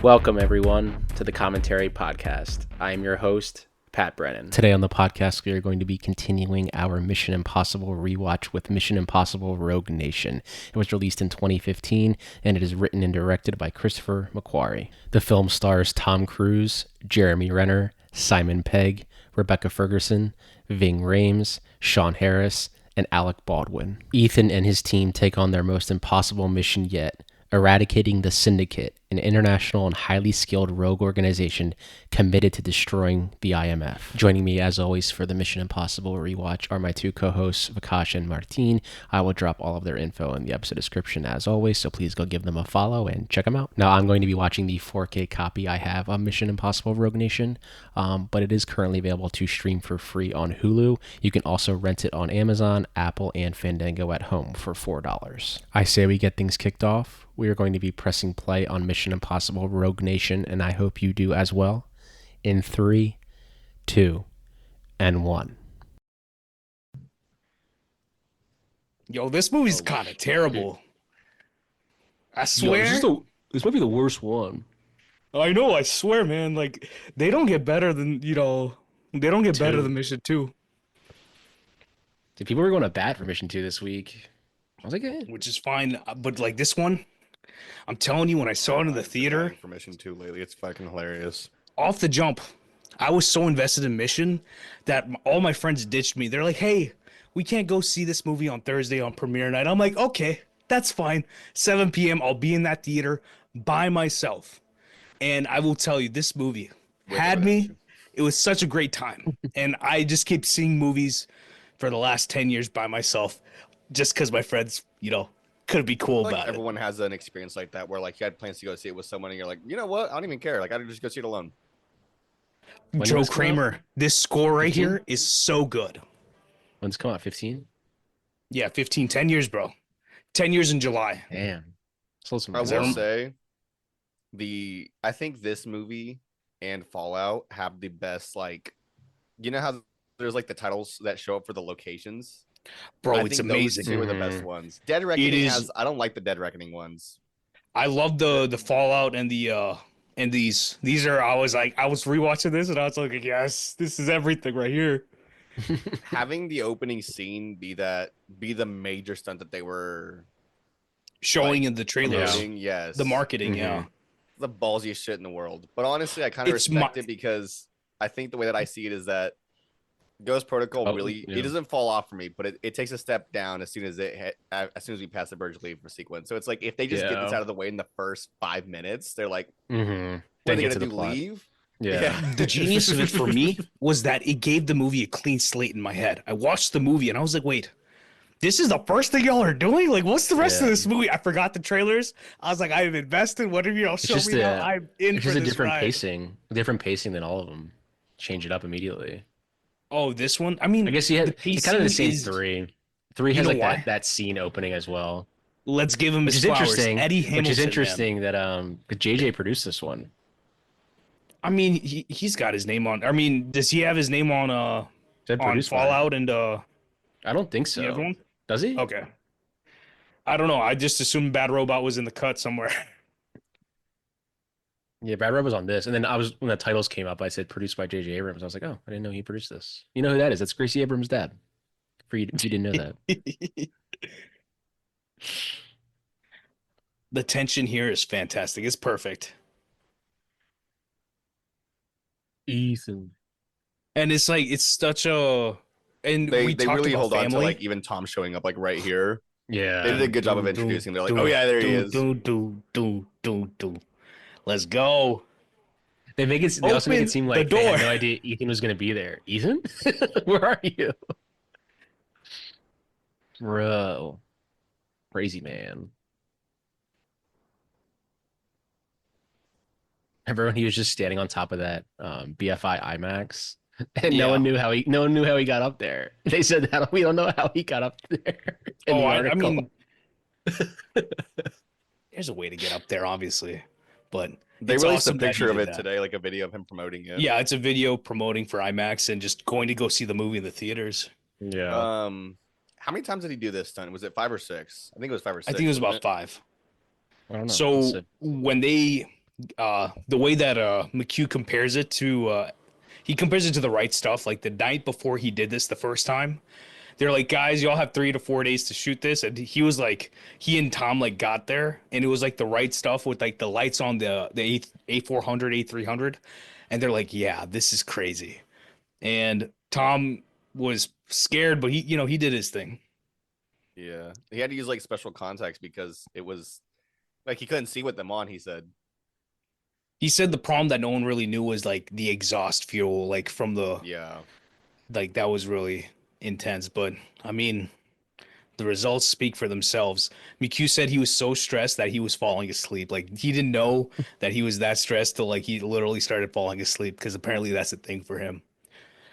Welcome, everyone, to the Commentary Podcast. I am your host, Pat Brennan. Today on the podcast, we are going to be continuing our Mission Impossible rewatch with Mission Impossible Rogue Nation. It was released in 2015, and it is written and directed by Christopher McQuarrie. The film stars Tom Cruise, Jeremy Renner, Simon Pegg, Rebecca Ferguson, Ving Rhames, Sean Harris, and Alec Baldwin. Ethan and his team take on their most impossible mission yet, eradicating the Syndicate, an international and highly skilled rogue organization committed to destroying the IMF. Joining me, as always, for the Mission Impossible rewatch are my two co-hosts, Vikash and Martin. I will drop all of their info in the episode description, as always, so please go give them a follow and check them out. Now, I'm going to be watching the 4K copy I have of Mission Impossible Rogue Nation, but it is currently available to stream for free on Hulu. You can also rent it on Amazon, Apple, and Fandango at home for $4. I say we get things kicked off. We are going to be pressing play on Mission Impossible Rogue Nation, and I hope you do as well. In 3, 2, and 1. Yo, this movie's kind of terrible. I swear. This might be the worst one. I know, I swear, man. Like, they don't get better than, they don't get better than Mission 2. Dude, people were going to bat for Mission 2 this week. I was like, Which is fine, but like this one, I'm telling you, when I saw it in the theater, for Mission 2 lately, it's fucking hilarious. off the jump, I was so invested in Mission that all my friends ditched me. They're like, hey, we can't go see this movie on Thursday on premiere night. I'm like, okay, that's fine. 7 p.m., I'll be in that theater by myself. And I will tell you, this movie had me. It was such a great time. And I just keep seeing movies for the last 10 years by myself just because my friends, couldn't be cool Like about it. everyone has an experience like that where like you had plans to go see it with someone and you're like, you know what? I don't even care. Like I'd just go see it alone. When did Joe this come out? Kramer, this score right 15? here is so good. When's it come out? 15? Yeah, 10 years, bro. 10 years in July. Damn. So some I Is that will right? say I think this movie and Fallout have the best, like, you know how there's like the titles that show up for the locations? Bro, I it's think amazing. Those two are the best ones. Dead Reckoning is- I don't like the Dead Reckoning ones. I love the Fallout and these are I was rewatching this and I was like, yes, this is everything right here. Having the opening scene be the major stunt that they were Showing like, in the trailers. promoting, yes. The marketing, Mhm. yeah. The ballsiest shit in the world. But honestly, I kind of It's respect my- it because I think the way that I see it is that Ghost Protocol yeah. it doesn't fall off for me, but it takes a step down as soon as we pass the Burj Khalifa sequence. So it's like if they just get this Yeah. out of the way in the first 5 minutes, they're like, Mm-hmm. what are they get gonna to the do? plot. Leave? Yeah. The genius of it for me was that it gave the movie a clean slate in my head. I watched the movie and I was like, wait, this is the first thing y'all are doing? Like, what's the rest of Yeah. this movie? I forgot the trailers. I was like, I'm invested. Whatever y'all show just me now, I'm in It's for just a this different ride. pacing than all of them. Change it up immediately. Oh, this one? I mean, I guess you had it's kind of the same pacing is- 3. 3 You has know like why? that scene opening as well. Let's give him Which his is flowers. interesting. Eddie Hamilton, Which is man. interesting that JJ produced this one. I mean, he's got his name on. I mean, does he have his name on Said on produced by him. Fallout and I don't think the other so. one? Does he? Okay. I don't know. I just assumed Bad Robot was in the cut somewhere. Yeah, Brad Rudd was on this, and then when the titles came up, I said produced by J.J. Abrams. I was like, oh, I didn't know he produced this. You know who that is? That's Gracie Abrams' dad. For you, if you didn't know that. The tension here is fantastic. It's perfect. Ethan. And it's like it's such a and They we talked really about hold on family. to like even Tom showing up like right here. Yeah. They did a good job of introducing him. They're like, oh yeah, there he is. Let's go. They also make Open it seem the like they had door. no idea Ethan was going to be there. Ethan? Where are you? Bro. Crazy man. Remember when he was just standing on top of that BFI IMAX? And no Yeah. one knew how he got up there. They said that we don't know how he got up there. in the I article. mean, there's a way to get up there, obviously, but They it's released awesome a that he picture of did it that. today, like a video of him promoting it. Yeah, it's a video promoting for IMAX and just going to go see the movie in the theaters. Yeah. How many times did he do this stunt? Was it 5 or 6? I think it was 5 or 6. I think it was wasn't about 5. I don't know. So when they The way that McHugh compares it to he compares it to the right stuff. Like the night before he did this the first time, they're like, guys, y'all have 3 to 4 days to shoot this, and he was like, he and Tom like got there, and it was like the right stuff with like the lights on the A400, A300, and they're like, yeah, this is crazy, and Tom was scared, but he did his thing. Yeah, he had to use like special contacts because it was like he couldn't see with them on. He said, He said the problem that no one really knew was like the exhaust fuel, like from the "Yeah, like that was really intense. But I mean, the results speak for themselves. McHugh said he was so stressed that he was falling asleep. Like he didn't know that he was that stressed till like he literally started falling asleep because apparently that's a thing for him.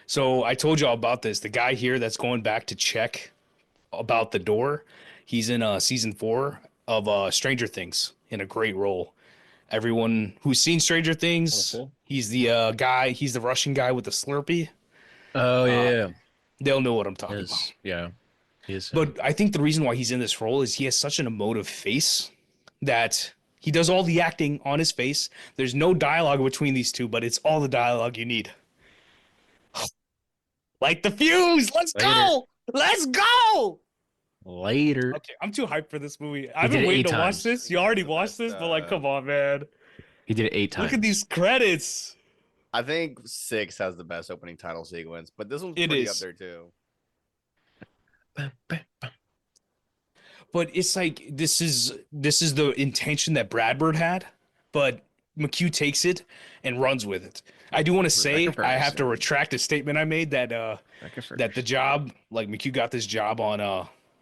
So I told y'all about this. The guy here that's going back to check about the door, he's in season 4 of Stranger Things in a great role. Everyone who's seen Stranger Oh, Things, cool. he's the guy, he's the Russian guy with the Slurpee. Oh Uh, yeah, they'll know what I'm talking about. is yeah, he is him. But I think the reason why he's in this role is he has such an emotive face that he does all the acting on his face. There's no dialogue between these two, but it's all the dialogue you need. Like the fuse. Let's Later, go. Let's go. later. Okay, I'm too hyped for this movie. He I've did been it waiting eight to watch times. this. You this already is the watched best." this, but like, come on, man. He did it eight Look at times. these credits. I think 6 has the best opening title sequence, but this one's It pretty up is. there too. But it's like this is the intention that Bradford had, but McHugh takes it and runs with it. I do want to Rebecca say I have to Ferguson. retract a statement I made that Rebecca that the Ferguson. job, like McHugh got this job on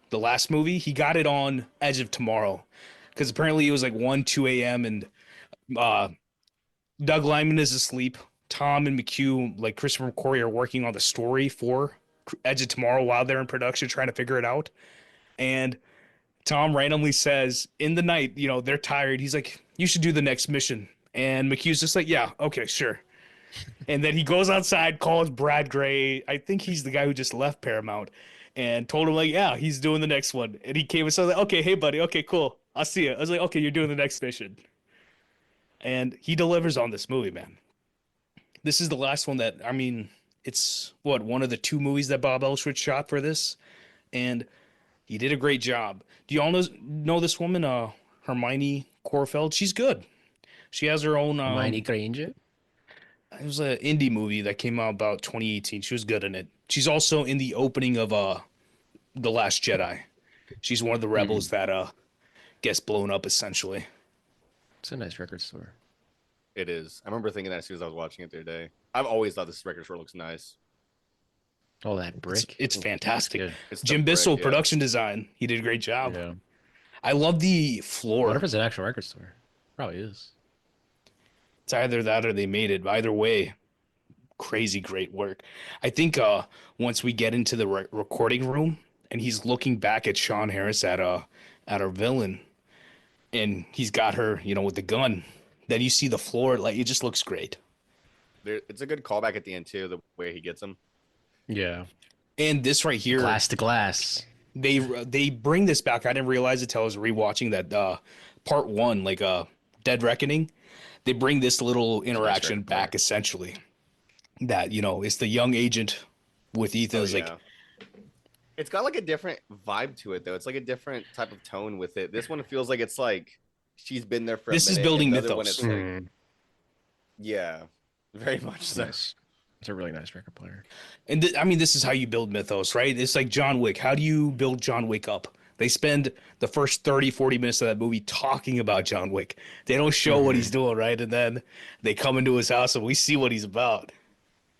the last movie. He got it on Edge of Tomorrow because apparently it was like 1 2 a.m. and uh Doug Lyman is asleep. Tom and McHugh, like Christopher McQuarrie, are working on the story for Edge of Tomorrow while they're in production trying to figure it out. And Tom randomly says in the night, they're tired. He's like, you should do the next mission. And McHugh's just like, yeah, okay, sure. And then he goes outside, calls Brad Gray. I think he's the guy who just left Paramount and told him, like, yeah, he's doing the next one. And he came and said, like, okay, hey, buddy, okay, cool. I'll see you. I was like, okay, you're doing the next mission. And he delivers on this movie, man. This is the last one that, I mean, it's what, one of the 2 movies that Bob Elshridge shot for this. And he did a great job. Do you all know this woman, Hermione Corfeld? She's good. She has her own. Hermione Granger. It was an indie movie that came out about 2018. She was good in it. She's also in the opening of The Last Jedi. She's one of the rebels that gets blown up essentially. It's a nice record store. It is. I remember thinking that as soon as I was watching it the other day. I've always thought this record store looks nice. Oh, that brick. It's fantastic. Good. It's the Jim brick, Bissell, yeah. production design. He did a great job. Yeah. I love the I floor. wonder if it's an actual record store. Probably is. It's either that or they made it. Either way, crazy great work. I think once we get into the recording room and he's looking back at Sean Harris at our villain and he's got her, with the gun, then you see the floor, like it just looks great. It's a good callback at the end too, the way he gets him. Yeah. And this right here, Glass to glass. they bring this back. I didn't realize it till I was rewatching that part 1, like Dead Reckoning. They bring this little interaction record back essentially. That it's the young agent with Ethan. It's like It's got like a different vibe to it though. It's like a different type of tone with it. This one feels like it's like she's been there for This a is minute. building and the other one, mythos. it's like, yeah, very much so. Nice. It's a really nice record player. And I mean, this is how you build mythos, right? It's like John Wick. How do you build John Wick up? They spend the first 30, 40 minutes of that movie talking about John Wick. They don't show what he's doing, right? And then they come into his house and we see what he's about.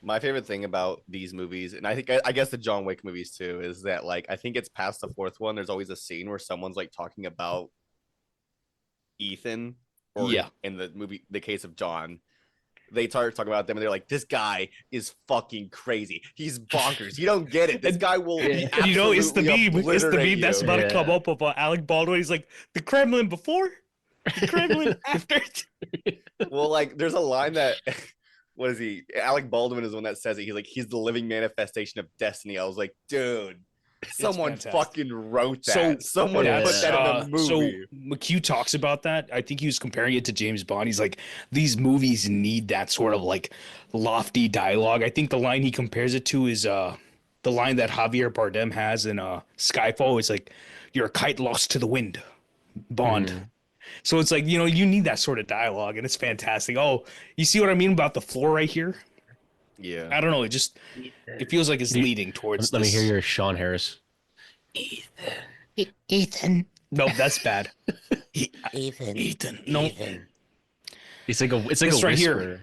My favorite thing about these movies, and I guess the John Wick movies too, is that like I think it's past the 4th one. There's always a scene where someone's like talking about Ethan, or Yeah. in the movie, the case of John, they talk about them and they're like, this guy is fucking crazy. He's bonkers. You don't get it. This guy will. And it's the meme. It's the meme that's about to come up of Alec Baldwin. He's like, the Kremlin before, the Kremlin after. Well, like there's a line that what is he? Alec Baldwin is the one that says it. He's like, he's the living manifestation of destiny. I was like, dude, It's Someone fantastic. fucking wrote So that. Someone put that's that in a so movie. McHugh talks about that. I think he was comparing it to James Bond. He's like, these movies need that sort of like lofty dialogue. I think the line he compares it to is the line that Javier Bardem has in Skyfall. It's like, "You're a kite lost to the wind, Bond." Mhm. So it's like, you need that sort of dialogue, and it's fantastic. Oh, you see what I mean about the floor right here? Yeah. I don't know. It feels like it's Can you- leading towards let me hear this. your Sean Harris. Ethan. Nope, that's bad. Ethan. Ethan. No, It's like a this right here. whisper.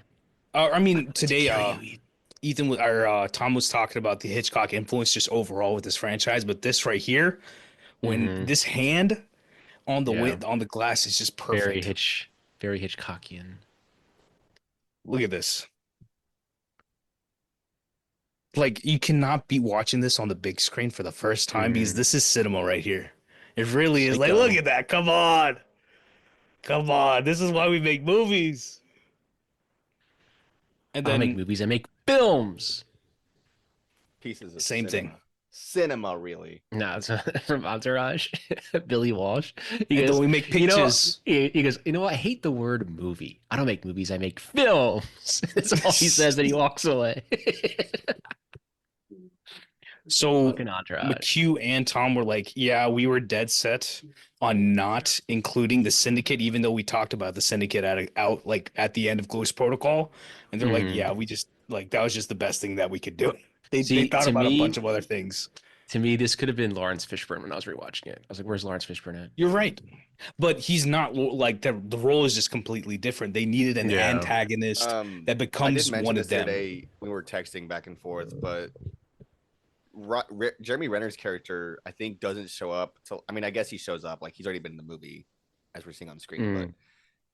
I mean, today, You. Ethan or Tom was talking about the Hitchcock influence just overall with this franchise, but this right here, when Mm-hmm. this hand on the Yeah. on the glass is just Very perfect. very Hitchcockian. Look at this. Like you cannot be watching this on the big screen for the first time because this is cinema right here. It really is. Like, Psycho. look at that. Come on. Come on. This is why we make movies. And I don't make then movies. I make films. Pieces of Same thing. Cinema, really. No, it's from Entourage. Billy Walsh. He and goes, then we make you know, pictures. he goes, I hate the word movie. I don't make movies. I make films. That's all he says. Then he walks away. So Fucking Entourage. McHugh and Tom were like, yeah, we were dead set on not including the syndicate, even though we talked about the syndicate out like at the end of Ghost Protocol. And they're like, Mhm. yeah, we just like that was just the best thing that we could do. They See, thought to about a me- bunch of other things. To me, this could have been Lawrence Fishburne when I was rewatching it. I was like, "Where's Lawrence Fishburne at?" You're right. But he's not like the role is just completely different. They needed an Yeah. antagonist that I did becomes mention one this of them. today. We were texting back and forth, but Jeremy Renner's character, I think, doesn't show up till. I mean, I guess he shows up. Like he's already been in the movie, as we're seeing on screen. But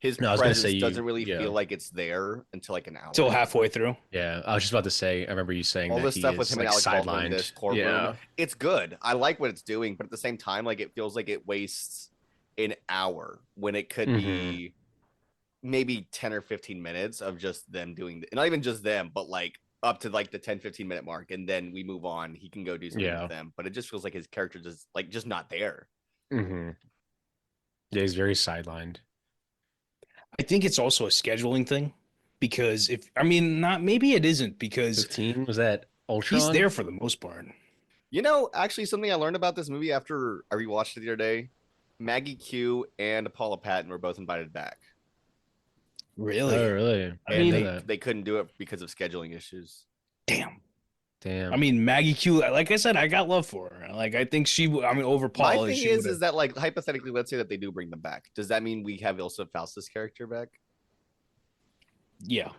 his No, I was gonna presence say doesn't really feel like it's there until like an hour. Till halfway through. Yeah, I was just about to say. I remember you saying All that this he stuff with is, him like, and Alex Baldwin in sidelined. this courtroom, Yeah. it's good. I like what it's doing, but at the same time, like it feels like it wastes an hour when it could be maybe 10 or 15 minutes of just them doing not even just them, but like up to like the 10-15 minute mark, and then we move on. He can go do something Yeah. with them, but it just feels like his character just not there. Yeah, he's very sidelined. I think it's also a scheduling thing because not maybe it isn't because 15 was that Ultron? he's there for the most part. You know, actually, something I learned about this movie after I rewatched it the other day: Maggie Q and Paula Patton were both invited back. Really? Oh, really? I And didn't know that. they couldn't do it because of scheduling issues. Damn. Damn. I mean, Maggie Q, like I said, I got love for her. Like, I think over My Paula, thing is that like hypothetically, let's say that they do bring them back. Does that mean we have Ilsa Faustus' character back? yeah.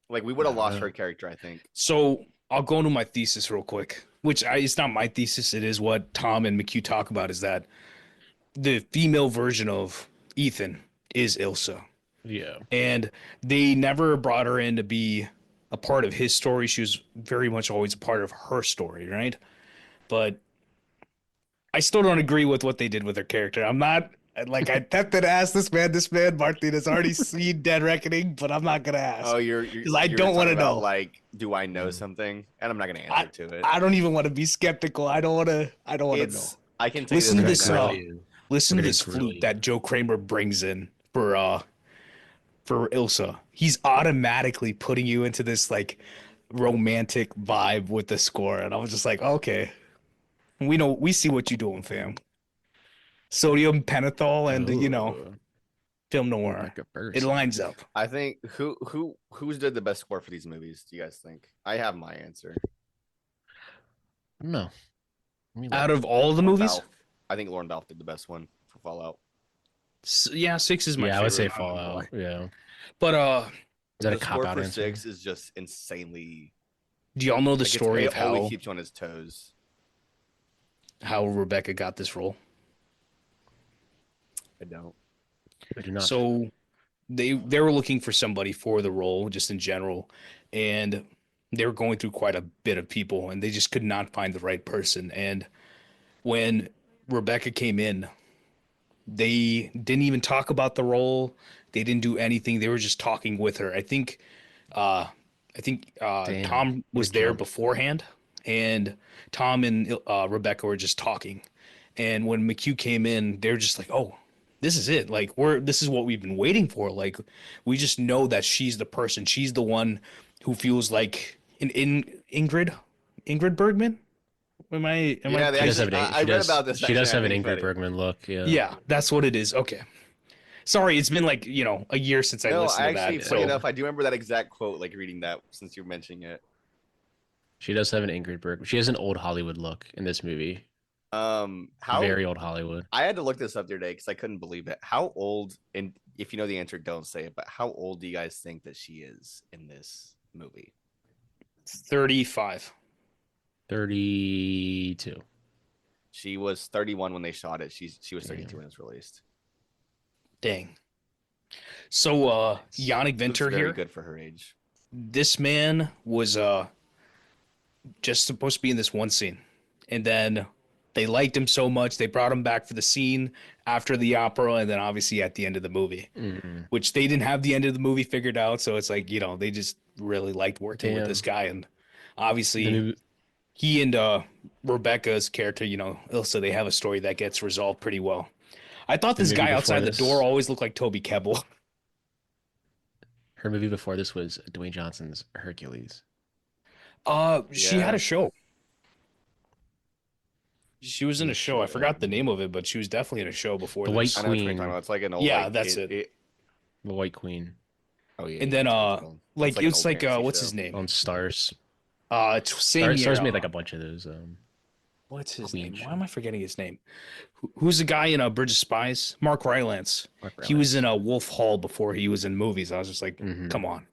Like we would have lost her character, I think. So I'll go into my thesis real quick, it's not my thesis. It is what Tom and McHugh talk about is that the female version of Ethan is Ilsa. Yeah. And they never brought her in to be a part of his story. She was very much always a part of her story, right? But I still don't agree with what they did with her character. I'm not like I tempted to ask this man, Martin has already seen Dead Reckoning, but I'm not gonna ask. Oh, you're I don't want to talking about, know. Like, do I know something? And I'm not gonna answer to it. I don't even want to be skeptical. I don't want to know. I can tell you Listen to this this. right now. Listen to We're this gonna flute grill you. that Joe Kramer brings in for Ilsa. He's automatically putting you into this like romantic vibe with the score, and I was just like, okay, we see what you're doing, fam. Sodium pentothal and film noir. Rebecca Burst. It lines up. I think who's did the best score for these movies? Do you guys think? I have my answer. No. Out of all the Lauren movies, Balfe. I think Lauren Balfe did the best one for Fallout. yeah, 6 is my favorite. I would say Fallout. Yeah. But Is that a The cop score out for answer? 6 is just insanely. do y'all know the Like, story of it always how keeps you on his toes. Rebecca got this role? I don't. I do not. So they were looking for somebody for the role just in general, and they were going through quite a bit of people, and they just could not find the right person. And when Rebecca came in, they didn't even talk about the role. They didn't do anything. They were just talking with her. I think Damn, Tom was good there jump. beforehand, and Tom and Rebecca were just talking. And when McHugh came in, they're just like, "Oh, this is it. Like this is what we've been waiting for. Like we just know that she's the person. She's the one who feels like Ingrid Bergman. Am I Yeah, they She does have actually. an I read about this. she Actually, does and I have an think it's Ingrid funny. Bergman look. Yeah. Yeah, that's what it is. Okay. Sorry, it's been like, a year since I No, listened I to actually, that. funny So enough, I do remember that exact quote. Like reading that since you're mentioning it. She does have an Ingrid Bergman. She has an old Hollywood look in this movie. How Very old Hollywood. I had to look this up the other day because I couldn't believe it. How old? And if you know the answer, don't say it. But how old do you guys think that she is in this movie? 35. 32. She was 31 when they shot it. She was 32 Damn. when it was released. Dang. So Yannick Looks Venter very here. good for her age. This man was just supposed to be in this one scene. And then they liked him so much they brought him back for the scene after the opera and then obviously at the end of the movie. Mm-hmm. Which they didn't have the end of the movie figured out, so it's like, they just really liked working with Damn. this guy. And The obviously movie, he and Rebecca's character, Ilsa, they have a story that gets resolved pretty well. I thought The this movie guy before outside this- the door always looked like Toby Kebbell. her movie before this was Dwayne Johnson's Hercules. She had Yeah. a show. She was in The a show. I show. forgot the name of it, but she was definitely in a show before The this. White I know what you're Queen. talking about. It's like an old. Yeah, like, that's it. The White Queen Oh yeah. And yeah, then that's what it's called. like an it's old like fantasy what's show. his name? on Stars. It's same year. Stars made like a bunch of those. What's his Queen name? show. Why am I forgetting his name? Who's the guy in Bridge of Spies? Mark Rylance. Mark He was Rylance. in Wolf Hall before he was in movies. I was just like, Mhm. come on.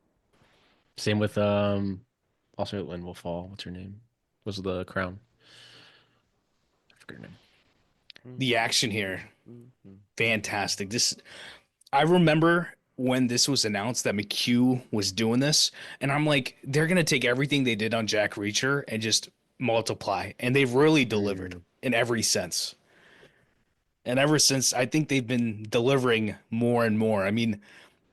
Same with also in Wolf Hall. What's her name? Was the Crown? I forget her name. The action here, Mhm. fantastic. I remember when this was announced that McHugh was doing this, and I'm like, they're gonna take everything they did on Jack Reacher and just multiply, and they've really delivered in every sense. And ever since, I think they've been delivering more and more. I mean,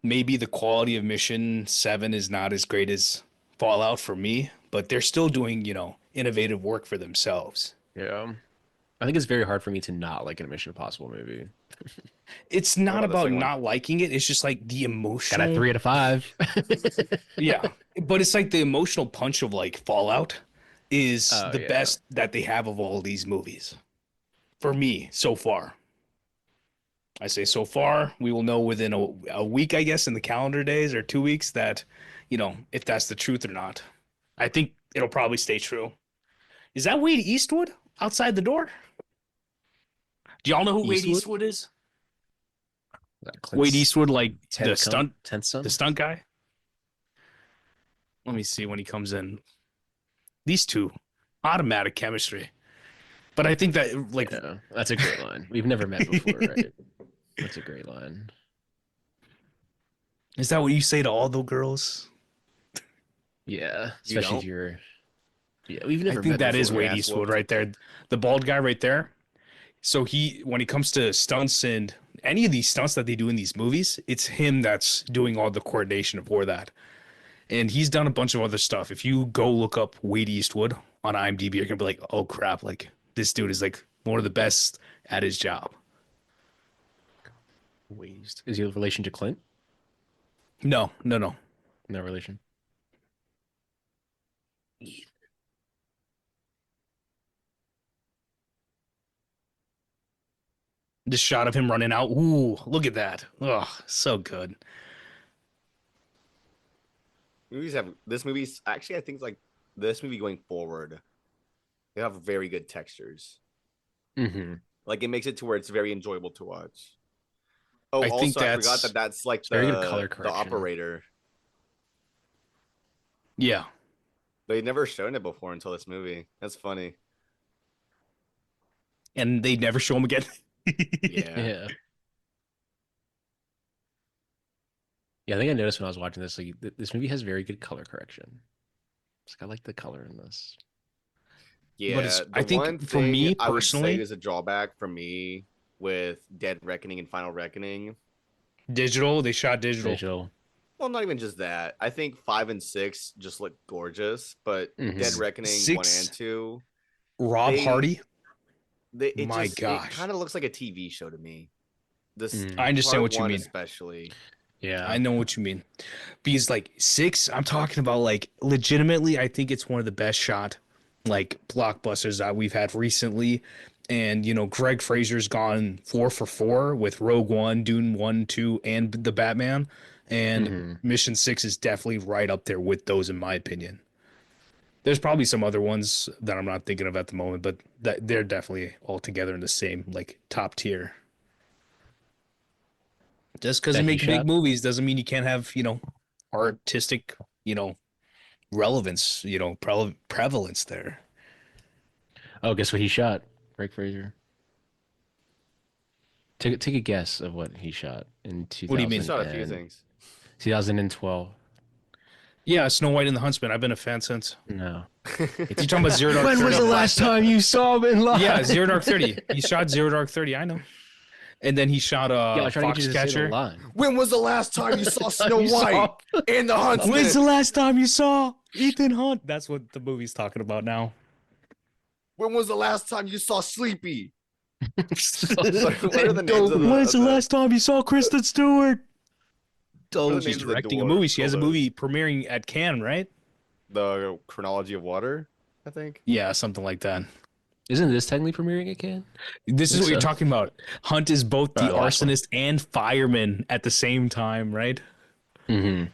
maybe the quality of Mission 7 is not as great as Fallout for me, but they're still doing, innovative work for themselves. Yeah. I think it's very hard for me to not like a Mission Impossible movie. It's What not about the about second one? not liking it. It's just like the Got emotional. a 3 out of 5. Yeah, but it's like the emotional punch of like Fallout is Oh, the yeah. best that they have of all these movies. For me, so far. I say so far. We will know within a week, I guess, in the calendar days or 2 weeks that, if that's the truth or not. I think it'll probably stay true. Is that Wade Eastwood outside the door? Do y'all know who Wade Eastwood? Eastwood is? Clint's Wade Eastwood, like the tenth stunt, son? the stunt guy. Let me see when he comes in. These two, automatic chemistry. But I think that like Yeah, that's a great line. We've never met before, right? That's a great line. is that what you say to all the girls? Yeah, You especially don't? if you're. Yeah, we've never I think met that is before. Wade ass Eastwood whooped. right there, the bald guy right there. So when it comes to stunts and any of these stunts that they do in these movies, it's him that's doing all the coordination for that. And he's done a bunch of other stuff. If you go look up Wade Eastwood on IMDb, you're gonna be like, oh crap, like this dude is like one of the best at his job. Wade. Is he a relation to Clint? No. No relation. This shot of him running out. Ooh, look at that. Oh, so good. Movies have this movie's actually I think like this movie going forward, they have very good textures. Mm-hmm. Like it makes it to where it's very enjoyable to watch. Oh, I also think I forgot that's- that's like very good the color the correction. operator. Yeah. They'd never shown it before until this movie. That's funny. And they never show him again. Yeah. Yeah, I think I noticed when I was watching this, like this movie has very good color correction. It's like I like the color in this. Yeah, But it's- the I think one for thing me I would say personally- is a drawback for me with Dead Reckoning and Final Reckoning. Digital. They shot digital. Visual. Well, not even just that. I think 5 and 6 just look gorgeous, but Dead Reckoning 1 6, and 2, Rob Hardy. My it gosh. kind of looks like a TV show to me. This I understand part what you 1 mean. especially. Yeah. I know what you mean. Because like 6, I'm talking about like legitimately, I think it's one of the best shot like blockbusters that we've had recently. And you know, Greg Fraser's gone 4 for 4 with Rogue One, Dune 1, 2, and the Batman. And Mission 6 is definitely right up there with those, in my opinion. There's probably some other ones that I'm not thinking of at the moment, but they're definitely all together in the same like top tier. Just because you That he make big shot? movies doesn't mean you can't have, you know, artistic, you know, relevance, you know, prevalence there. Oh, guess what he shot? Greg Fraser. Take a guess of what he shot in What do you He mean? shot a few things. 2012. Yeah, Snow White and the Huntsman. I've been a fan since. No. If you're talking about Zero Dark When 30. was the last time you saw him in live? Yeah, Zero Dark 30. He shot Zero Dark 30, I know. And then he shot Yeah, I was trying to get you to say the Foxcatcher. line. When was the last time you saw Snow You saw- White and the Huntsman? When's the last time you saw Ethan Hunt? That's what the movie's talking about now. When was the last time you saw Sleepy? What are the names of the? When's the last time you saw Kristen Stewart? What are the She's names of the directing a dwarves? movie. She has a Hold on. movie premiering at Cannes, right? The Chronology of Water, I think. Yeah, something like that. Isn't this technically premiering at Cannes? This is Think what you're so. talking about. Hunt is both the The last one. arsonist and fireman at the same time, right? Mm-hmm.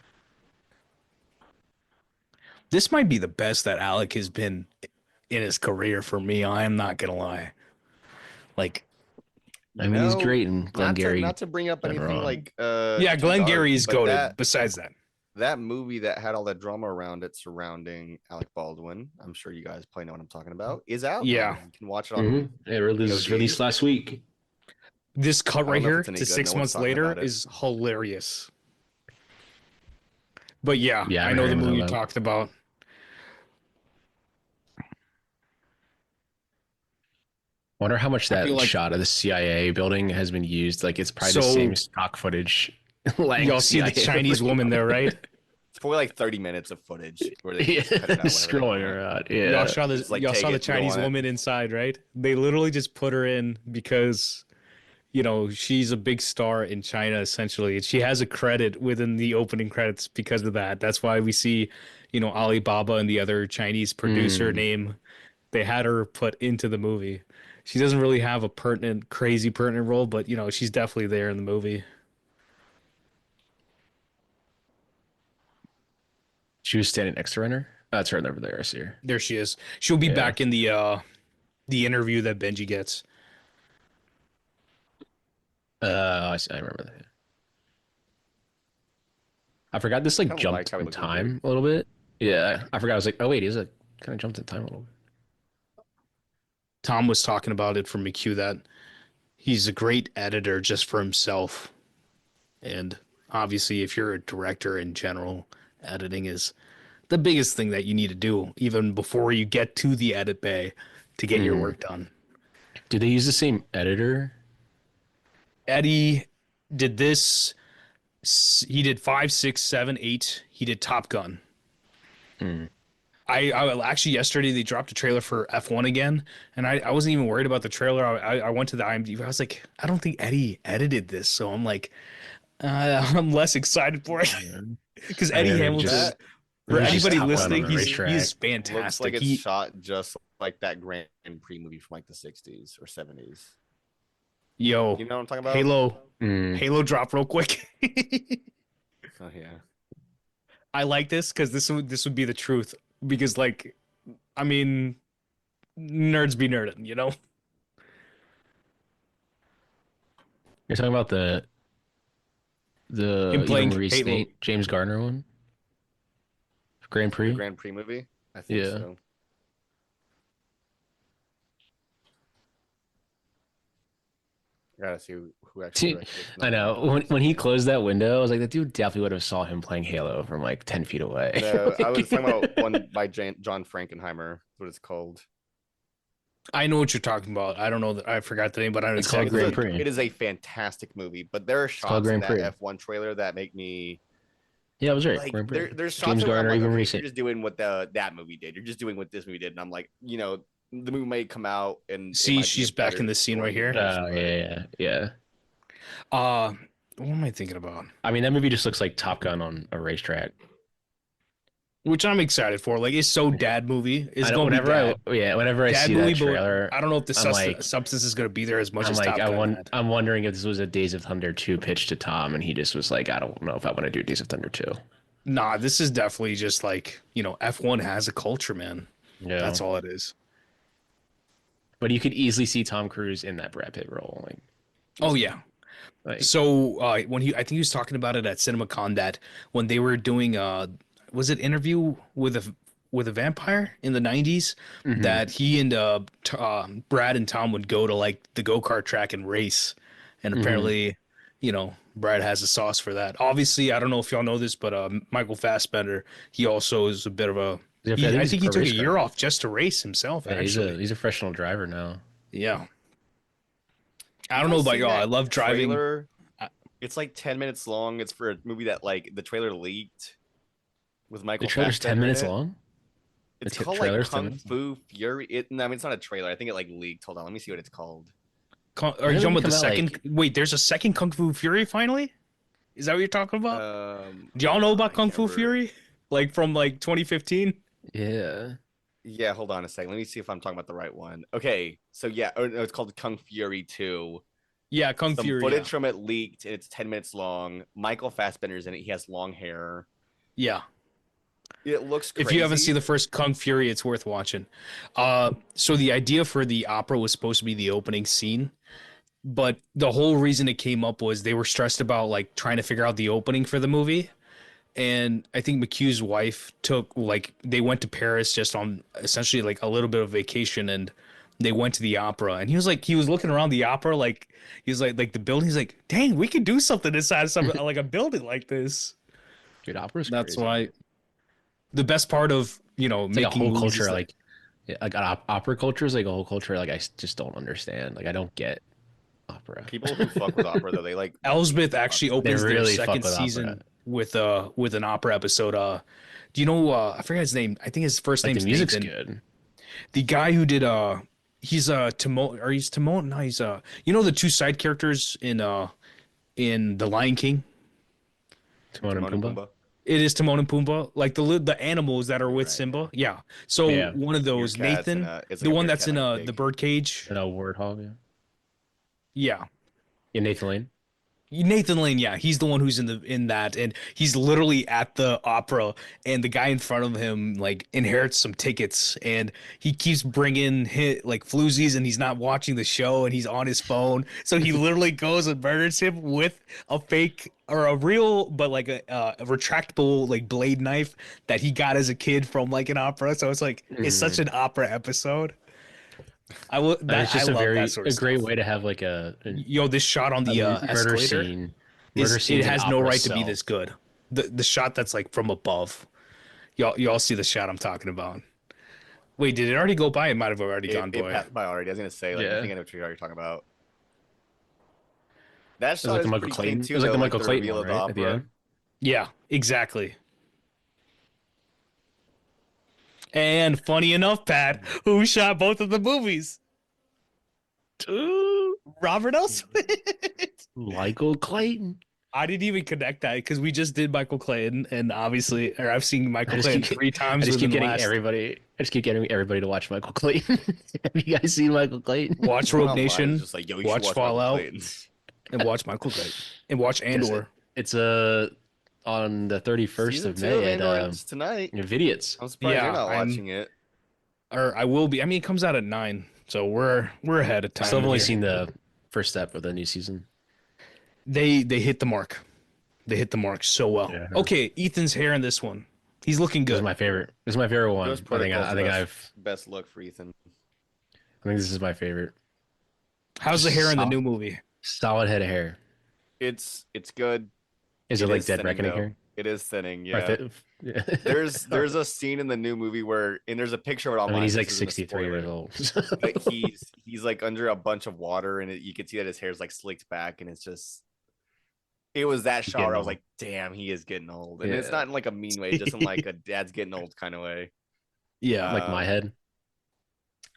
This might be the best that Alec has been in his career for me. I am not gonna lie. Like, I mean, he's great in Not Glengarry. to bring up anything wrong. like yeah, too Glengarry dark, is but goated. Besides that, that movie that had all that drama around it surrounding Alec Baldwin, I'm sure you guys probably know what I'm talking about, is out. Yeah. now. You can watch it on. Mm-hmm. It was VOD. released last week. this cut I right don't know if here it's any to good. 6 No one's months talking later about it. is hilarious. But yeah, Yeah, I I know the remember movie you that. talked about. Wonder how much I that feel like- shot of the CIA building has been used. Like, it's probably the So- same stock footage. length Y'all see the CIA Chinese building. woman there, right? It's probably like 30 minutes of footage where they Yeah, just cut it out whenever they scrolling want. around. Yeah. Y'all saw Just, like, y'all take saw the it, we don't Chinese want it. woman inside, right? They literally just put her in because, you know, she's a big star in China, essentially. And she has a credit within the opening credits because of that. That's why we see, you know, Alibaba and the other Chinese producer name. They had her put into the movie. She doesn't really have a crazy pertinent role, but, you know, she's definitely there in the movie. She was standing next to Renner. That's her over there. I see her. There she is. She'll be Yeah. back in the interview that Benji gets. I remember that. I forgot this like Kinda jumped like how he in looks time a little bit. Yeah, I forgot. I was like, oh wait, is it kind of jumped in time a little bit? Tom was talking about it from McHugh that he's a great editor just for himself. And obviously, if you're a director in general, editing is the biggest thing that you need to do, even before you get to the edit bay to get your work done. Do they use the same editor? Eddie did this. He did 5, 6, 7, 8. He did Top Gun. I actually yesterday they dropped a trailer for F1 again, and I wasn't even worried about the trailer. I went to the IMDb. I was like, I don't think Eddie edited this, so I'm like, I'm less excited for it because Eddie Hamilton. For It's just anybody Top Gun listening, on the he's racetrack. fantastic. Looks like it's He- shot just like that Grand Prix movie from like the 60s or 70s. Yo, You know what I'm talking about? Halo drop real quick. Oh yeah. I like this because this would be the truth. Because like, I mean, nerds be nerding, you know. You're talking about the Him playing Eva Marie Halo. State, James Garner one? Grand The Prix? Grand Prix movie? I think Yeah. so. I gotta see who actually directed it. I know. When he closed that window, I was like, that dude definitely would have saw him playing Halo from like 10 feet away. No, I was talking about one by John Frankenheimer. That's what it's called. I know what you're talking about. I don't know that I forgot the name, but I know It's called exactly. Grand Prix. It is a fantastic movie, but there are called shots in Grand Prix. that F1 trailer that make me Yeah, it was right. Like Remember, there's shots James where I'm Garner like, even okay, raced you're it. just doing what that movie did. You're just doing what this movie did, and I'm like, the movie might come out and it See, might be a she's back in better the scene right here. story. Yeah. Uh, what am I thinking about? I mean, that movie just looks like Top Gun on a racetrack. Which I'm excited for. Like, it's so Yeah. dad movie. It's I don't. gonna be dad. Whenever I Dad see movie, that but trailer, I don't know if the I'm like, substance is gonna be there as much I'm as like, Top Gun had. I'm wondering if this was a Days of Thunder 2 pitch to Tom, and he just was like, I don't know if I want to do Days of Thunder 2. Nah, this is definitely just like, F1 has a culture, man. Yeah, That's all it is. but you could easily see Tom Cruise in that Brad Pitt role. Oh yeah. Like So when I think he was talking about it at CinemaCon that when they were doing was it Interview with a Vampire in the 90s mhm. that he and Brad and Tom would go to like the go-kart track and race, and apparently, Brad has a sauce for that. Obviously, I don't know if y'all know this, but Michael Fassbender, he also is a bit of a I think I he's a think he pro took a race year car. off just to race himself. Yeah, Actually, he's a professional driver now. yeah. I You don't know guys about seen y'all. I that love driving. trailer? It's like 10 minutes long. It's for a movie that like the trailer leaked with The Michael trailer's 10 Fassbender in minutes it. long. It's The called like trailer's 10 Kung minutes long. Fu Fury. No, I mean it's not a trailer. I think it like leaked. Hold on, let me see what it's called. Are When you did talking it about the come out? second? Wait, there's a second Kung Fu Fury finally? Is that what you're talking about? Do y'all Hold know on, about I Kung can't Fu remember. Fury? Like from like 2015? Yeah. Yeah, hold on a second. Let me see if I'm talking about the right one. Okay, so yeah, no, it's called Kung Fury 2. Yeah, Kung Some Fury. footage Yeah, from it leaked, and it's 10 minutes long. Michael Fassbender's in it. He has long hair. yeah. It looks If you haven't crazy. seen the first Kung Fury, it's worth watching. So the idea for the opera was supposed to be the opening scene, but the whole reason it came up was they were stressed about like trying to figure out the opening for the movie. And I think McHugh's wife took like they went to Paris just on essentially like a little bit of vacation, and they went to the opera, and he was looking around the opera like he was like the building. He's like, dang, we could do something inside some like a building like this. Dude, opera's That's crazy. why the best part of It's like a making whole movies is culture, like opera culture is like a whole culture. Like just don't understand. Like I don't get opera. People who fuck with opera though, they like Elsbeth actually They opens their really fuck second with opera. season with an opera episode. Do you know I forget his name. I think his first Like the name's music's Nathan. good. The guy who did he's Timon, or he's Timon. No, he's the two side characters in The Lion King. Timon and Timon and Pumbaa. Pumbaa. It is Timon and Pumbaa, like the animals that are with Right. Simba. Yeah. So Yeah. one of those, Meerkats and Nathan, it's the like a one that's meerkat in and a the pig. bird cage. And a Warthog. Yeah. Yeah. Yeah, Nathan Lane. Nathan Lane, yeah, he's the one who's in that, and he's literally at the opera, and the guy in front of him like inherits some tickets, and he keeps bringing like floozies, and he's not watching the show, and he's on his phone, so he literally goes and murders him with a fake or a real, but like a retractable like blade knife that he got as a kid from like an opera. So it's like it's such an opera episode. And it's I just love that sort a of great stuff. way to have like Yo, this shot on a the murder escalator. scene. Murder Is it scenes in has no opera right to be sell. this good. The shot that's like from above. Y'all see the shot I'm talking about. Wait, did it already go by? It might have already gone It by. passed by already. I was gonna say, like, I Yeah. think I know what you're talking about. That It was shot like the is Michael pretty clean Clayton. It too, was like though, the like Michael the Clayton reveal one, of the right? At the opera. end. Yeah, exactly. And funny enough, Pat, who shot both of the movies? Robert L. Smith. Michael Clayton. I didn't even connect that because we just did Michael Clayton, and obviously, or I've seen I Michael just Clayton keep three I times just keep within the getting last. everybody. I just keep getting everybody to watch Michael Clayton. Have you guys seen Michael Clayton? Watch Everyone Rogue online is Nation, just like, yo, you should watch watch Michael Fallout, Clayton. and watch Michael Clayton, and watch Yes, Andor. it's on the 31st Season of 2 of May at Andor ends tonight. Vidiots. I'm surprised you're Yeah, not watching it. or I will be. I mean, it comes out at 9, so we're ahead of I still time have only here. seen the first step of the new season. They hit the mark. They hit the mark so well. Yeah. Okay, Ethan's hair in this one. He's looking This is good. my favorite. This is my favorite one. Ghost Protocol's I the think best look for Ethan. this is my favorite. How's the hair in the Sol- new movie? Solid head of hair. It's good. Is it like Dead thinning, Reckoning though. hair? It is thinning, Or yeah. yeah. There's a scene in the new movie where, and there's a picture of it I online. mean, he's this like isn't a 63 years spoiler, old. but he's like under a bunch of water, and you can see that his hair's like slicked back, and it's it was that He's shot where getting I was old. like, damn, he is getting old. And it's Yeah. not in like a mean way, just in like a dad's getting old kind of way. Yeah, Like my head.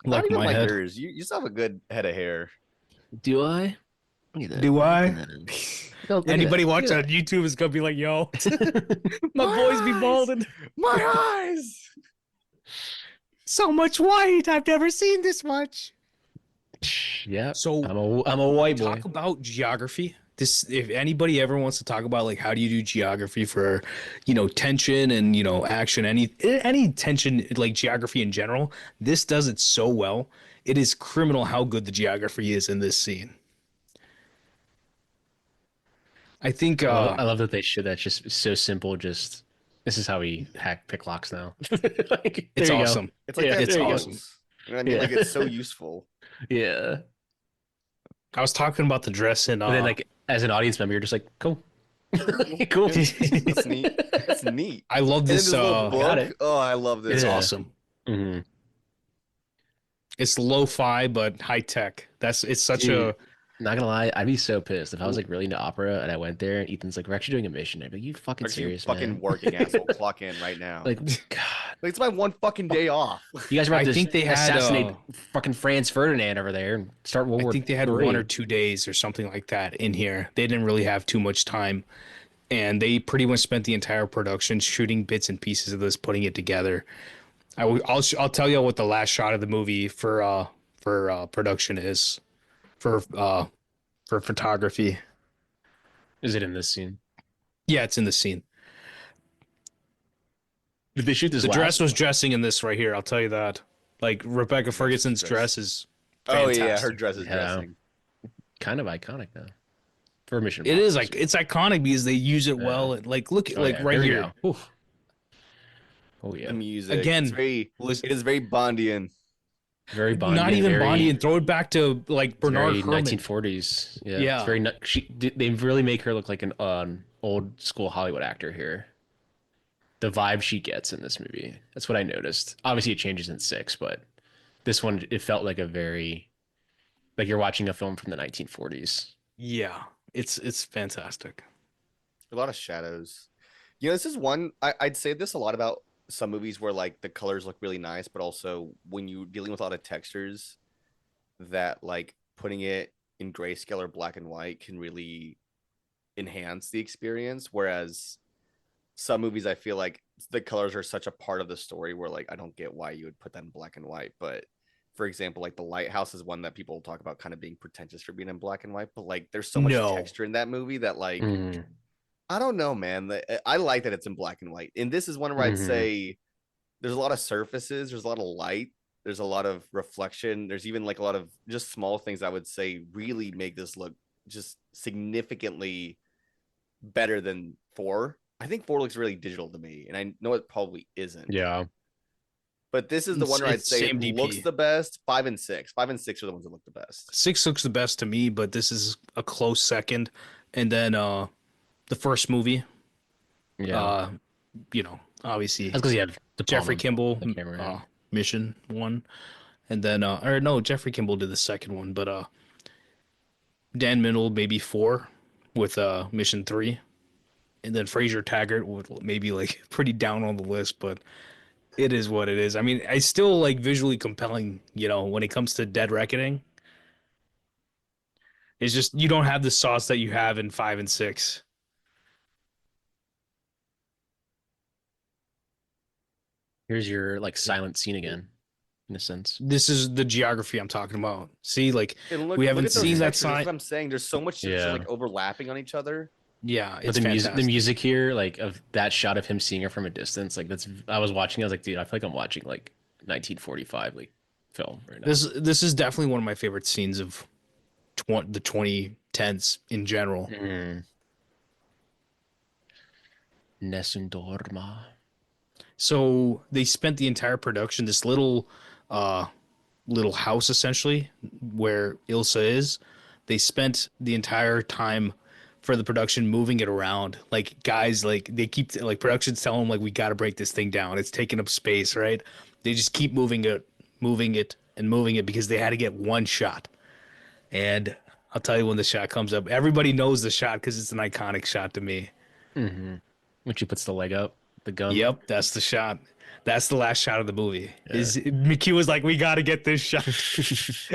Not like even my like head. yours. You still have a good head of hair. Do I? Look at that. Do I? Look at that. Look at Anybody that. Look watching on at YouTube is gonna be like, "Yo, that. my boys be eyes! balding. My eyes. So much white. I've never seen this much." Yeah. So I'm a white boy. talk about geography. This, if anybody ever wants to talk about like how do you do geography for, tension and action, any tension, like geography in general, this does it so well. It is criminal how good the geography is in this scene. I think I love that they show that just so simple. Just this is how we pick locks now. Like, it's there you go. awesome. It's like Yeah, they have it's there you go. awesome. tools. You know what I mean? Yeah. Like it's so useful. Yeah. I was talking about the dress in And then like as an audience member, you're just like, cool. Cool. That's neat. That's neat. I love And then this this little got book. it. Oh, I love this. it's Yeah. awesome. hmm It's lo-fi but high tech. It's such Dude, a not gonna lie, I'd be so pissed if I was like really into opera and I went there and Ethan's like, we're actually doing a mission. I'd be like, you fucking Are you serious, fucking man? working asshole? Clock in right now. Like, Like, God, it's my one fucking day off. you guys are about I to think they had, assassinate fucking Franz Ferdinand over there and start World I War think they had III. 1 or 2 days or something like that in here. They didn't really have too much time, and they pretty much spent the entire production shooting bits and pieces of this, putting it together. I'll tell you what the last shot of the movie for production is for photography. Is it in this scene? Yeah, it's in the scene. Did they shoot this The last? dress was dressing in this right here. I'll tell you that. Like Rebecca Ferguson's dress is Oh fantastic. yeah, her dress is Yeah. dressing. Kind of iconic though. For Mission It is Impossible. like it's iconic because they use it well. Like look Oh, like yeah, right there we here. go. Oof. Oh yeah. The music Again, it is very Bondian. Very Bondian. Not even very, Bondian. Throw it back to like Bernard very Herrmann. 1940s. Yeah. Yeah. It's very. They really make her look like an old school Hollywood actor here. The vibe she gets in this movie. That's what I noticed. Obviously, it changes in 6, but this one it felt like a very like you're watching a film from the 1940s. Yeah, it's fantastic. A lot of shadows. You know, this is one I'd say this a lot about some movies where like the colors look really nice, but also when you're dealing with a lot of textures, that like putting it in grayscale or black and white can really enhance the experience. Whereas some movies, I feel like the colors are such a part of the story where like I don't get why you would put that in black and white. But for example, like The Lighthouse is one that people talk about kind of being pretentious for being in black and white, but like there's so much No. texture in that movie that like Mhm. I don't know, man. I like that it's in black and white. And this is one where I'd Mhm. say there's a lot of surfaces, there's a lot of light, there's a lot of reflection, there's even like a lot of just small things I would say really make this look just significantly better than 4. I think 4 looks really digital to me, and I know it probably isn't. Yeah. But this is the one where I'd It's say same it DP. looks the best. 5 and 6. 5 and 6 are the ones that look the best. 6 looks the best to me, but this is a close second. And then the first movie, Yeah. obviously That's because you have the Jeffrey Kimball, the camera. Mission 1, and then or no, Jeffrey Kimball did the second one, but Dan Minow maybe 4 with Mission 3, and then Fraser Taggart would maybe like pretty down on the list, but it is what it is. I mean, I still like visually compelling, when it comes to Dead Reckoning. It's just you don't have the sauce that you have in 5 and 6. Here's your like silent scene again, in a sense. This is the geography I'm talking about. See, like And look, we look haven't at those seen that textures, that's sign. what I'm saying. There's so much just, Yeah. like overlapping on each other. Yeah, But it's the fantastic. music here, like of that shot of him seeing her from a distance, like that's I was watching, I was like, dude, I feel like I'm watching like 1945 like film right now. This is definitely one of my favorite scenes of the 2010s in general. Mm. Nessun dorma. So they spent the entire production, this little house essentially where Ilsa is. They spent the entire time for the production moving it around. Like guys, like they keep like productions tell them like we got to break this thing down. It's taking up space, right? They just keep moving it, and moving it because they had to get one shot. And I'll tell you when the shot comes up. Everybody knows the shot because it's an iconic shot to me. Mm-hmm. When she puts the leg up, the gun. Yep, that's the shot. That's the last shot of the movie. Yeah. Is McHugh was like, we got to get this shot,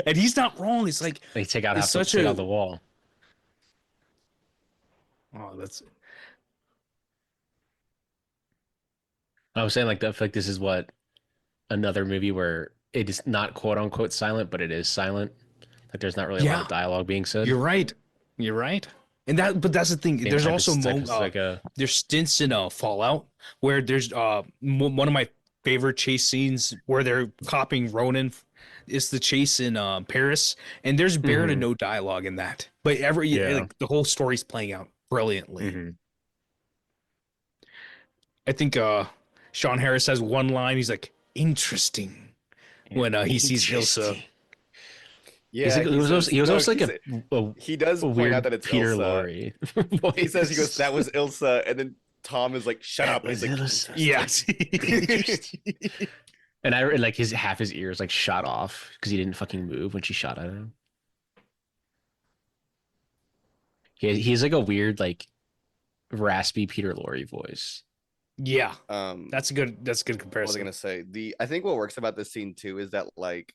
and he's not wrong. It's like They take out it's half the, such take a out the wall. oh, that's I was saying like I feel like this is what another movie where it is not quote unquote silent, but it is silent. Like there's not really a lot yeah. of dialogue being said. You're right. You're right. And but that's the thing. Same There's type of- also type of- like a there's stints in Fallout where there's one of my favorite chase scenes where they're copying Ronin. It's the chase in Paris, and there's barely no dialogue in that. But like, the whole story's playing out brilliantly. Mm-hmm. I think Sean Harris has one line. He's like, "Interesting," when he sees Ilsa. Yeah, he was also like he does a point weird out that it's Peter Ilsa. Lorre. He says, he goes, that was Ilsa, and then Tom is like, shut up. And he's like, Ilsa. Yes. And I like half his ears like shot off because he didn't fucking move when she shot at him. He's like a weird like raspy Peter Lorre voice. Yeah, that's a good comparison. What was I gonna say? I think what works about this scene too is that like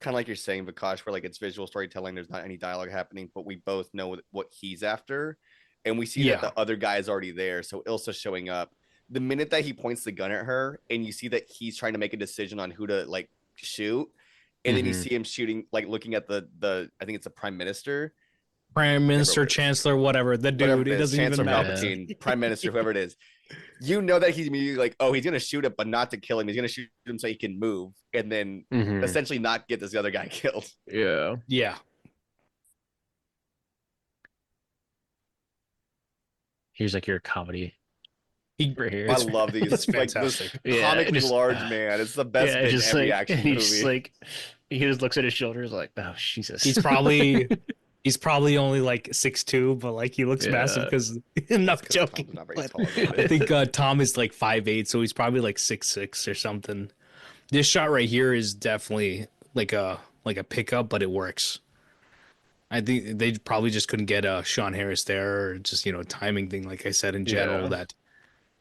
kind of like you're saying, Vikash, where like it's visual storytelling, there's not any dialogue happening, but we both know what he's after, and we see that the other guy is already there. So Ilsa showing up, the minute that he points the gun at her, and you see that he's trying to make a decision on who to like shoot, and then you see him shooting, like looking at the I think it's the prime minister, chancellor, whatever the dude. It doesn't Chancellor even matter. Palpatine, prime minister, whoever it is. You know that he's immediately like, oh, he's gonna shoot him, but not to kill him. He's gonna shoot him so he can move, and then essentially not get this other guy killed. Yeah. Yeah. Here's like your comedy. I love these. It's fantastic. Like, this comically large man. It's the best bit in every like, action he movie. just like he just looks at his shoulders like, oh Jesus. He's probably only like 6'2", but like he looks massive because I'm not joking. Not very tall, I think Tom is like 5'8", so he's probably like 6'6" or something. This shot right here is definitely like a pickup, but it works. I think they probably just couldn't get Sean Harris there, or just timing thing. Like I said, in general, that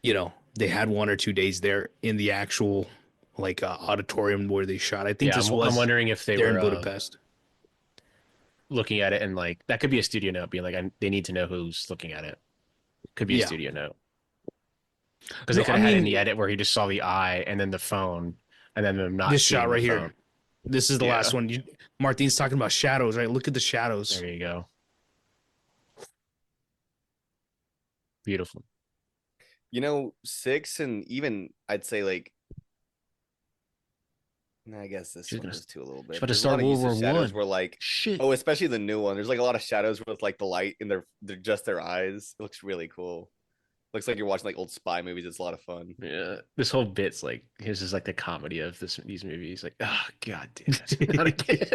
they had 1 or 2 days there in the actual like auditorium where they shot. I think I'm wondering if they were in Budapest. Looking at it and like that could be a studio note being like they need to know who's looking at it. Could be a studio note because they could have had in the edit where he just saw the eye and then the phone and then them not this shot right here. Phone. This is the last one. Martine's talking about shadows, right? Look at the shadows. There you go. Beautiful. 6 and even I'd say like. I guess this one is too a little bit. But to start World War One, were like shit. Oh, especially the new one. There's like a lot of shadows with like the light in their eyes. It looks really cool. Looks like you're watching like old spy movies. It's a lot of fun. Yeah, this whole bit's like here's just like the comedy of these movies. Like, oh god damn it, not again.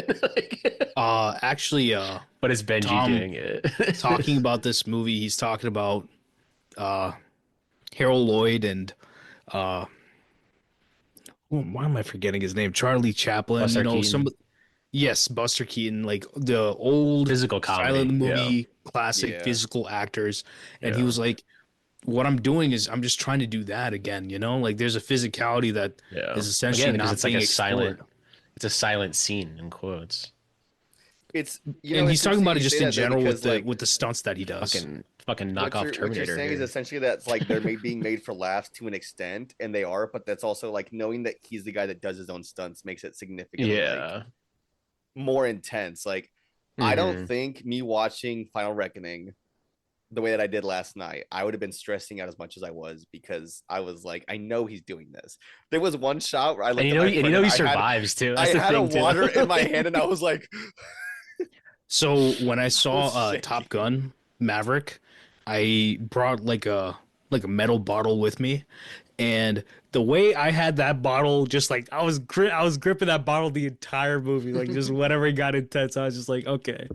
Actually, but it's Benji Tom doing it. Talking about this movie, he's talking about Harold Lloyd and why am I forgetting his name? Charlie Chaplin. Buster Keaton. Yes, Buster Keaton, like the old physical comedy, silent movie classic physical actors, and he was like, "What I'm doing is I'm just trying to do that again." Like there's a physicality that is essentially not it's being like a explored. It's a silent scene in quotes. It's and he's talking about it just in general with the stunts that he does. Fucking knockoff Terminator. What you're saying is essentially that's like they're being made for laughs to an extent, and they are, but that's also like knowing that he's the guy that does his own stunts makes it significantly more intense. Like I don't think me watching Final Reckoning the way that I did last night, I would have been stressing out as much as I was because I was like, I know he's doing this. There was one shot where I looked he survives too. I had a water in my hand and I was like. So when I saw Top Gun Maverick, I brought like a metal bottle with me, and the way I had that bottle, just like I was gripping that bottle the entire movie, like just whenever it got intense, I was just like, okay.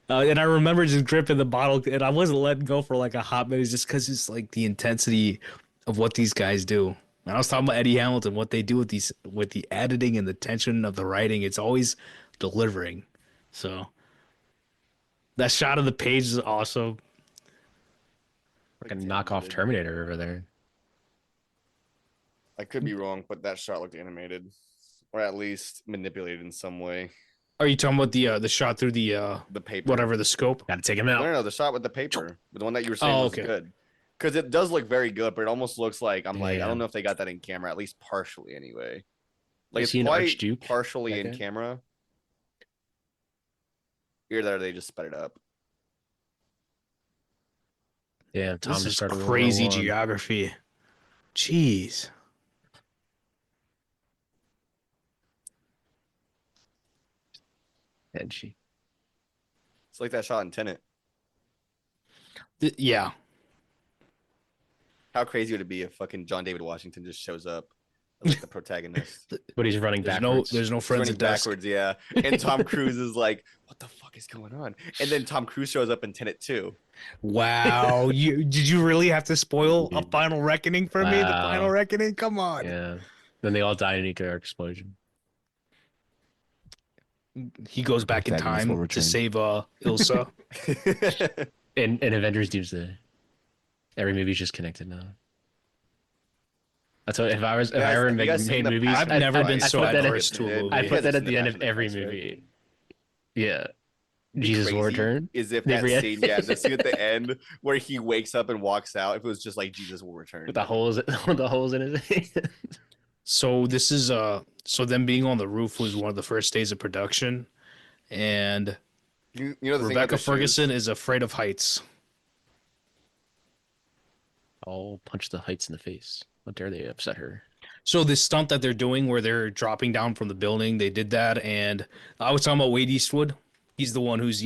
And I remember just gripping the bottle, and I wasn't letting go for like a hot minute, just because it's like the intensity of what these guys do. And I was talking about Eddie Hamilton, what they do with the editing and the tension of the writing. It's always delivering. So. That shot of the page is awesome. Like a knockoff Terminator over there. I could be wrong, but that shot looked animated, or at least manipulated in some way. Are you talking about the shot through the paper, whatever the scope? Gotta take him out. No, the shot with the paper, the one that you were saying was good, because it does look very good, but it almost looks like I don't know if they got that in camera, at least partially anyway. Like it's quite partially in camera. Either that or they just sped it up. Yeah, Tom this is crazy geography. Jeez. Edgy. It's like that shot in Tenet. Yeah. How crazy would it be if fucking John David Washington just shows up as like the protagonist? But he's running backwards. There's no friends at dusk. Backwards, yeah. And Tom Cruise is like, what the fuck is going on? And then Tom Cruise shows up in Tenet too. Wow. Did you really have to spoil a final reckoning for me? The final reckoning? Come on. Yeah. Then they all die in a nuclear explosion. He goes back in time to save Ilsa. And Avengers Doomsday. Every movie's just connected now. That's what if I ever made movies. I've never been so adverse to a movie. I put that at the end of every movie. Yeah. Jesus will return. Is if that scene, the scene at the end where he wakes up and walks out, if it was just like Jesus will return. With the holes in his head. So this is so them being on the roof was one of the first days of production, and you know the Rebecca Ferguson is afraid of heights. I'll punch the heights in the face. How dare they upset her? So this stunt that they're doing where they're dropping down from the building, they did that, and I was talking about Wade Eastwood. He's the one who's,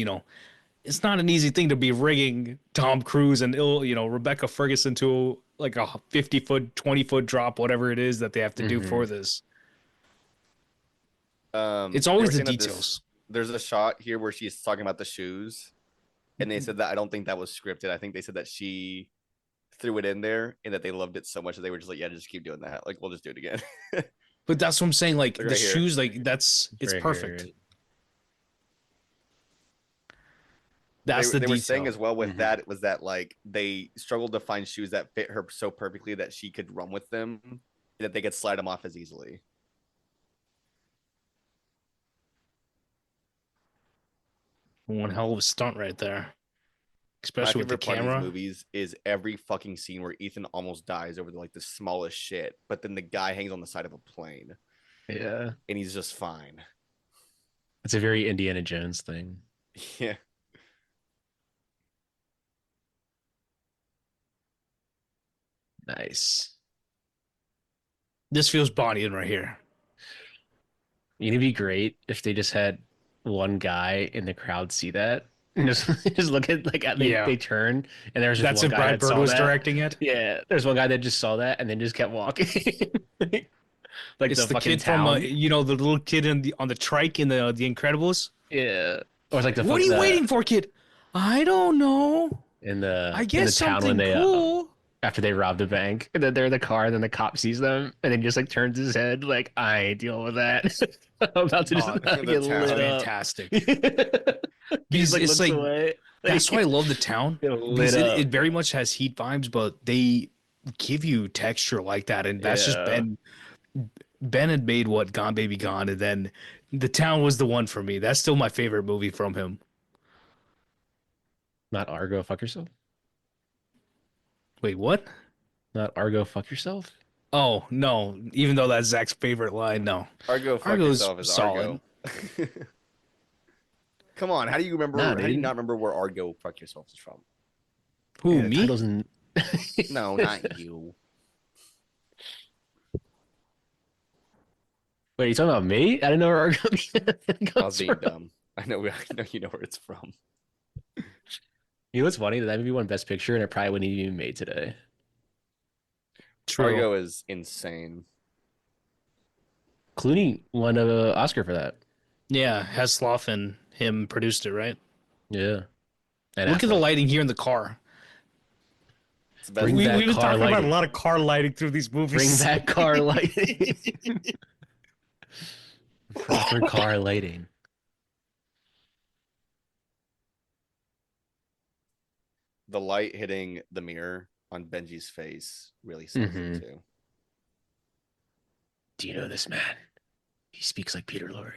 it's not an easy thing to be rigging Tom Cruise and Rebecca Ferguson to like a 50-foot, 20-foot drop, whatever it is that they have to do for this. It's always the details. There's a shot here where she's talking about the shoes, and they said that I don't think that was scripted. I think they said that she threw it in there and that they loved it so much that they were just like, yeah, just keep doing that. Like, we'll just do it again. But that's what I'm saying. Like the shoes, like it's right perfect. Here. That's they were saying as well with that was that like they struggled to find shoes that fit her so perfectly that she could run with them, that they could slide them off as easily. One hell of a stunt right there. Especially with the camera. My favorite part of these movies is every fucking scene where Ethan almost dies over the smallest shit, but then the guy hangs on the side of a plane. Yeah. And he's just fine. It's a very Indiana Jones thing. Yeah. Nice. This feels Bonnian right here. It'd be great if they just had one guy in the crowd see that. And just look at they turn and there's just one guy Brad Bird was directing it. Yeah, there's one guy that just saw that and then just kept walking. Like it's the kid town. From the little kid on the trike in the Incredibles. Yeah, or it's like what are you waiting for, kid? I don't know. I guess in the town when they cool. After they robbed a bank, and then they're in the car, and then the cop sees them, and then just turns his head like, I ain't dealing with that. I'm about to just get lit up. Fantastic. Because it's away. That's why I love the town. It very much has heat vibes, but they give you texture like that, and that's just Ben. Ben had made Gone Baby Gone, and then The Town was the one for me. That's still my favorite movie from him. Not Argo, fuck yourself. Wait, what? Not Argo, fuck yourself? Oh, no. Even though that's Zach's favorite line, no. Argo's yourself is solid. Argo. Come on, how do you remember? How do you not remember where Argo fuck yourself is from? Who, me? No, not you. Wait, are you talking about me? I didn't know where Argo I was being dumb. I know you know where it's from. You know what's funny? That movie won Best Picture, and it probably wouldn't even be made today. True. Argo is insane. Clooney won an Oscar for that. Yeah, Hasselhoff and him produced it, right? Yeah. And look at the lighting here in the car. We've been talking about a lot of car lighting through these movies. Bring that car lighting. Proper car lighting. the light hitting the mirror on Benji's face really sells it too. Do you know this man? He speaks like Peter Lorre.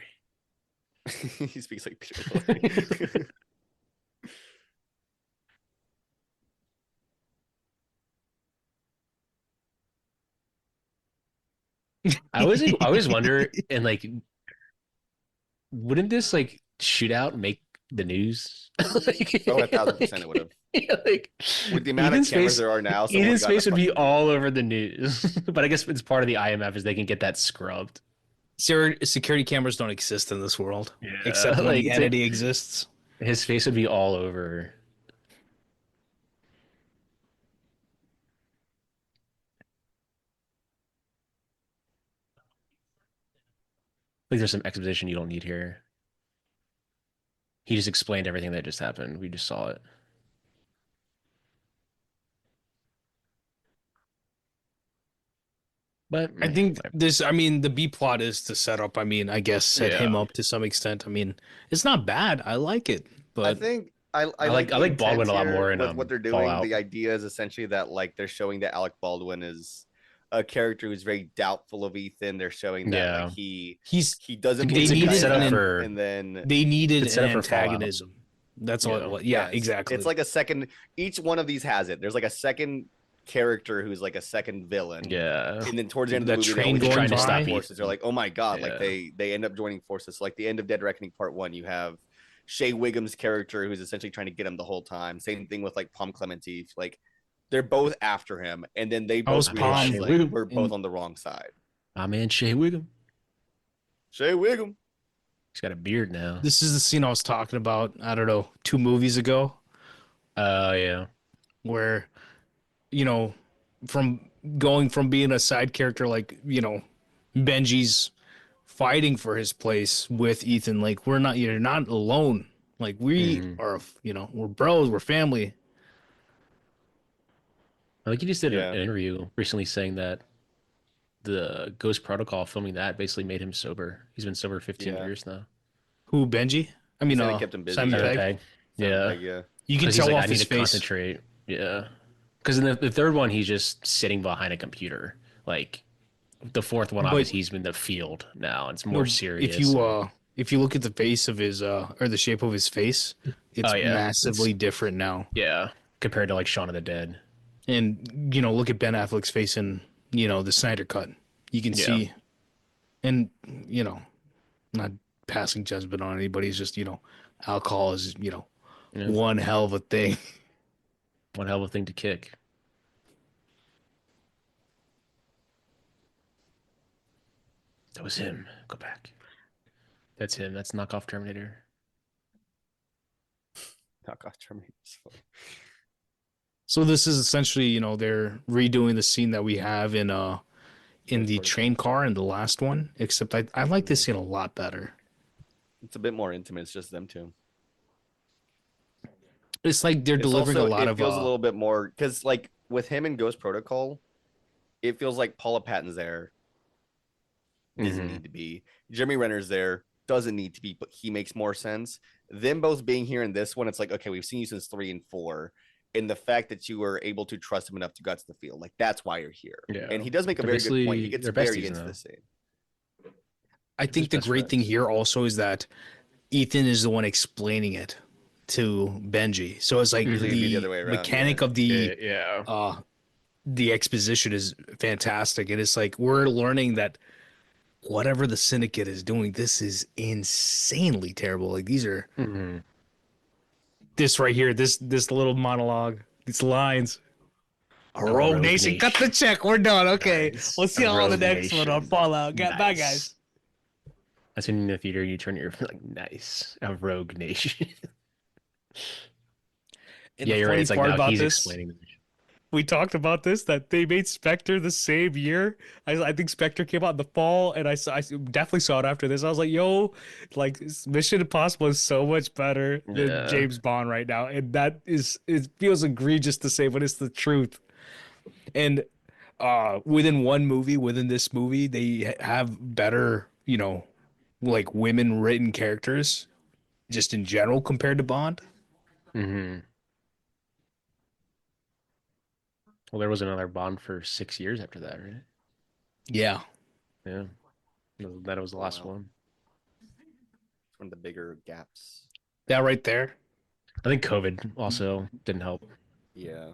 He speaks like Peter Lorre. I always wonder, and like, wouldn't this like shootout make the news? Like, Oh, 1,000% it would have. yeah, like With the amount of cameras there are now, someone Eden's got a face would be fucking all over the news. But I guess it's part of the IMF is they can get that scrubbed. Security cameras don't exist in this world, Yeah, except when like, the entity exists. His face would be all over. Like there's some exposition you don't need here. He just explained everything that just happened. We just saw it. But I think this, I mean, the B plot is to set up, I mean, I guess set him up to some extent. I mean, it's not bad. I like it, but I think I like the Baldwin a lot intent more here in with what they're doing. Fallout. The idea is essentially that like they're showing that Alec Baldwin is a character who's very doubtful of Ethan. They're showing that like he doesn't They believe needed the guy for and then they needed it's set an up for Fallout. antagonism. That's all. Yeah, exactly. It's like a second. Each one of these has it. There's like a second character who's like a second villain. Yeah, and then towards the end of the movie, train they're going trying to stop by. forces. They're like, oh my god, Yeah. like they end up joining forces. So, like the end of Dead Reckoning Part 1, you have Shea Wiggum's character who's essentially trying to get him the whole time. Same thing with like Palm Clemente. Like they're both after him, and then they both realize like we're both on the wrong side. My man Shea Wiggum. Shea Wiggum. He's got a beard now. This is the scene I was talking about, I don't know, 2 movies ago. Yeah. Where, you know, from going from being a side character like, you know, Benji's fighting for his place with Ethan, like you're not alone. Like we are, you know, we're bros, we're family. I think he just did an interview recently saying that the Ghost Protocol filming that basically made him sober. He's been sober 15 years now. Who, Benji? I mean, he kept him busy. Simon Simon Pegg. Yeah. You can tell like, off I need his to face. Concentrate. Yeah. Because in the third one, he's just sitting behind a computer. Like the fourth one, obviously, he's in the field now. It's more serious. If you look at the face of his or the shape of his face, it's massively different now. Yeah, compared to like Shaun of the Dead. And you know, look at Ben Affleck's face in, you know, the Snyder Cut. You can see, and you know, not passing judgment on anybody. It's just, you know, alcohol is, you know, one hell of a thing. One hell of a thing to kick. That was him. Go back. That's him. That's knockoff Terminator. Knockoff Terminator. So this is essentially, you know, they're redoing the scene that we have in the train car in the last one, except I like this scene a lot better. It's a bit more intimate. It's just them two. It's like they're delivering also, a lot of. It feels a little bit more because, like, with him in Ghost Protocol, it feels like Paula Patton's there. Doesn't need to be. Jeremy Renner's there. Doesn't need to be, but he makes more sense. Them both being here in this one, it's like, okay, we've seen you since 3 and 4. And the fact that you were able to trust him enough to go out to the field, like that's why you're here. Yeah. And he does make a very good point. He gets very into the scene. I think the great thing here also is that Ethan is the one explaining it to Benji. So it's like the other way around, mechanic of the exposition is fantastic. And it's like we're learning that whatever the syndicate is doing, this is insanely terrible. Like these are this right here, this little monologue, these lines. A Rogue Nation, cut the check. We're done. Okay, nice. We'll see you all on the next one on Fallout. Bye, guys. That's when in the theater you turn your like nice a Rogue Nation. Yeah, you're right. It's like now he's explaining. We talked about this, that they made Spectre the same year. I think Spectre came out in the fall, and I definitely saw it after this. I was like, yo, like Mission Impossible is so much better than James Bond right now. And that is, it feels egregious to say, but it's the truth. And within one movie, within this movie, they have better, you know, like women written characters just in general compared to Bond. Well, there was another Bond for 6 years after that, right? Yeah. Yeah. That was the last Wow. one. It's one of the bigger gaps. That right there. I think COVID also didn't help. Yeah.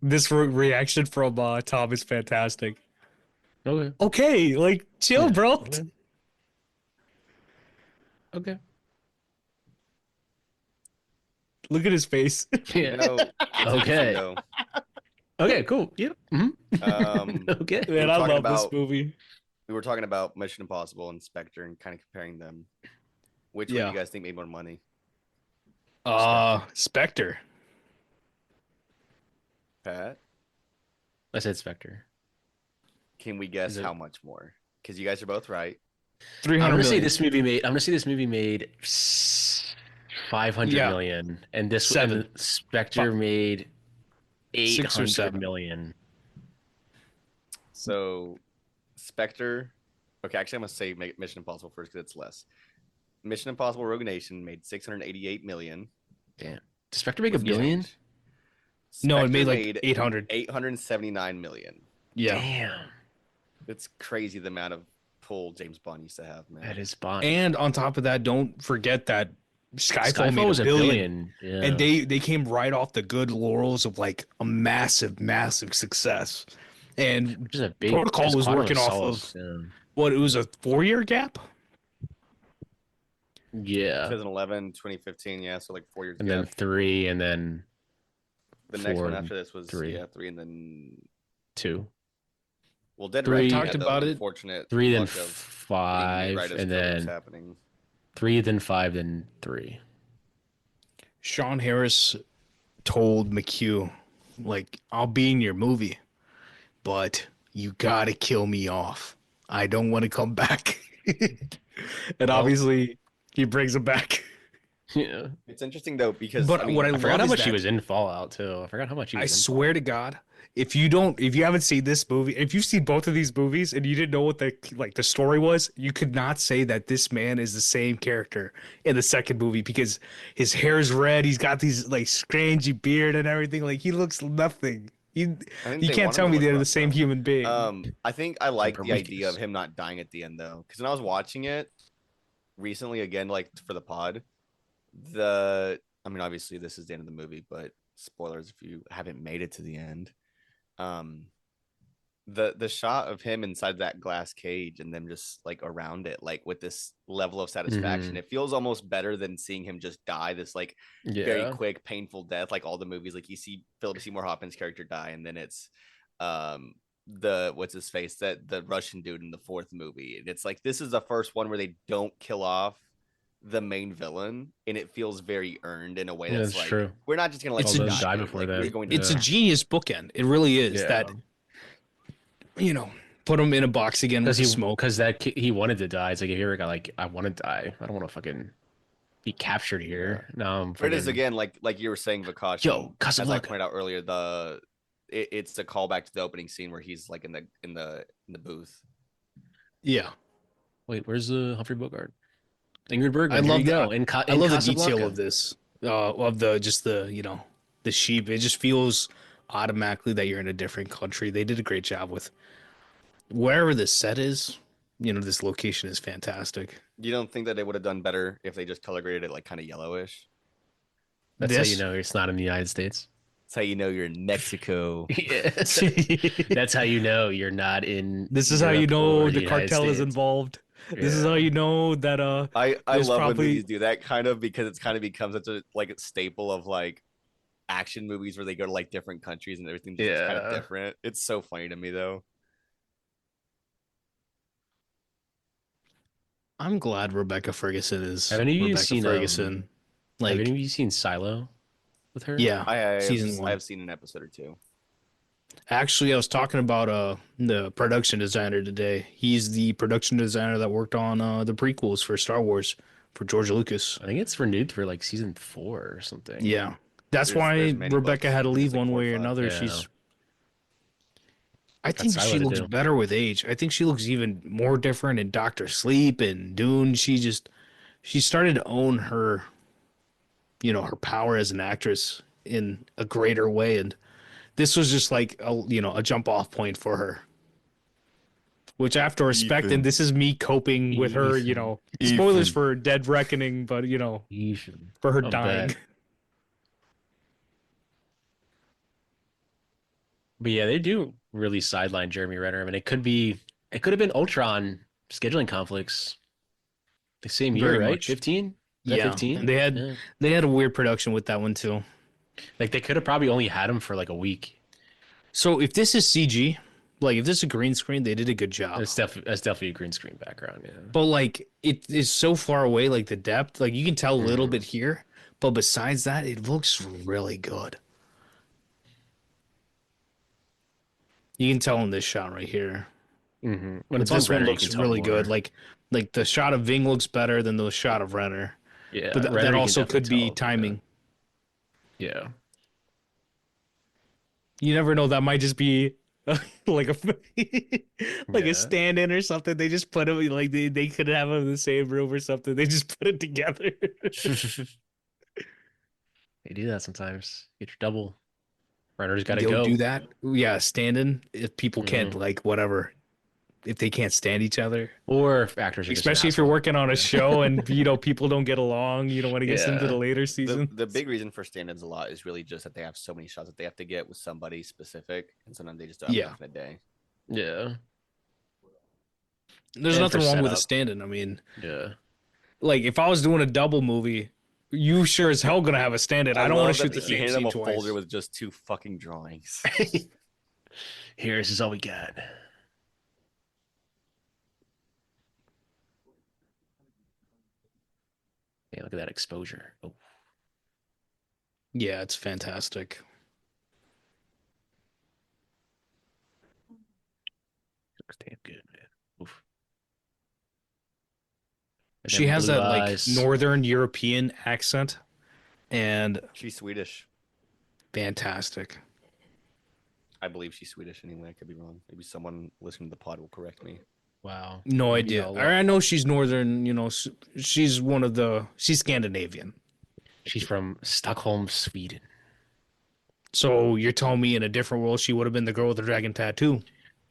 This reaction from Tom is fantastic. Okay. Okay, like chill, Yeah. bro. Okay. Okay. Look at his face. You Yeah. know, it's interesting Okay. though. Okay, cool. Yep. Okay. We Man, were I talking love this about movie. Mission Impossible and Spectre and kind of comparing them. Which one do Yeah. you guys think made more money? Spectre. Pat, I said Spectre. can we guess Is it? how much more? Because you guys are both right. 300 I'm gonna say million. this movie made. I'm gonna say this movie made 500 Yeah. million, and this Seven. and Spectre made 6 or 800 7. million. So, Spectre. Okay, actually, I'm gonna say Mission Impossible first because it's less. Mission Impossible: Rogue Nation made 688 million. Damn. Did Spectre make a With billion? change. No, it Spectre made like 800. 879 million. Yeah. Damn. It's crazy the amount of pull James Bond used to have, man. That is Bond. And on top of that, don't forget that Skyfall made was a billion. Yeah. And they came right off the good laurels of like a massive, massive success. And Which is a big Protocol just was Quantum working off Solace, of what, it was a 4-year gap? yeah. 2011, 2015, yeah, so like 4 years And ago. then 3, and then The next one 4, after this was 3. 3, and then 2. well, Dead 3 Reckoning talked had the about it. unfortunate 3, then luck of being made 5, right as and COVID was then happening. 3, then 5, then 3. Sean Harris told McHugh, like, I'll be in your movie, but you gotta kill me off. I don't want to come back. And obviously, he brings him back. Yeah. It's interesting though because But I mean, what I I forgot love how is much he that was in Fallout too. I forgot how much he I was in swear to God, if you haven't seen this movie, if you've seen both of these movies and you didn't know what the story was, you could not say that this man is the same character in the second movie because his hair is red, he's got these like scrangy beard and everything. Like he looks nothing. You I think you they can't want him tell to me look they're the rough, same though. human being. I think I like the idea of Prometheus. him not dying at the end though, because when I was watching it recently again, like for the pod, I mean, obviously this is the end of the movie, but spoilers if you haven't made it to the end. Um, the shot of him inside that glass cage and them just like around it, like with this level of satisfaction, Mhm. it feels almost better than seeing him just die this like very Yeah. quick, painful death, like all the movies. Like you see Philip Seymour Hoffman's character die, and then it's the what's his face, that the Russian dude in the fourth movie. And it's like this is the first one where they don't kill off the main villain, and it feels very earned in a way Yeah, that's that's like true. we're not just gonna let It's you a die, die dude. before Like, that. we're going to It's a genius bookend. It really is. Yeah. That put him in a box again with Because the smoke. he wanted to die. It's like if you ever got like I want to die. I don't want to fucking be captured here. No, I'm But it is fucking again like you were saying, Vikash. Yo, and as I Casablanca. pointed out earlier, it's a callback to the opening scene where he's like in the booth. Yeah. Wait, where's the Humphrey Bogart? Ingrid Bergman. I Here love you go. I love the Casablanca. detail of this, of the sheep. It just feels automatically that you're in a different country. They did a great job with wherever the set is. This location is fantastic. You don't think that they would have done better if they just color graded it like kind of yellowish? That's This, how you know it's not in the United States. That's how you know you're in Mexico. Yeah. That's how you know you're not in. this is how you Europe know or the United cartel is States. involved. This is Yeah. how you know that I there's love when probably- movies do that kind of, because it's kind of becomes such a like a staple of like action movies where they go to like different countries and everything just kind of Yeah. different. It's so funny to me though. I'm glad Rebecca Ferguson is Have any of you Rebecca seen, Ferguson. Have Like, any of you seen Silo with her? yeah, I season 1. I've seen an episode or two. Actually, I was talking about the production designer today. He's the production designer that worked on the prequels for Star Wars for George Lucas. I think it's renewed for like season 4 or something. Yeah. That's There's why many Rebecca books. had to There's leave like one 4 or way or 5. another. Yeah. I think Silo she to looks do. better with age. I think she looks even more different in Doctor Sleep and Dune. She started to own her, her power as an actress in a greater way. And This was just like a jump off point for her. Which I have to respect, and Ethan. this is me coping with her, spoilers Ethan. for Dead Reckoning, but Ethan. for her I'll dying. bet. But yeah, they do really sideline Jeremy Renner. I mean, it could have been Ultron scheduling conflicts the same year, Very right? much. 15? Is that Yeah. 15? And they had Yeah. they had a weird production with that one too. Like they could have probably only had him for like a week. So if this is CG, like if this is a green screen, they did a good job. That's definitely a green screen background, yeah. But like it is so far away, like the depth, like you can tell a little Mhm. bit here, but besides that, it looks really good. You can tell in this shot right here. When But it's on this one Renner, you looks can tell really good. more. Like the shot of Ving looks better than the shot of Renner. Yeah, But Renner that you can also definitely could be tell. timing. Yeah. You never know. That might just be like a like a Yeah. stand-in or something. They just put them like they could have them in the same room or something. They just put it together. They do that sometimes. Get your double. Renner's got to They'll do go. that. Yeah, stand-in if people can't Mhm. like whatever. If they can't stand each other. Or if actors are just an Especially if you're asshole. working on a Yeah. show and people don't get along, you don't want to get them to the Yeah. later The season. the big reason for stand-ins a lot is really just that they have so many shots that they have to get with somebody specific, and sometimes they just don't have Yeah. enough in a day. Yeah. There's And for nothing wrong with a setup. stand-in. I mean, Yeah. like if I was doing a double movie, you sure as hell gonna have a stand-in. I don't want love to shoot that the he same handed him scene a twice. folder with just 2 fucking drawings. Here, this is all we got. Yeah, look at that exposure. Oh, Yeah, it's fantastic. looks damn good, man. Oof. And She them has blue that like eyes. Northern European accent and She's Swedish. fantastic. I believe she's Swedish anyway. I could be wrong. Maybe someone listening to the pod will correct me. Wow. No Maybe idea. I'll I know she's Northern, she's she's Scandinavian. She's from Stockholm, Sweden. So you're telling me in a different world she would have been the girl with the dragon tattoo?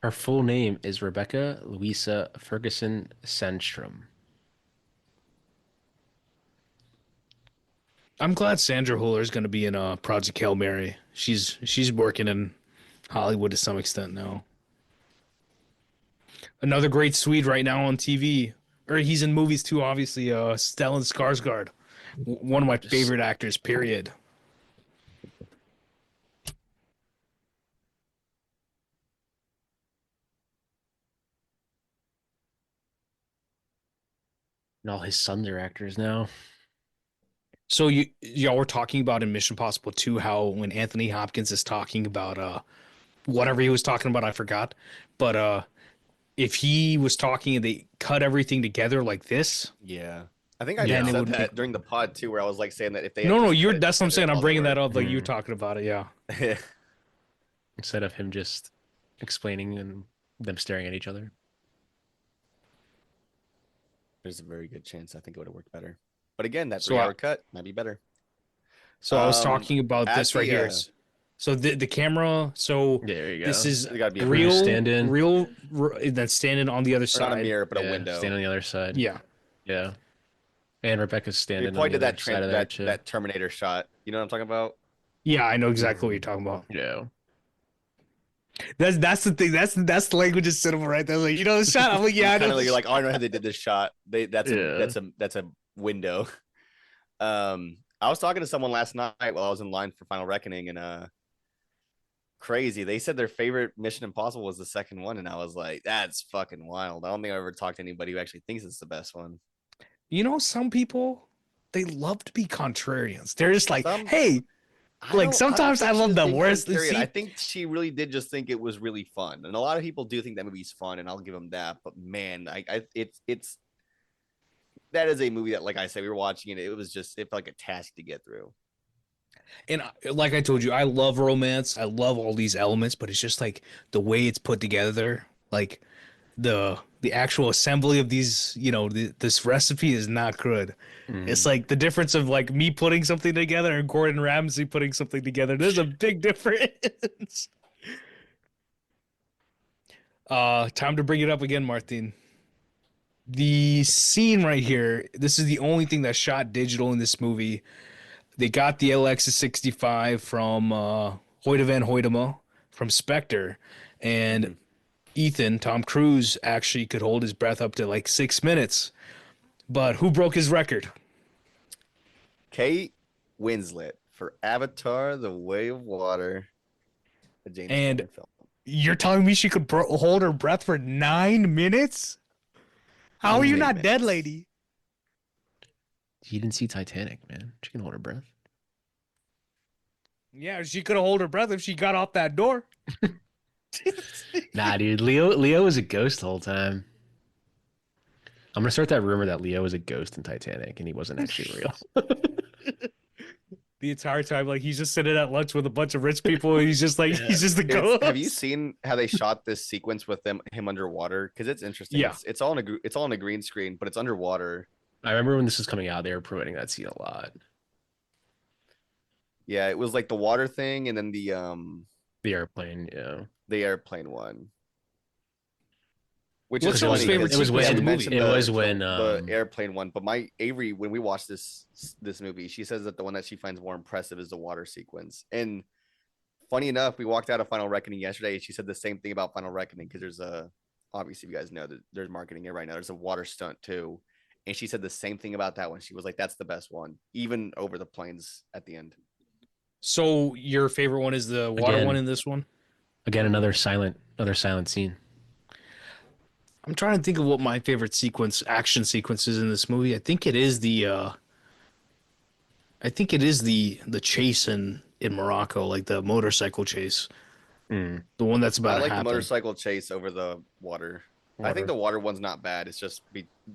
Her full name is Rebecca Louisa Ferguson Sandstrom. I'm glad Sandra Huller is going to be in Project Hail Mary. She's working in Hollywood to some extent now. Another great Swede right now on TV, or he's in movies too. Obviously, Stellan Skarsgård, one of my favorite actors. Period. And all his sons are actors now. So y'all were talking about in Mission Impossible 2 how when Anthony Hopkins is talking about whatever he was talking about, I forgot. But if he was talking and they cut everything together like this, Yeah. I think I then even it said would be that during the pod too, where I was like saying that if they had no, just you're cut it that's what I'm saying. together I'm while they bringing that were- up like you were talking about it. Yeah. Instead of him just explaining and them staring at each other. There's a very good chance I think it would have worked better. But again, that So 3-hour cut might be better. So I was talking about at this right the, here. So the camera. So Yeah, there you go. this is There gotta be a real, stand-in. that's standing on the other Or not a side. mirror, but a Yeah, window. stand on the other side. Yeah. Yeah. And Rebecca's We standing on the pointed other that side of there too. that Terminator shot. You know what I'm talking about? Yeah, I know exactly what you're talking about. Yeah. That's the thing. That's the language of cinema right there. Like, the shot. I'm like, yeah, I know. Kind of like, you're like, oh, I know how they did this shot. That's Yeah. a window. I was talking to someone last night while I was in line for Final Reckoning, and crazy. They said their favorite Mission Impossible was the second one, and I was like, that's fucking wild. I don't think I've ever talked to anybody who actually thinks it's the best one. Some people, they love to be contrarians. They're just like, Some- hey, like sometimes I think love she's the being worst. contrarian. See, I think she really did just think it was really fun, and a lot of people do think that movie's fun, and I'll give them that. But man, it's that is a movie that, like I said, we were watching it. It felt like a task to get through. and like I told you, I love romance. I love all these elements, but it's just like the way it's put together, like the the actual assembly of these, this recipe is not good. It's like the difference of like me putting something together and Gordon Ramsay putting something together. There's a big difference. Time to bring it up again, Martin. The scene right here, this is the only thing that's shot digital in this movie. They got the Alexis 65 from Hoyte van Hoytema from Spectre, and Ethan, Tom Cruise, actually could hold his breath up to like 6 minutes. But who broke his record? Kate Winslet for Avatar: The Way of Water, a James And Cameron film. you're telling me she could hold her breath for 9 minutes? How are you not dead, lady? You didn't see Titanic, man. She can hold her breath. Yeah, she could have hold her breath if she got off that door. Nah, dude. Leo was a ghost the whole time. I'm gonna start that rumor that Leo was a ghost in Titanic and he wasn't actually real. The entire time, like he's just sitting at lunch with a bunch of rich people, and he's just like he's just the ghost. Have you seen how they shot this sequence with him underwater? Because it's interesting. Yeah. It's all on a green screen, but it's underwater. I remember when this was coming out, they were promoting that scene a lot. Yeah, it was like the water thing, and then the airplane, yeah. The airplane one. Which What's is your funny, favorite because sequence in the movie? mentioned It was when the airplane one, but my Avery, when we watched this movie, she says that the one that she finds more impressive is the water sequence. And funny enough, we walked out of Final Reckoning yesterday, and she said the same thing about Final Reckoning, because there's obviously you guys know that there's marketing it right now. There's a water stunt too, and she said the same thing about that one. She was like, "That's the best one, even over the planes at the end." So your favorite one is the water one in this one? Again, another silent scene. I'm trying to think of what my favorite action sequence is in this movie. I think it is the chase in Morocco, like the motorcycle chase. The one that's about to I like happen. the motorcycle chase over the water. I think the water one's not bad. It's just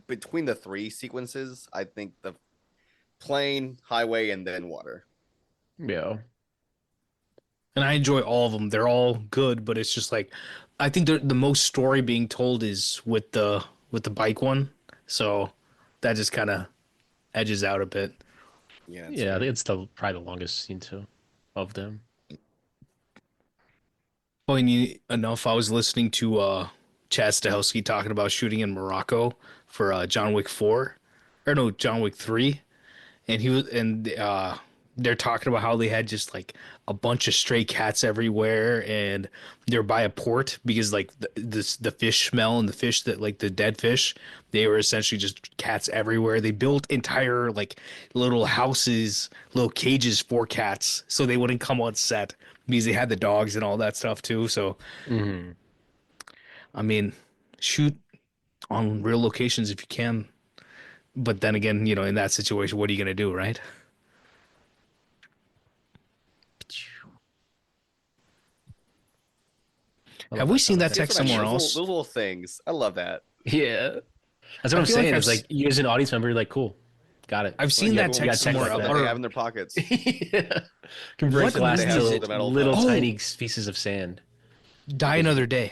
between the three sequences, I think the plane, highway, and then water. Yeah. And I enjoy all of them. They're all good, but it's just like I think the most story being told is with the bike one. So that just kind of edges out a bit. Yeah, I think it's probably the longest scene too of them. Funny enough, I was listening to Chad Stahelski talking about shooting in Morocco for John Wick 4, or no, John Wick 3, and they're talking about how they had just like a bunch of stray cats everywhere, and they're by a port because like the fish smell and the fish that like the dead fish, they were essentially just cats everywhere. They built entire like little houses, little cages for cats so they wouldn't come on set because they had the dogs and all that stuff too. So, I mean, shoot on real locations if you can. But then again, in that situation, what are you going to do, right? Have we seen that text somewhere else? Those little things. I love that. Yeah. That's what I'm saying. It's like you as an audience member, you're like, cool. Got it. I've seen that text somewhere else. They have in their pockets. Yeah. Can break glass into little tiny pieces of sand. Die Another Day.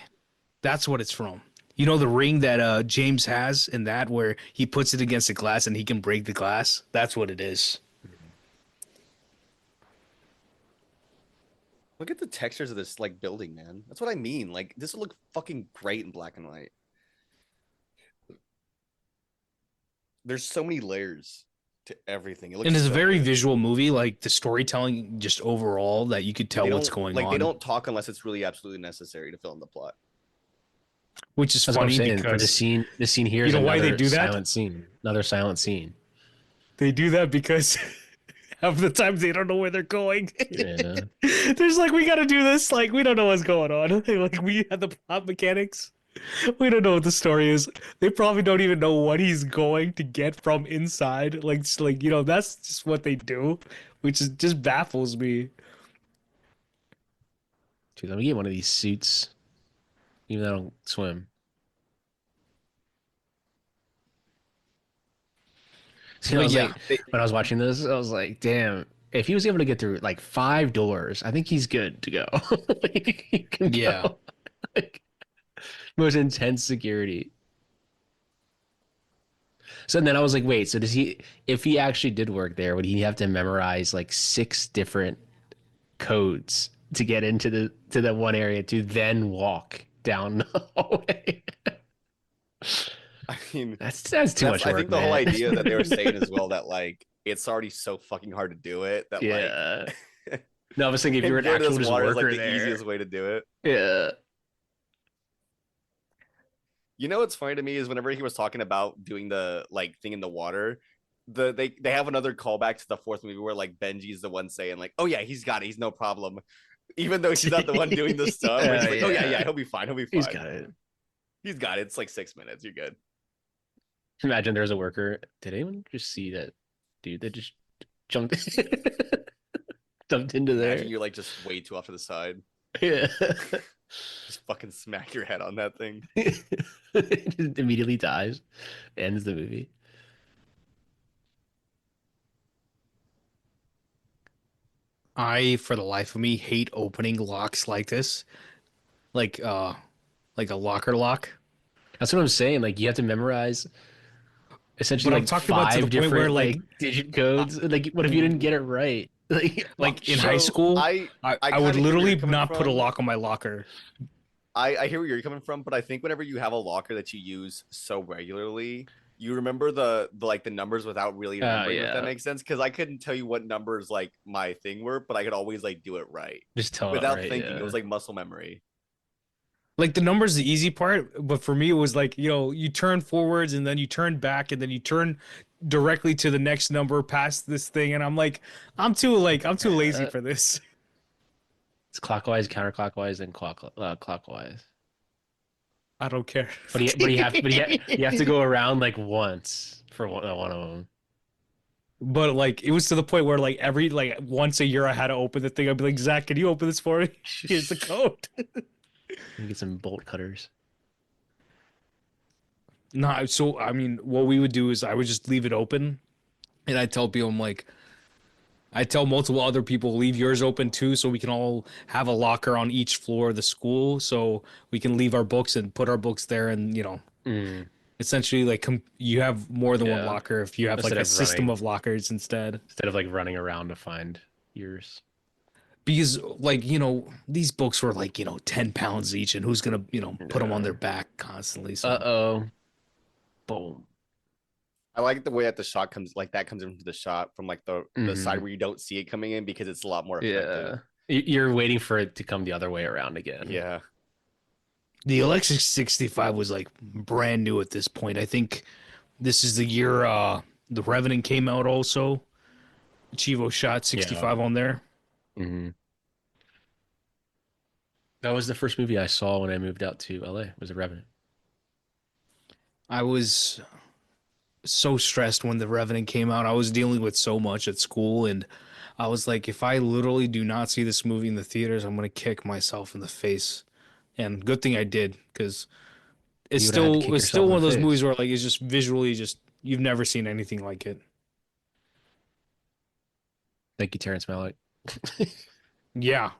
That's what it's from. You know the ring that James has in that where he puts it against the glass and he can break the glass? That's what it is. Look at the textures of this like building, man. That's what I mean. Like this would look fucking great in black and white. There's so many layers to everything. It looks and it's so a very good. visual movie, like the storytelling just overall that you could tell what's going on. They don't talk unless it's really absolutely necessary to film the plot. Which is That's funny what I'm saying. because For the scene here is why they do that? Another silent scene. They do that because half the time they don't know where they're going. Yeah. There's like, we got to do this. Like, we don't know what's going on. Like, we have the plot mechanics. We don't know what the story is. They probably don't even know what he's going to get from inside. Like, that's just what they do, which just baffles me. Dude, let me get one of these suits. Even though I don't swim. So when I was watching this, I was like, damn, if he was able to get through like 5 doors, I think he's good to go. Like, he can go. Like, most intense security. So then I was like, wait, so does he, if he actually did work there, would he have to memorize like 6 different codes to get into the one area to then walk down the hallway? I mean, That's too much I work, think the whole man. idea that they were saying as well that like it's already so fucking hard to do it that Yeah. like No, I was thinking if you're him an going to actual this just water is like worker the there. easiest way to do it. Yeah. You know what's funny to me is whenever he was talking about doing the like thing in the water, they have another callback to the fourth movie where like Benji's the one saying like, "Oh yeah, he's got it, he's no problem," even though she's not the one doing the stuff. But he's like, "Oh yeah, he'll be fine, he'll be fine. He's got it. He's got it. It's like 6 minutes. You're good." Imagine there's a worker. Did anyone just see that dude that just jumped jumped into there? Imagine you're like just way too off to the side. Yeah. Just fucking smack your head on that thing. Just immediately dies. Ends the movie. I, for the life of me, hate opening locks like this, like like a locker lock. That's what I'm saying. Like you have to memorize essentially But I'm like talking about to the 5 point where different like like digit codes. Like what if you didn't get it right? like in So, high school, I I would kinda hear where literally you're coming not put a from. lock on my locker. I hear where you're coming from, but I think whenever you have a locker that you use so regularly, you remember the like the numbers without really remembering, if that yeah. makes sense. Because I couldn't tell you what numbers like my thing were, but I could always like do it right Just tell it without right, thinking. yeah. It was like muscle memory. Like the number's the easy part, but for me it was like, you turn forwards and then you turn back and then you turn directly to the next number past this thing and I'm too lazy for this. It's clockwise, counterclockwise, and clockwise. I don't care. You have to go around like once for one of them. But like it was to the point where like every like once a year I had to open the thing. I'd be like, Zach, can you open this for me? Here's the code. You get some bolt cutters. No, so I mean, what we would do is I would just leave it open, and I tell people, I tell multiple other people, leave yours open too, so we can all have a locker on each floor of the school, so we can leave our books and put our books there, and essentially like you have more than one Yeah. locker if you have Instead like a of system running. of lockers instead. Instead of like running around to find yours. Because like these books were like 10 pounds each, and who's gonna put them on their back constantly? So Uh-oh. Boom. I like the way that the shot comes like that comes into the shot from like the side where you don't see it coming in because it's a lot more effective. Yeah. You're waiting for it to come the other way around again. Yeah. the Alexa 65 was like brand new at this point. I think this is the year the Revenant came out also. Chivo shot 65 on there. Mm-hmm. That was the first movie I saw when I moved out to LA. Was The Revenant. I was so stressed when the Revenant came out. I was dealing with so much at school, and I was like, if I literally do not see this movie in the theaters, I'm gonna kick myself in the face. And good thing I did, because You would have had to kick it's yourself still in one of the those face. movies where like it's just visually just you've never seen anything like it. Thank you, Terrence Malick. Yeah,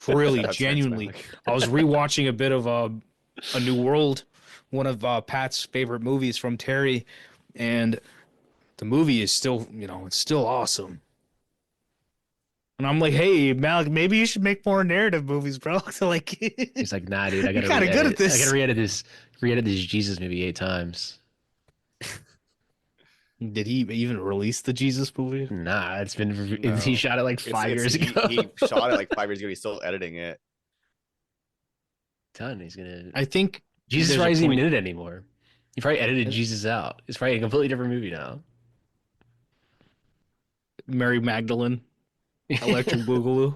really, That's genuinely. Malick. I was rewatching a bit of A New World, one of Pat's favorite movies from Terry, and the movie is still, it's still awesome. And I'm like, hey, Malik, maybe you should make more narrative movies, bro. So like, He's like, nah, dude, I gotta You're kinda good at this. I gotta re-edit this Jesus movie 8 times. did he even release the Jesus movie? Nah, it's been No. he shot it like 5 years ago. He shot it like 5 years ago. He's still editing it. Done. He's gonna I think Jesus there's a probably isn't even point- in it anymore. He probably edited Jesus out. It's probably a completely different movie now. Mary Magdalene, Electric Boogaloo.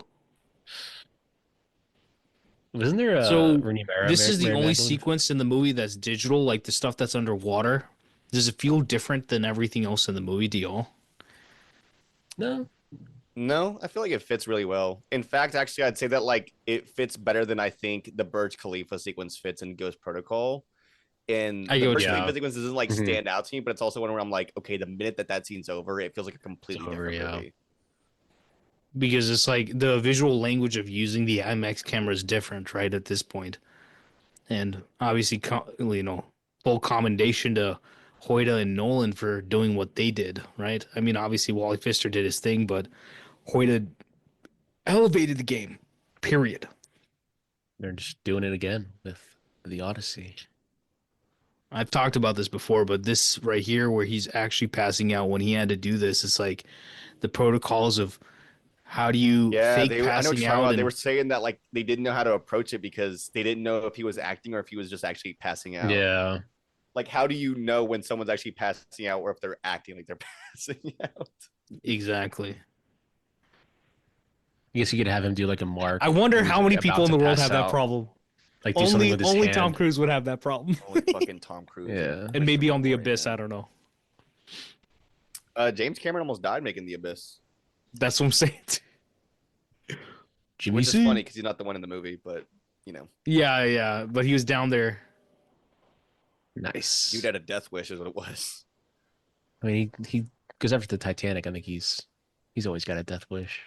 Wasn't there a So Rooney Mara? this is the Mary only Magdalene? sequence in the movie that's digital, like the stuff that's underwater. Does it feel different than everything else in the movie, do y'all? No. No, I feel like it fits really well. In fact, actually, I'd say that like it fits better than I think the Burj Khalifa sequence fits in Ghost Protocol. And I get the what Burj you- Khalifa sequence doesn't like Mhm. stand out to me, but it's also one where I'm like, okay, the minute that scene's over, it feels like a completely It's over, different yeah. movie. Because it's like the visual language of using the IMAX camera is different, right, at this point. And obviously, full commendation to Hoyta and Nolan for doing what they did, right? I mean, obviously Wally Pfister did his thing, but Hoyta elevated the game. Period. They're just doing it again with the Odyssey. I've talked about this before, but this right here, where he's actually passing out when he had to do this, it's like the protocols of how do you Yeah, fake I know what passing you're talking out, about. They and were saying that like they didn't know how to approach it because they didn't know if he was acting or if he was just actually passing out. Yeah. Like, how do you know when someone's actually passing out or if they're acting like they're passing out? exactly. I guess you could have him do like a mark. I wonder where he's, how like, many about people in to the world pass have that out. problem. Like do something with his Only hand. Tom Cruise would have that problem, Only fucking Tom Cruise. Yeah. and maybe on the Christopher Abyss. Nolan. I don't know. James Cameron almost died making The Abyss, That's what I'm saying. Jimmy which is C. funny because he's not the one in the movie, but you know, Yeah, but he was down there. Nice. dude had a death wish, is what it was. I mean, he goes after the Titanic. I think he's always got a death wish.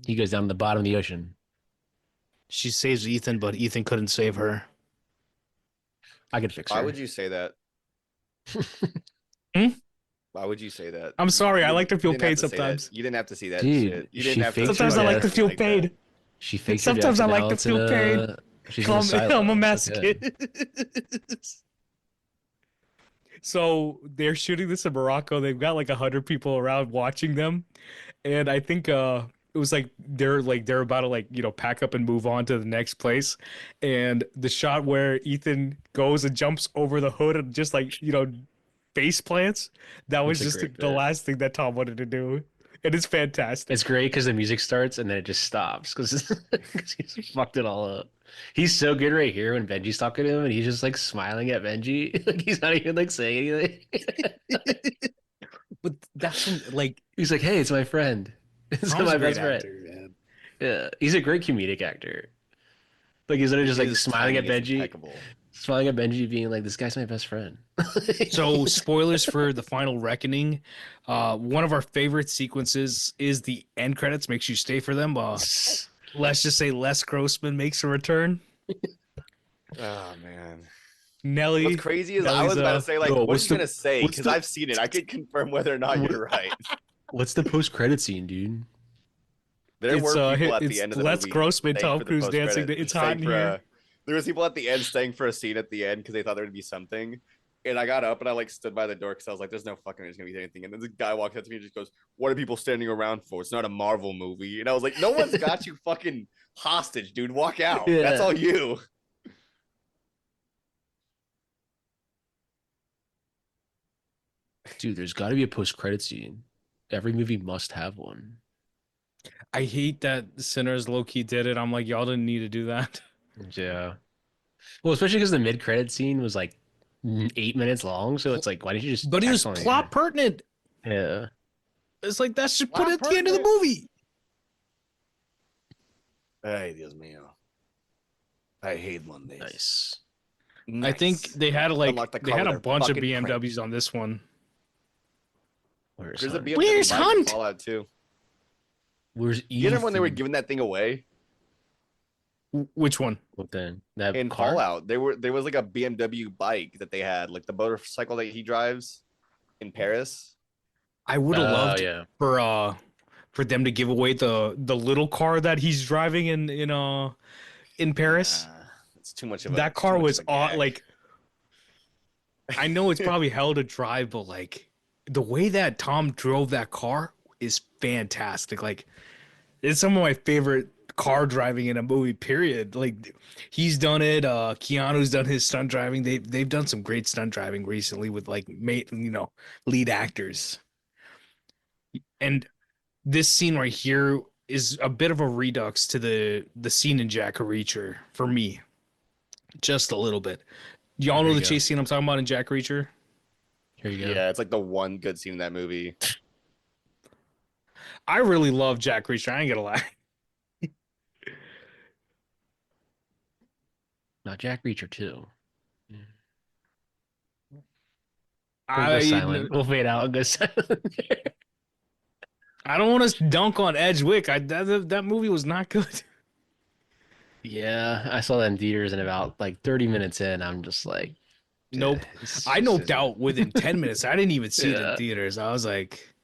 He goes down to the bottom of the ocean. She saves Ethan, but Ethan couldn't save her. I could fix Why her. would you say that? Hmm? Why would you say that? I'm sorry. I like to feel You didn't have pain to say that. sometimes. You didn't have to see that Dude, shit. You she didn't have to. faked Sometimes her I like to death feel like that. pain. She faked her Sometimes death, I and like now to it's feel in pain. She's in an asylum. I'm a It's okay. masochist. So they're shooting this in Morocco. They've got like 100 people around watching them, and I think it was like they're about to pack up and move on to the next place, and the shot where Ethan goes and jumps over the hood and just face plants. That was It's a just great the bit. last thing that Tom wanted to do. It is fantastic. It's great because the music starts and then it just stops because he's fucked it all up. He's so good right here when Benji's talking to him and he's just like smiling at Benji. Like he's not even like saying anything. But that's like He's like, "Hey, it's my friend. It's Tom's my a great best friend." actor, man. Yeah, he's a great comedic actor. Like he's literally just like His smiling at timing is Benji, impeccable. smiling at Benji, being like, "This guy's my best friend." So, spoilers for the final reckoning. One of our favorite sequences is the end credits. Makes you stay for them. Let's just say Les Grossman makes a return. Oh man. Nelly. What's crazy is I Nellie's, was about to say like, yo, what are what's you the- gonna say? what's Because the- I've seen it. I could confirm whether or not you're right. What's the post-credit scene, dude? There It's, were people at it's the end of the Les movie Grossman, staying Tom for the Cruise dancing post-credits, to It's staying Hot in for Here. there was people at the end staying for a scene at the end because they thought there would be something. And I got up and I like stood by the door because I was like, "There's no fucking there's gonna be anything." And then the guy walks up to me and just goes, "What are people standing around for? It's not a Marvel movie." And I was like, "No one's got you fucking hostage, dude. Walk out. Yeah. That's all you." Dude, there's got to be a post-credit scene. Every movie must have one. I hate that Sinners low-key did it. I'm like, y'all didn't need to do that. Yeah. Well, especially because the mid-credit scene was like 8 minutes long, so it's like, why did you just? But it was excellent. plot pertinent. Yeah. It's like that should put Plot it at the end of the pertinent. movie. Ay, Dios mío. I hate Mondays. Nice. I think they had Unlock the they car had with a their bunch of fucking crank. BMWs on this one. Where's There's a Hunt? BMW Where's bike in Hunt? Fallout 2. Where's You remember when they were Ethan? giving that thing away Which one? What then? That in car? Fallout? There was like a BMW bike that they had, like the motorcycle that he drives in Paris. I would have loved yeah. for them to give away the little car that he's driving in Paris. It's too much of That too car much was of a gag. like, I know it's probably hell to drive, but like the way that Tom drove that car is fantastic. Like it's some of my favorite car driving in a movie, period. Like he's done it. Keanu's done his stunt driving. They've done some great stunt driving recently with like lead actors. And this scene right here is a bit of a redux to the scene in Jack Reacher for me. Just a little bit. Y'all know Here the you go. chase scene I'm talking about in Jack Reacher? Here you go. Yeah, it's like the one good scene in that movie. I really love Jack Reacher. I ain't gonna lie. Not Jack Reacher too. We'll go I silent. We'll fade out and go silent. I don't want to dunk on Edgewick. That movie was not good. Yeah, I saw that in theaters, and about like 30 minutes in, I'm just like, Nope. It's I just noped out within 10 minutes. I didn't even see it in Yeah. theaters. I was like,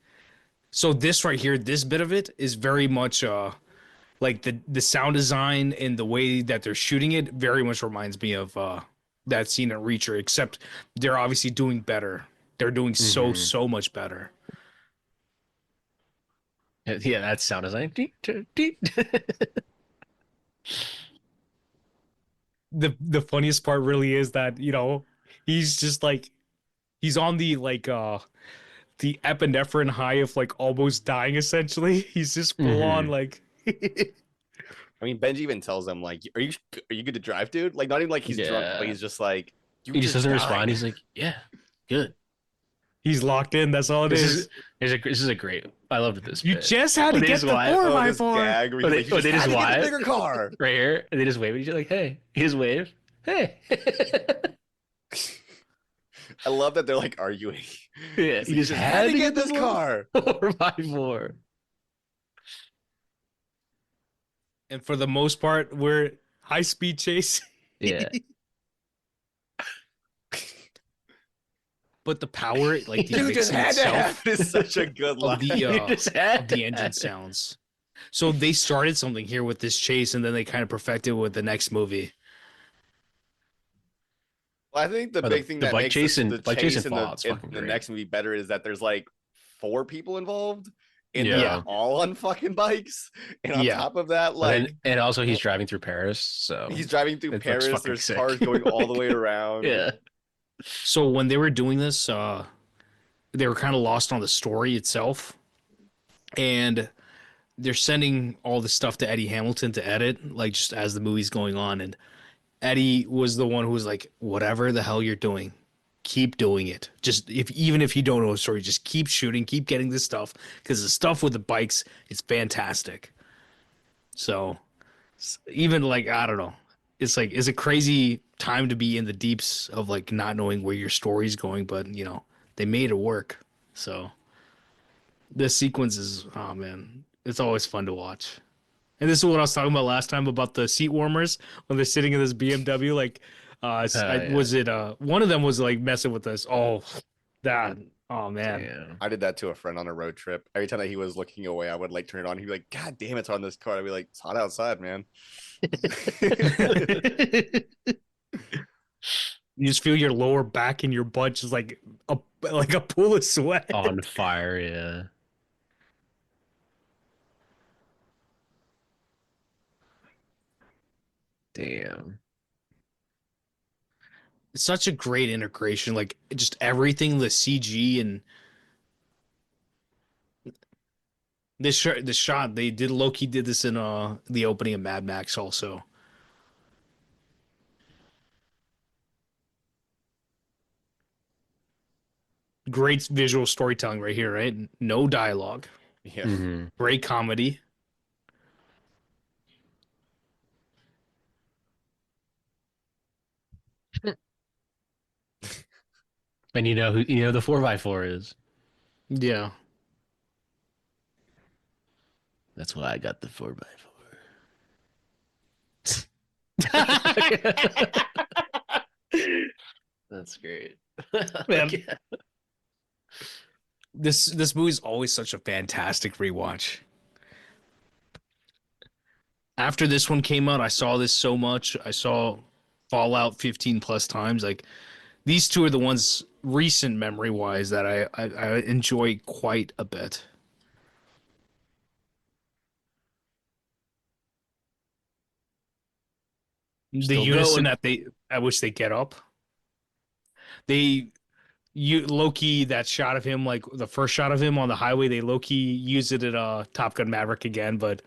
so this right here, this bit of it is very much like the sound design and the way that they're shooting it very much reminds me of that scene at Reacher, except they're obviously doing better. They're doing so much better. Yeah, that sound design. The funniest part really is that, he's just like he's on the epinephrine high of like almost dying essentially. He's just full on like I mean, Benji even tells him like, "Are you good to drive, dude?" Like, not even like he's drunk, but Yeah. he's just like, "You He just just doesn't died." respond. He's like, yeah, good. he's locked in. That's all it This is. this is a great. I loved this You bit. just had to When they get just the wave- four Oh, by this four. gag where Oh, he's they- like, "You oh, they just just had to get why? the bigger car." right here, and they just wave. And you're like, hey, he just wave. Hey. I love that they're like arguing. Yeah, He's he like, just had to get this car. 4x4. And for the most part, we're high speed chase. Yeah. But the power, like the You just mixing had to have itself this. Such a good of line. the You just had of the to engine have it. sounds. So they started something here with this chase, and then they kind of perfected with the next movie. Well, I think the Oh, big thing the that bike makes chase and the bike chase chase and in Fallout's the fucking great. next movie better is that there's like 4 people involved, and Yeah. they're all on fucking bikes. And on Yeah. top of that, But like then- and also he's driving through Paris, so he's driving through it looks Paris. fucking There's sick. cars going all the way around. yeah. So when they were doing this, they were kind of lost on the story itself, and they're sending all the stuff to Eddie Hamilton to edit, like just as the movie's going on. And Eddie was the one who was like, "Whatever the hell you're doing, keep doing it. Just even if you don't know the story, just keep shooting, keep getting this stuff because the stuff with the bikes, it's fantastic." So even like I don't know, it's a crazy time to be in the deeps of like not knowing where your story's going, but they made it work. So this sequence is, oh man, it's always fun to watch. And this is what I was talking about last time about the seat warmers when they're sitting in this BMW. Like, Yeah. was it one of them was like messing with us? Oh man, Damn. I did that to a friend on a road trip. Every time that he was looking away, I would like turn it on. He'd be like, "God damn, it's on this car." I'd be like, "It's hot outside, man." you just feel your lower back and your butt just like a pool of sweat. On fire, yeah. Damn. It's such a great integration, like just everything, the CG and the shot they did. Loki did this in the opening of Mad Max also. Great visual storytelling right here, right? No dialogue. Yeah. Mhm. Great comedy. And you know who the 4x4 is. Yeah. That's why I got the 4x4. That's great. Man. Yeah. This movie's always such a fantastic rewatch. After this one came out, I saw this so much. I saw Fallout 15 plus times. Like these two are the ones recent memory wise that I enjoy quite a bit. The Still unison going. at which they get up. They you Loki that shot of him, like the first shot of him on the highway, they Loki use it at Top Gun Maverick again, but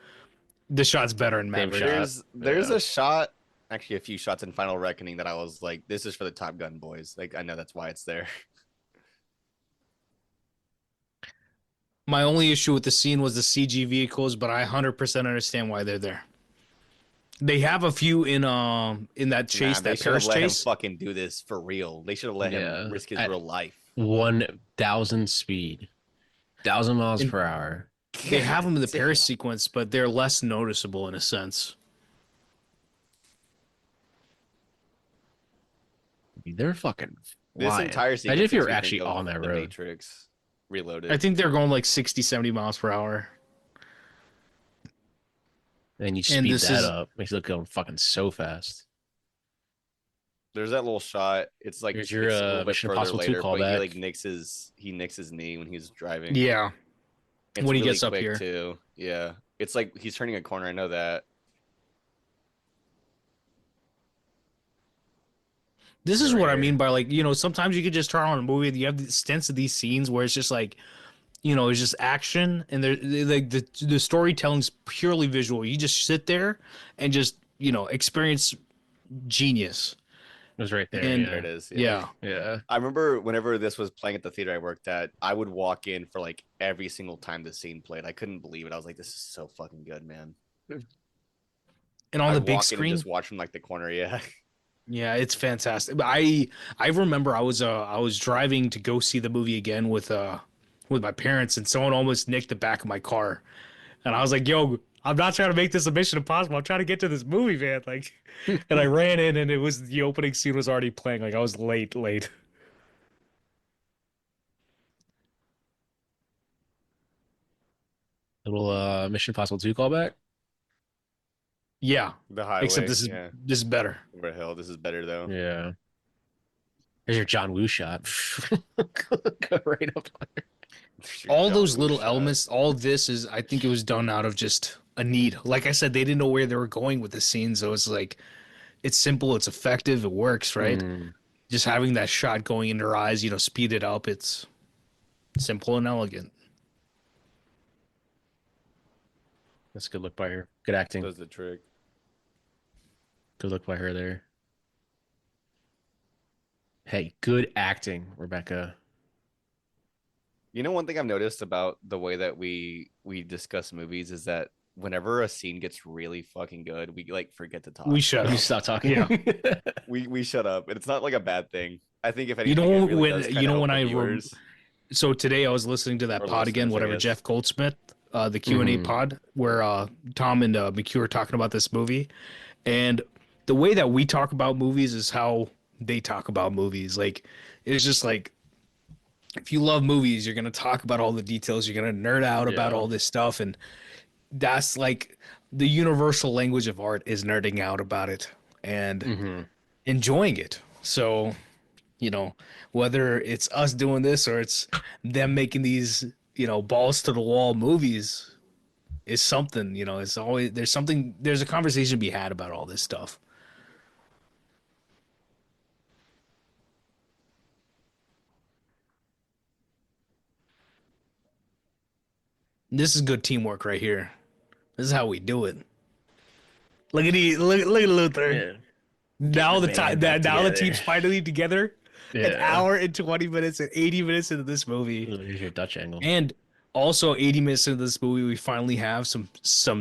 the shot's better in Same Maverick. shot. There's Yeah. a shot, actually a few shots in Final Reckoning that I was like, "This is for the Top Gun boys." Like, I know that's why it's there. My only issue with the scene was the CG vehicles, but I 100% understand why they're there. They have a few in that chase, They that should have Paris let him chase. fucking do this for real. They should have let Yeah. him risk his At real life. 1,000 speed, 1,000 miles And per hour. they have them in the Damn. Paris sequence, but they're less noticeable in a sense. They're fucking This flying. entire Imagine sequence if you makes were me think actually of on that The road. Matrix I Reloaded. think they're going like 60, 70 miles per hour. And you And speed this that is, up, makes it look going fucking so fast. There's that little shot. Here's your It's a little bit Mission further Impossible 2 later, but he callback. like nicks his knee when he's driving. yeah, It's when he really gets up quick here. too. Yeah. It's like he's turning a corner. I know that. This is Right what I here. mean by like, sometimes you could just turn on a movie and you have the stints of these scenes where it's just like, it's just action and like the storytelling's purely visual. You just sit there and just, experience genius. It was right there, And There yeah. it is. Yeah. yeah, Yeah. I remember whenever this was playing at the theater I worked at, I would walk in for like every single time the scene played. I couldn't believe it. I was like, this is so fucking good, man. and on the I'd big walk in and screen, just watch from like the corner. Yeah. yeah, it's fantastic. But I remember I was driving to go see the movie again with my parents, and someone almost nicked the back of my car, and I was like, "Yo, I'm not trying to make this a Mission Impossible. I'm trying to get to this movie, man." Like, and I ran in, and it was the opening scene was already playing. Like I was late. Little Mission Impossible 2 callback. Yeah, The except highway. this is Yeah. this is better. Over a hill. This is better though. Yeah. There's your John Woo shot. Go right up on her. Your All John those Woo little shot. elements, all this is, I think it was done out of just a need. Like I said, they didn't know where they were going with the scene, so it's like it's simple, it's effective, it works, right? Mm, Just having that shot going in her eyes, speed it up. It's simple and elegant. that's a good look by her. Good acting. Does the trick. Good look by her there. Hey, good acting, Rebecca. You know, one thing I've noticed about the way that we discuss movies is that whenever a scene gets really fucking good, we like forget to talk. We shut You up. stop talking. Yeah. We shut up, and it's not like a bad thing. I think if You anything, it know really when does you kind of know help when the I viewers so today I was listening to that or pod again, listeners, I whatever guess. Jeff Goldsmith, the Q&A Mhm. pod where Tom and McHugh are talking about this movie, and the way that we talk about movies is how they talk about movies. Like it's just like if you love movies, you're gonna talk about all the details. You're gonna nerd out about Yeah. all this stuff, and that's like the universal language of art is nerding out about it and Hmm. enjoying it. So, whether it's us doing this or it's them making these, balls to the wall movies is something, it's always there's a conversation to be had about all this stuff. This is good teamwork right here. This is how we do it. Look at Luther. Yeah. Getting Now the the time band that back now the together. team's finally together. An Yeah. hour and 20 minutes and 80 minutes into this movie. Ooh, here's your Dutch angle. And also 80 minutes into this movie, we finally have some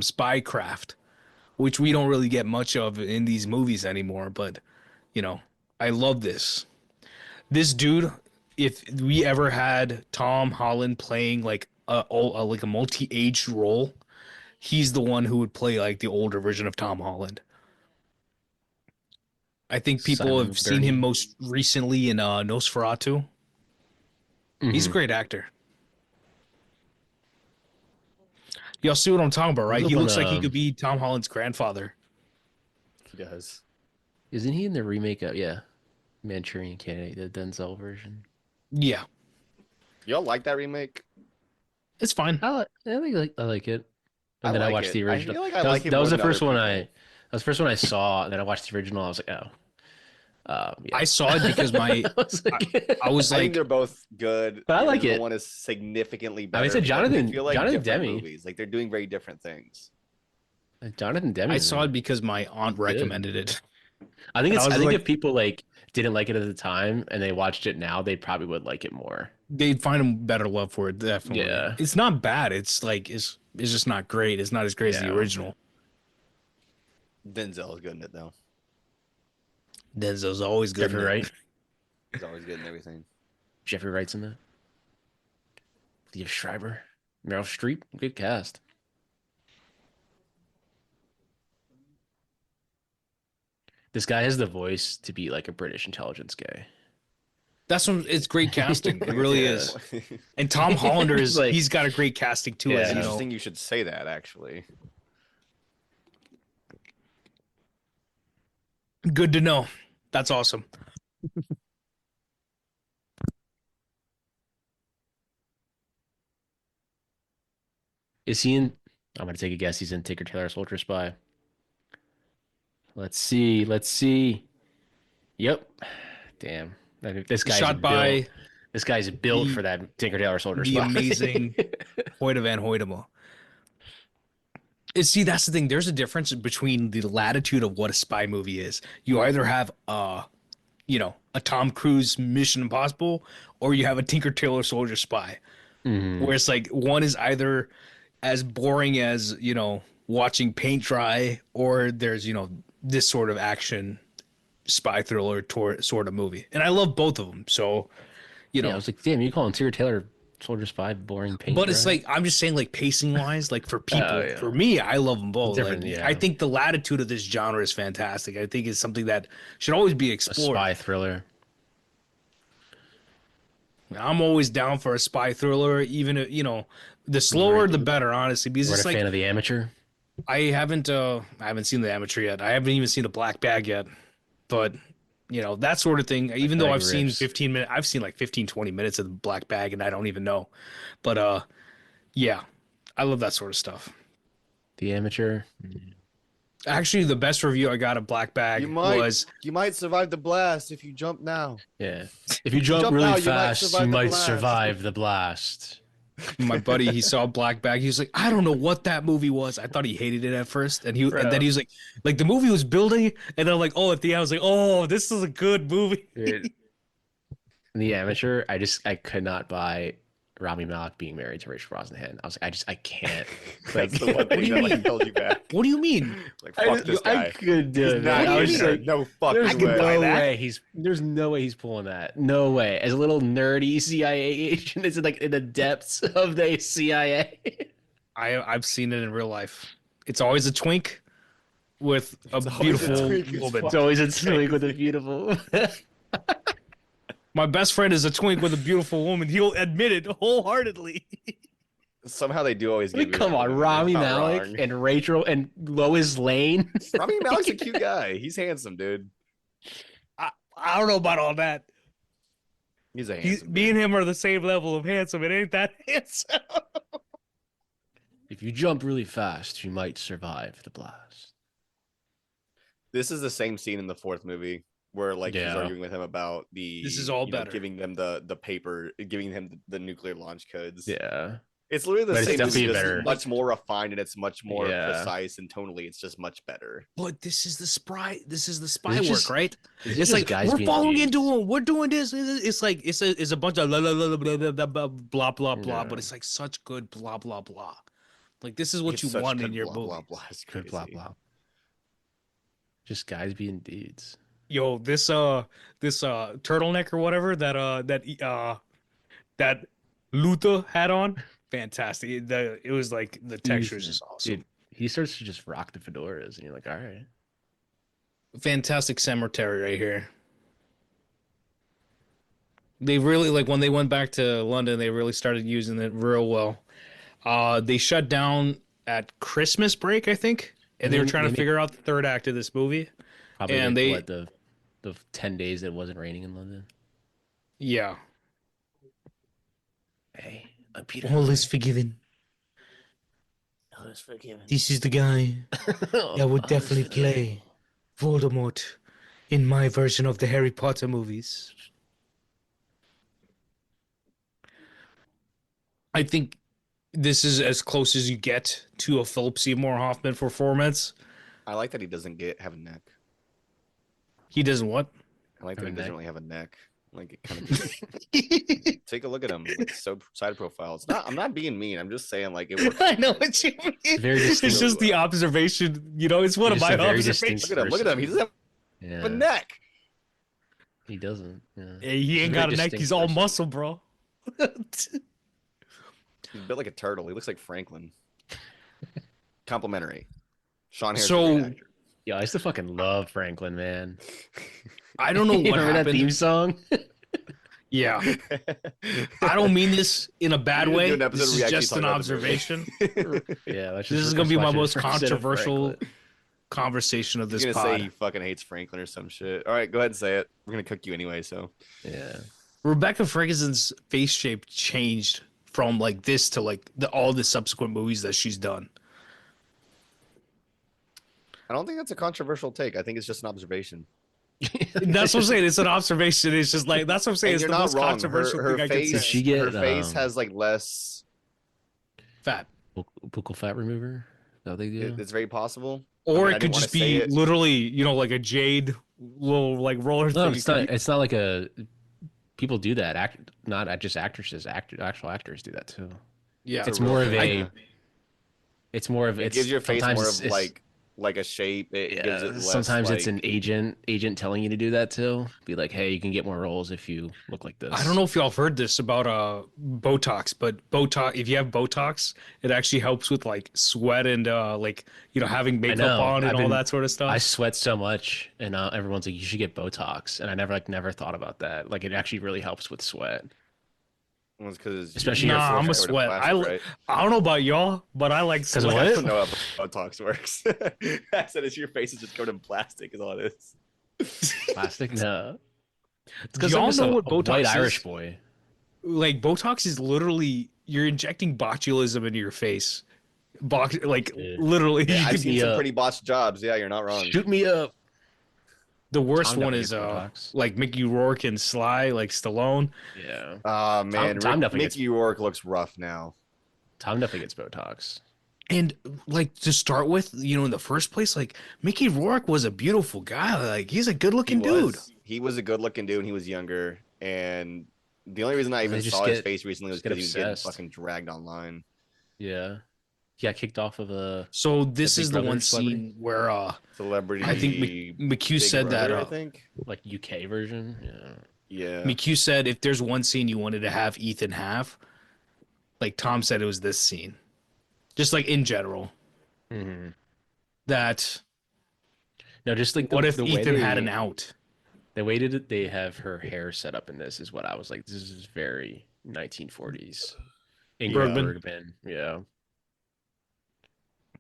spy craft, which we don't really get much of in these movies anymore. But, I love this. This dude, if we ever had Tom Holland playing like a multi-aged role, he's the one who would play like the older version of Tom Holland. I think people Simon have seen him McBurney. most recently in Nosferatu. He's a Hmm. great actor. Y'all see what I'm talking about, He's right? up He on looks like he could be Tom Holland's grandfather. He does. isn't he in the remake of Manchurian Candidate, the Denzel version? Yeah, Y'all like that remake? it's fine. I like it. I And then I like watched it. the I original. feel like I That was like it that more was the than other first one people. that was the first one I saw, and then I watched the original. I was like, oh. Yeah. I saw it because I was like, I was I think like, they're both good. But I The like original it. one is significantly I better. mean, I said but they Jonathan feel like Jonathan different Demme. movies. Like they're doing very different things. Jonathan Demme I is saw it because my aunt good. recommended it, I think and I it's. was I think like, if people like didn't like it at the time and they watched it now, they probably would like it more. they'd find a better love for it. Definitely, Yeah. it's not bad. It's like it's just not great. It's not as great as the Yeah. original. Denzel is good in it though. Denzel's always good. Jeffrey In it. Wright. He's always good in everything. Jeffrey Wright's in that. Liev Schreiber. Meryl Streep. Good cast. This guy has the voice to be like a British intelligence guy. That's what it's great casting. It really Yeah. is. And Tom Hollander He's like, he's got a great casting too. Yeah. As It's you know, interesting you should say that, actually. good to know. That's awesome. is he in? I'm gonna take a guess. He's in Tinker Tailor Soldier Spy. Let's see. Let's see. Yep. Damn. This guy's Shot built. by This guy's built the for that Tinker Tailor Soldier the Spy. amazing Hoyte van Hoytema. See, that's the thing. There's a difference between the latitude of what a spy movie is. You either have a Tom Cruise Mission Impossible, or you have a Tinker Tailor Soldier Spy. Where it's like one is either as boring as, watching paint dry, or there's, this sort of action spy thriller sort of movie. And I love both of them. So, Yeah, I was like, damn, you calling Tinker Tailor Soldier Spy boring paint? but it's dry? like, I'm just saying, like, pacing wise, like for people, yeah. for me, I love them both. Different, Like, yeah. I think the latitude of this genre is fantastic. I think it's something that should always be a explored. spy thriller. I'm always down for a spy thriller, even the slower the better, honestly. Because We're it's a like fan of The Amateur. I haven't seen The Amateur yet. I haven't even seen The Black Bag yet. But that sort of thing. Even though Bag I've seen rips. 15 minutes, I've seen like 15, 20 minutes of The Black Bag, and I don't even know. But yeah, I love that sort of stuff. The Amateur. Actually, the best review I got of Black Bag was You might survive the blast if you jump now. Yeah. If you jump jump really now, you might fast, survive you the might blast. survive the blast. my buddy. He saw Black Bag. He was like, I don't know what that movie was. I thought he hated it at first, and then he was like the movie was building, and then like, oh, at the end I was like, oh, this is a good movie. Dude. The Amateur, I could not buy Rami Malek being married to Rachel Brosnahan. I was like, I can't. Like, That's the one thing that like held you back. What do you mean? Like fuck this guy. I could do He's it. not Man. I was even just like, no there's fucking way. no way there's no way he's pulling that. No way. As a little nerdy CIA agent, is it like in the depths of the CIA? I've seen it in real life. It's always a twink with a beautiful woman. It's always a twink with a beautiful. My best friend is a twink with a beautiful woman. He'll admit it wholeheartedly. Somehow they do always I mean, give come on, Rami Malek and Rachel and Lois Lane. Rami Malek's a cute guy. He's handsome, dude. I don't know about all that. He's a handsome. Me and him are the same level of handsome. It ain't that handsome. If you jump really fast, you might survive the blast. This is the same scene in the fourth movie where like he's Yeah. arguing with him about the This is all better. giving them the paper, giving him the nuclear launch codes. Yeah. It's literally the But it's same movie, definitely just better. much more refined and it's much more Yeah. precise and tonally it's just much better. But this is the spy. This is the spy It's work, just- right? It's It's just like guys we're being following dudes. into him. We're doing this. It's like it's a bunch of blah blah blah blah. Yeah. But it's like such good blah blah blah. Like this is what It's you such want good in your blah, movie. blah, blah. It's Good blah crazy. blah. Just guys being dudes. Yo, this turtleneck or whatever that Luther had on, fantastic. It was like the texture is just awesome. Dude, he starts to just rock the fedoras, and you're like, all right. Fantastic cemetery right here. They really like when they went back to London, they really started using it real well. They shut down at Christmas break, I think, and they were trying to figure out the third act of this movie. Probably And like, the 10 days that it wasn't raining in London. Yeah. Hey, I'm Peter. All is forgiven. All is forgiven. This is the guy that would definitely play Voldemort in my version of the Harry Potter movies. I think this is as close as you get to a Philip Seymour Hoffman performance. I like that he doesn't have a neck. He doesn't what? I like that Have he a doesn't neck? really have a neck. Like it kind of take a look at him. Like, so side profile. It's not. I'm not being mean. I'm just saying like it works. I know what you mean. Very It's distinct. just the observation. It's one of Just my a very observations. distinct- Look at him. Look at him. He doesn't have Yeah, a neck. he doesn't. Yeah. Hey, he ain't He's a got very a neck. distinct He's all person. muscle, bro. He's built like a turtle. He looks like Franklin. Complimentary. Sean Harris. So- is a great actor. Yeah, I used to fucking love Franklin, man. I don't know You what remember that happened. theme song? Yeah, I don't mean this in a We bad need to do an way. episode This where is we actually just talk an about the movie. observation. Yeah, This is gonna be my watch most an episode of controversial Franklin. conversation of He's this gonna say pod. he fucking hates Franklin or some shit. All right, go ahead and say it. We're gonna cook you anyway, so. Yeah. Rebecca Ferguson's face shape changed from like this to like all the subsequent movies that she's done. I don't think that's a controversial take. I think it's just an observation. That's what I'm saying. It's an observation. It's just like that's what I'm saying. And It's you're the not most wrong. controversial Her thing I can face, Did say. she get her face has like less. Fat. buccal fat remover? Is that what they do? It's very possible. Or I it didn't could want just to say be it. literally, like a jade little like roller No, thing. it's It could not. be- It's not like a. People do that. Not just actresses. Actual actors do that too. yeah. It's a real more of thing, a. yeah. It's more of It it's gives your face sometimes more it's- of like a shape. It gives it less. sometimes it's like, an agent telling you to do that too. Be like, hey, you can get more roles if you look like this. I don't know if y'all have heard this about Botox, but Botox, if you have Botox, it actually helps with like sweat and like having makeup know. on and I've all been- that sort of stuff. I sweat so much, and everyone's like, you should get Botox, and I never thought about that. Like, it actually really helps with sweat. because Especially Nah, I'm a covered in sweat. plastic, right? I don't know about y'all, but I like 'Cause of sweat. I what? don't know how Botox works. I said it's your face is just covered in plastic is all it is. Plastic? No. It's Do because y'all I'm just know a, what a Botox white is? Irish boy. Like Botox is literally you're injecting botulism into your face. Yeah. Literally. Yeah, you I've could- seen me some up. pretty botched jobs. Yeah, you're not wrong. Shoot me up. the worst Tom one definitely is gets Botox. like Mickey Rourke and Sly, like Stallone. Yeah. Ah man, Tom definitely Mickey Rourke looks rough now. Tom definitely gets Botox. And like to start with, in the first place, like Mickey Rourke was a beautiful guy. Like he's a good looking dude. He was a good looking dude and he was younger. And the only reason I And they even just saw his get- face recently was just get because he was getting obsessed. fucking dragged online. Yeah. He got kicked off of a. So this The Big is the Brother one celebrity? scene where Celebrity. I think McHugh Big said Brother, that I think. like UK version. Yeah. Yeah. McHugh said if there's one scene you wanted to have Ethan have, like Tom said it was this scene. Just like in general. Mm-hmm. That No, just like what if the way Ethan had they- an out? The way that they have her hair set up in this is what I was like. This is very 1940s. Ingrid Bergman. Bergman. Yeah.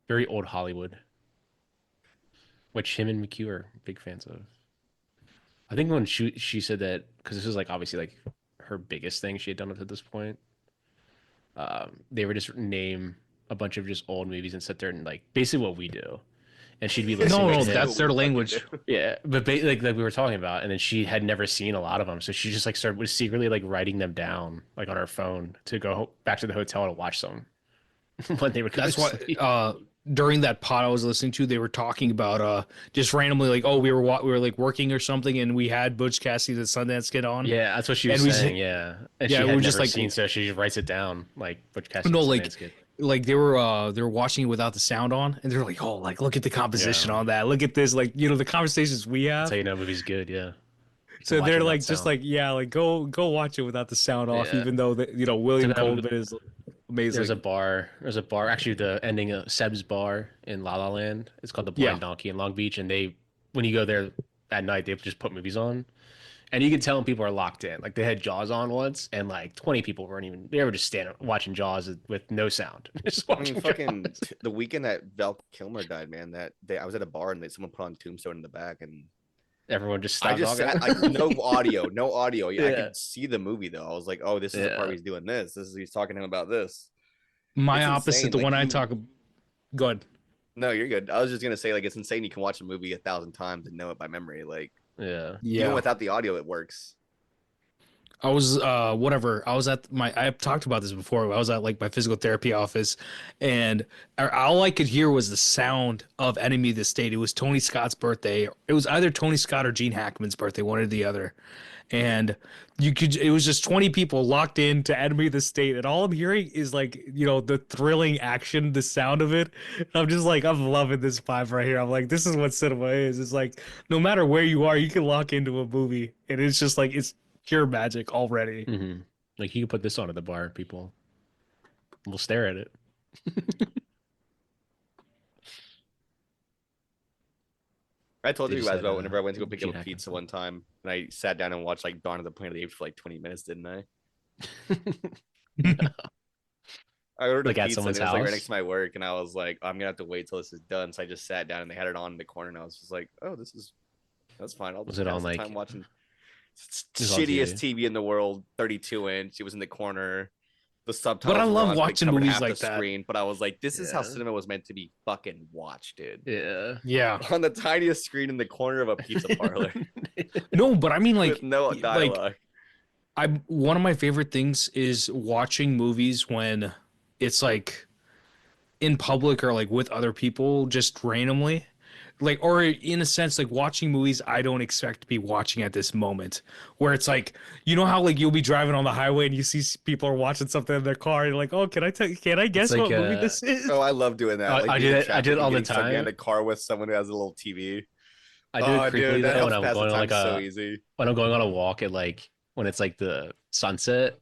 Very old Hollywood. Which him and McHugh are big fans of. I think when she said that, because this was like obviously like her biggest thing she had done up to this point. They would just name a bunch of just old movies and sit there and like basically what we do. And she'd be listening. No, to that's him. their language. Yeah, but like we were talking about, and then she had never seen a lot of them, so she just like was secretly like writing them down like on her phone to go back to the hotel to watch them when they would go That's to what sleep. during that pod I was listening to, they were talking about just randomly like, oh, we were like working or something, and we had Butch Cassidy the Sundance Kid on. Yeah, that's what she was And we saying. Yeah, and yeah, she we had were just never like- seen, so she just writes it down like Butch Cassidy. No, and like- Sundance Kid. Like they were watching it without the sound on, and they're like, oh, like look at the composition Yeah. on that. Look at this, like the conversations we have. That's how you know a movie's good. Yeah. So Watch it they're without like just sound. like yeah, like go watch it without the sound off, Yeah. even though William So then- Goldman is amazing. There's a bar. Actually, the ending of Seb's bar in La La Land. It's called the Blind Yeah. Donkey in Long Beach, and when you go there at night, they just put movies on, and you can tell when people are locked in. Like they had Jaws on once, and like 20 people weren't even. They were just standing watching Jaws with no sound. Just I watching mean, fucking Jaws. the weekend that Val Kilmer died, man. That day I was at a bar and someone put on Tombstone in the back, and Everyone just I stopped just talking. sat like no audio. Yeah, I Yeah. could see the movie though. I was like, oh, this is the part Yeah. where he's doing this. This is he's talking to him about this. My It's opposite, insane, the like, one I you- talk. Good. No, you're good. I was just gonna say like it's insane. You can watch a movie 1,000 times and know it by memory. Like Yeah. even without the audio, it works. I was whatever. I was at I've talked about this before. I was at like my physical therapy office, and all I could hear was the sound of Enemy of the State. It was Tony Scott's birthday. It was either Tony Scott or Gene Hackman's birthday, one or the other. And it was just 20 people locked into Enemy of the State, and all I'm hearing is like, the thrilling action, the sound of it. And I'm just like, I'm loving this vibe right here. I'm like, this is what cinema is. It's like, no matter where you are, you can lock into a movie, and it's just like, it's pure magic already. Hmm. Like you could put this on at the bar, people will stare at it. I told They you just guys had about whenever I went to go pick Gene up a pizza Hackman. one time, and I sat down and watched like Dawn of the Planet of the Apes for like 20 minutes, didn't I? I ordered a Like at pizza and someone's it was like right next house. to my work, and I was like, I'm gonna have to wait till this is done. So I just sat down and they had it on in the corner, and I was just like, oh, that's fine. I'll Was just it pass on the time like? watching It was on shittiest TV. TV in the world, 32-inch. It was in the corner. The But I subtitles were love on, but it watching covered movies half the like that. screen. But I was like, this is how Yeah. cinema was meant to be fucking watched, dude. Yeah. Yeah. On the tiniest screen in the corner of a pizza parlor No, but I mean with no like dialogue. I one of my favorite things is watching movies when it's like in public or like with other people just randomly. Like, or in a sense, like watching movies I don't expect to be watching at this moment. Where it's like, you know how like you'll be driving on the highway and you see people are watching something in their car and you're like, oh, can I It's guess like what movie this is? Oh, I love doing that. Like I being do in that. I do traffic it and all the getting stuck behind time. a car with someone who has a little TV. I do it Oh, dude, creepily that though when helps I'm pass the going on time like so easy. when I'm going on a walk at like when it's like the sunset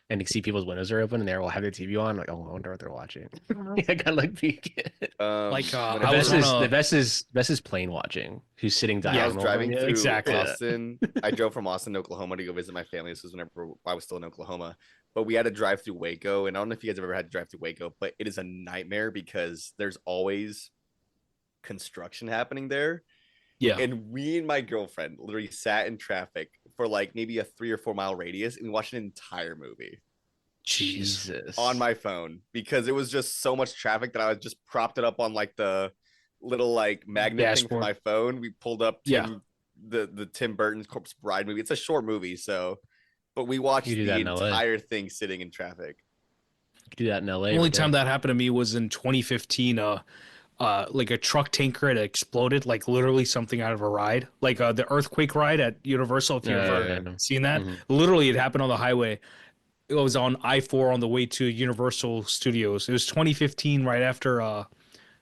and you see people's windows are open and they will have their TV on. Like, oh, I wonder what they're watching. I kind of like peek. Like The I was best Whenever on is the a best is plane watching. Who's sitting I was diagonal from driving you? through exactly. Yeah. Austin. I drove from Austin to Oklahoma to go visit my family. This was whenever I was still in Oklahoma. But we had to drive through Waco. And I don't know if you guys have ever had to drive through Waco, but it is a nightmare because there's always construction happening there. Yeah. And me and my girlfriend literally sat in traffic for like maybe a 3 or 4 mile radius and we watched an entire movie Jeez. Jesus. on my phone because it was just so much traffic that I was just propped it up on like the little like magnet thing for Dashboard. my phone. We pulled up Yeah. the Tim Burton's Corpse Bride movie. It's a short movie, so but we You watched do the that in LA. entire thing sitting in traffic. You could do that in LA. The only every time day. that happened to me was in 2015. Like a truck tanker had exploded, like literally something out of a ride, like the earthquake ride at Universal. If you ever Yeah. seen that, Mhm. literally it happened on the highway. It was on I-4 on the way to Universal Studios. It was 2015, right after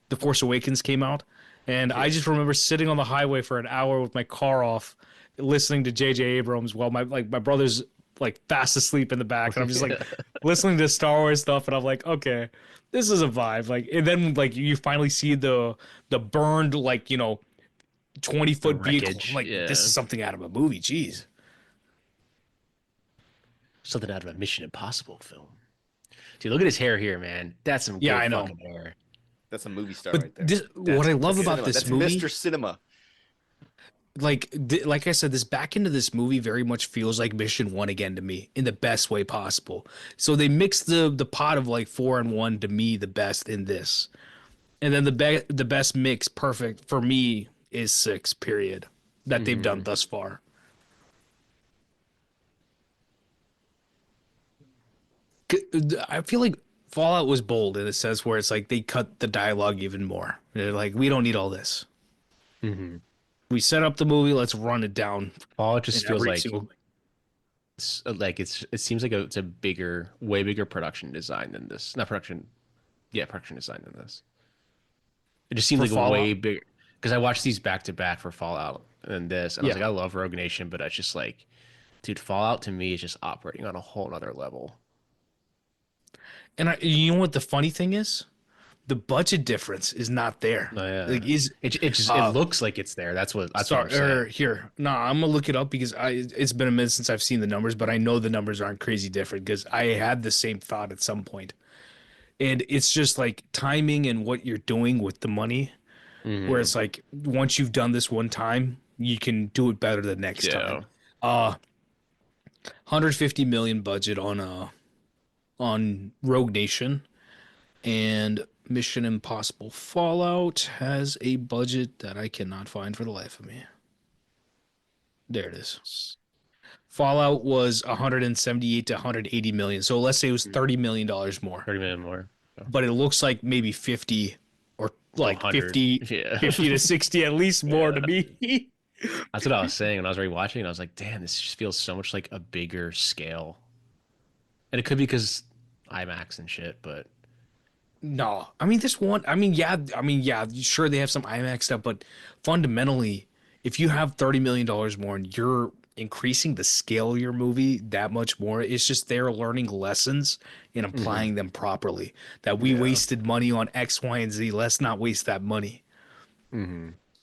The Force Awakens came out, and I just remember sitting on the highway for an hour with my car off, listening to J.J. Abrams while my brother's like fast asleep in the back, and I'm just like listening to Star Wars stuff, and I'm like, okay, this is a vibe. Like, and then like you finally see the burned 20-foot vehicle. Wreckage. I'm like, Yeah. this is something out of a movie. Jeez. Something out of a Mission Impossible film. Dude, look at his hair here, man. That's some Yeah, good I know. fucking hair. That's a movie star But right there. what I love about Cinema. this That's movie, Mr. Cinema. like I said, this back into this movie very much feels like Mission 1 again to me in the best way possible. So they mix the pot of like 4 and 1 to me the best in this, and then the best mix perfect for me is 6 period that they've done thus far. I feel like Fallout was bold in a sense where it's like they cut the dialogue even more. They're like, we don't need all this. We set up the movie, let's run it down. Fallout just in feels every like single- it seems like it's a bigger, way bigger production design than this. Not production, yeah, production design than this. It just seems For like a Fallout? way bigger because I watched these back to back for Fallout and this, and I was Yeah. like, I love Rogue Nation, but it's just like, dude, Fallout to me is just operating on a whole nother level. And you know what the funny thing is? The budget difference is not there. Oh, yeah. Like It looks like it's there. That's what I'm saying. Here. No, I'm gonna look it up because it's been a minute since I've seen the numbers, but I know the numbers aren't crazy different because I had the same thought at some point. And it's just like timing and what you're doing with the money, where it's like once you've done this one time, you can do it better the next time. 150 million budget on Rogue Nation, and Mission Impossible Fallout has a budget that I cannot find for the life of me. There it is. Fallout was 178 to 180 million. So let's say it was $30 million more. 30 million more. But it looks like maybe 50 or like 100. 50, Yeah. 50 to 60 at least more to me. That's what I was saying when I was rewatching. I was like, damn, this just feels so much like a bigger scale. And it could be because IMAX and shit, but No, I mean this one. Yeah. Sure, they have some IMAX stuff, but fundamentally, if you have $30 million more and you're increasing the scale of your movie that much more, it's just they're learning lessons and applying them properly. That we wasted money on X, Y, and Z. Let's not waste that money.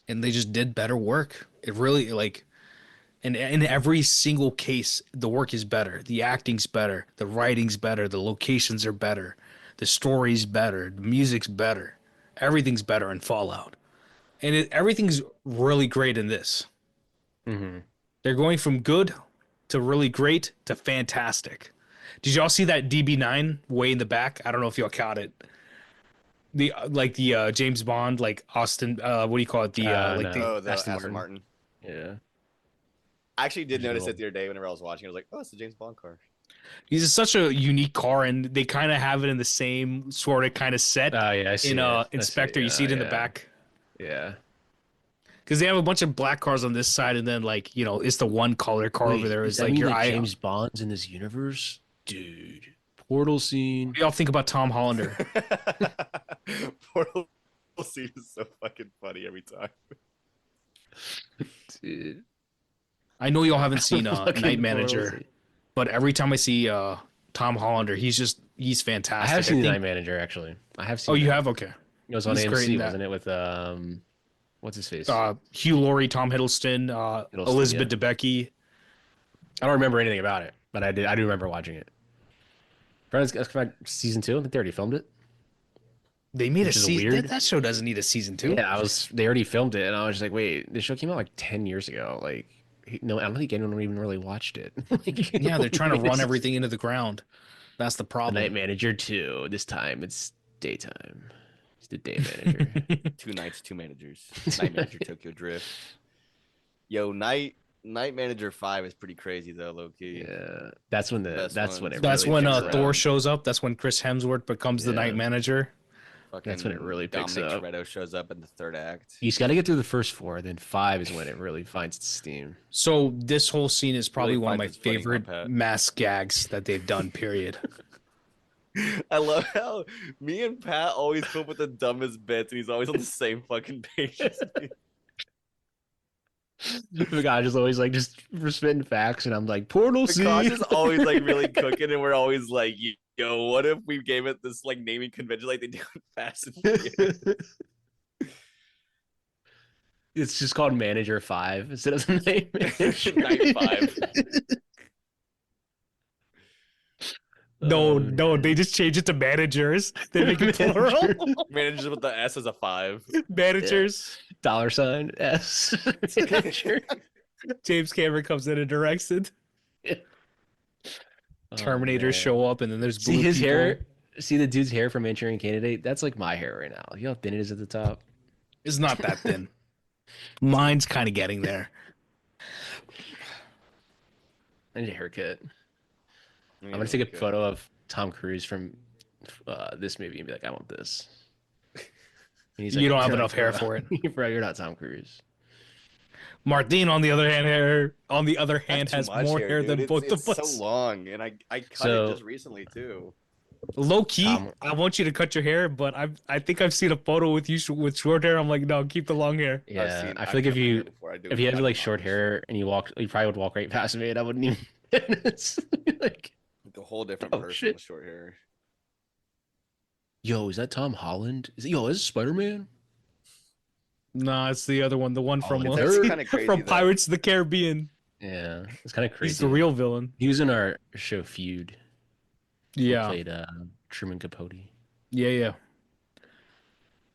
and they just did better work. It really like, and in every single case, the work is better, the acting's better, the writing's better, the locations are better, the story's better, the music's better, everything's better in Fallout, and everything's really great in this. Mm-hmm. They're going from good to really great to fantastic. Did y'all see that DB9 way in the back? I don't know if y'all caught it. The James Bond, like Austin, what do you call it? No. Oh, the Aston Aston Martin. Martin. Yeah. I actually did notice Visual. it the other day whenever I was watching. I was like, oh, it's the James Bond car. He's such a unique car, and they kind of have it in the same sort of kind of set Oh yeah, I see in it. Inspector. You see it in the back Yeah. because they have a bunch of black cars on this side, and then like it's the one color car over there. Does It's that like mean your like eye. James Bond's in this universe? Dude. Portal scene. What do y'all think about Tom Hollander? Portal scene is so fucking funny every time. Dude. I know y'all haven't seen Fucking Night Portal Manager, scene. but every time I see Tom Hollander, he's fantastic. I have seen The think- Night Manager actually. I have seen Oh, you that. have? Okay. It was on He's great in AMC, that. wasn't it? With what's his face? Hugh Laurie, Tom Hiddleston, Elizabeth Debicki. I don't remember anything about it, but I do remember watching it. Friends, season 2. I think they already filmed it. They made Which a is season. weird. That show doesn't need a season 2. Yeah, they already filmed it, and I was just like, wait, this show came out like 10 years ago. Like, no, I don't think anyone even really watched it. Yeah, they're trying to run everything into the ground. That's the The problem. Night Manager 2. This time it's daytime. It's the day manager. 2 nights, 2 managers. Night Manager Tokyo Drift. Yo, Night Manager 5 is pretty crazy though, low key. Yeah, that's when Best that's when ones. it That's really when picks Thor up. shows up. That's when Chris Hemsworth becomes the Yeah. Night Manager. Fucking That's when it really picks Dominic up. Toretto shows up in the 3rd act. You just got to get through the first 4, then 5 is when it really finds its steam. So this whole scene is probably Really one of my finds its footing, favorite huh, Pat? mass gags that they've done. Period. I love how me and Pat always come up with the dumbest bits, and he's always on the same fucking page as me. The guy just always like just for spitting facts, and I'm like, portal Vikash scene. is always like really cooking, and we're always like, yo, what if we gave it this like naming convention like they do in Fast and Furious? It's just called Manager 5 instead of Night Manager. Night 5. No, they just change it to managers. They make it plural. Managers with the S as a 5. Managers. $ S. Manager. James Cameron comes in and directs it. Terminators man. show up, and then there's See blue his people. hair. See the dude's hair from Manchurian Candidate. That's like my hair right now. You know how thin it is at the top. It's not that thin. Mine's kind of getting there. I need a haircut. I'm gonna take a photo of Tom Cruise from this movie and be like, I want this. And he's You don't have "You're enough not- hair for it. Bro, you're not Tom Cruise. Martin, on the other hand, That's has too much more hair dude. than both it's of us. so long, and I cut So- it just recently too. Low key, Tom- I want you to cut your hair, but I think I've seen a photo with you with short hair. I'm like, no, keep the long hair. Yeah, I I've feel like if cut my hair you before I do if you had cut like mine. short hair and you probably would walk right past me and I wouldn't even. It's like, Like a whole different Oh, person shit. with short hair. yo, is that Tom Holland? Yo, is Spider-Man? Nah, it's the other one, the one from it's actually kinda crazy, from though. Pirates of the Caribbean. Yeah, it's kind of crazy. He's the real villain. He was in our show Feud. He Yeah, played Truman Capote. yeah.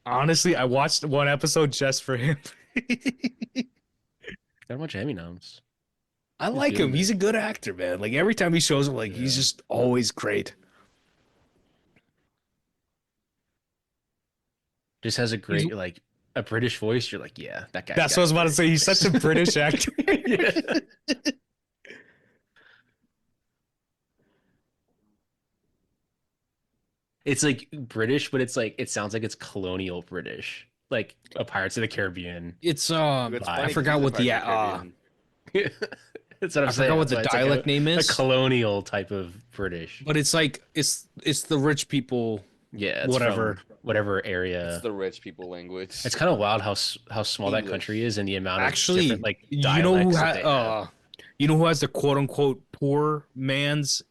Honestly, I watched one episode just for him. Got a bunch of Emmy noms. I like doing him. it. He's a good actor, man. Like every time he shows up, like he's Yeah. just always great. Just has a great like a British voice. You're like, yeah, that guy. That's what I was about to say. He's such a British actor. Yeah. It's like British, but it's like it sounds like it's colonial British, like a Pirates of the Caribbean. It's It's I funny 'cause forgot he's a what the Pirates of Caribbean. That's what I'm I saying. forgot what the That's why it's dialect name a is. colonial type of British. But it's like it's the rich people. Yeah, it's Whatever. from whatever area. It's the rich people language. It's kind of wild how small that English. country is and the amount of Actually, different, like you know who dialects that they have. you know who has the quote unquote poor man's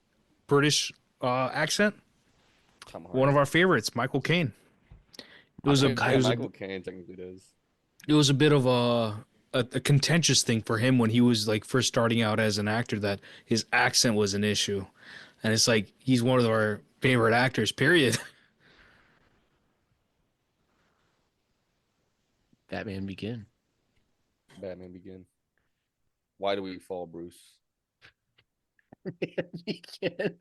British accent? Tom Hardy. One of our favorites, Michael Caine. It was a Michael Caine technically does. it was a bit of a contentious thing for him when he was like first starting out as an actor, that his accent was an issue. And it's like he's one of our favorite actors, period. Batman Begin. Batman Begin. Why do we fall, Bruce? Begin.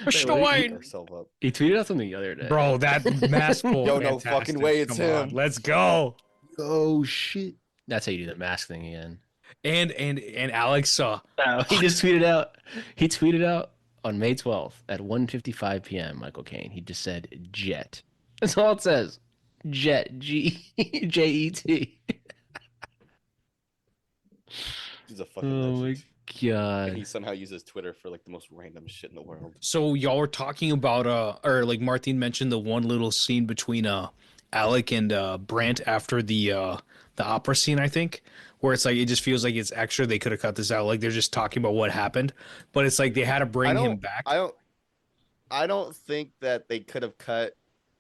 Push Wait, the what did Pick line. ourselves up. he tweeted out something the other day. Bro, that mask pull. Yo, no fantastic. fucking way, it's Come on, him. let's go. Oh shit. That's how you do the mask thing again. And Alex Oh, he just tweeted out. He tweeted out on May 12th at 1:55 p.m. Michael Caine. He just said jet. That's all it says. Jet. Jet. He's a fucking Oh my legend. And he god. somehow uses Twitter for like the most random shit in the world. So y'all were talking about or like Martin mentioned the one little scene between Alec and Brant after the opera scene, I think, where it's like it just feels like it's extra. They could have cut this out. Like they're just talking about what happened, but it's like they had to I bring him don't back. I don't think that they could have cut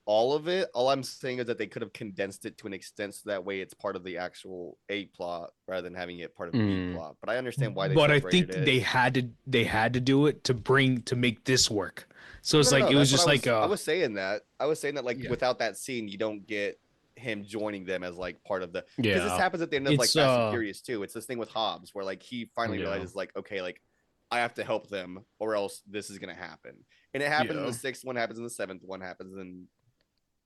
all of it. All I'm saying is that they could have condensed it to an extent so that way it's part of the actual A plot rather than having it part of B plot. But I understand why they But I think separated it. they had to do it to make this work. So it's No, like it was that's just what like I was saying that. I was saying that like Yeah. without that scene, you don't get him joining them as like part of the because this Yeah. happens at the end of like It's, Fast and Furious too. It's this thing with Hobbs where like he finally Yeah. realizes like okay like I have to help them or else this is gonna happen. And it happened in Yeah. the sixth one, happens in the seventh one, happens in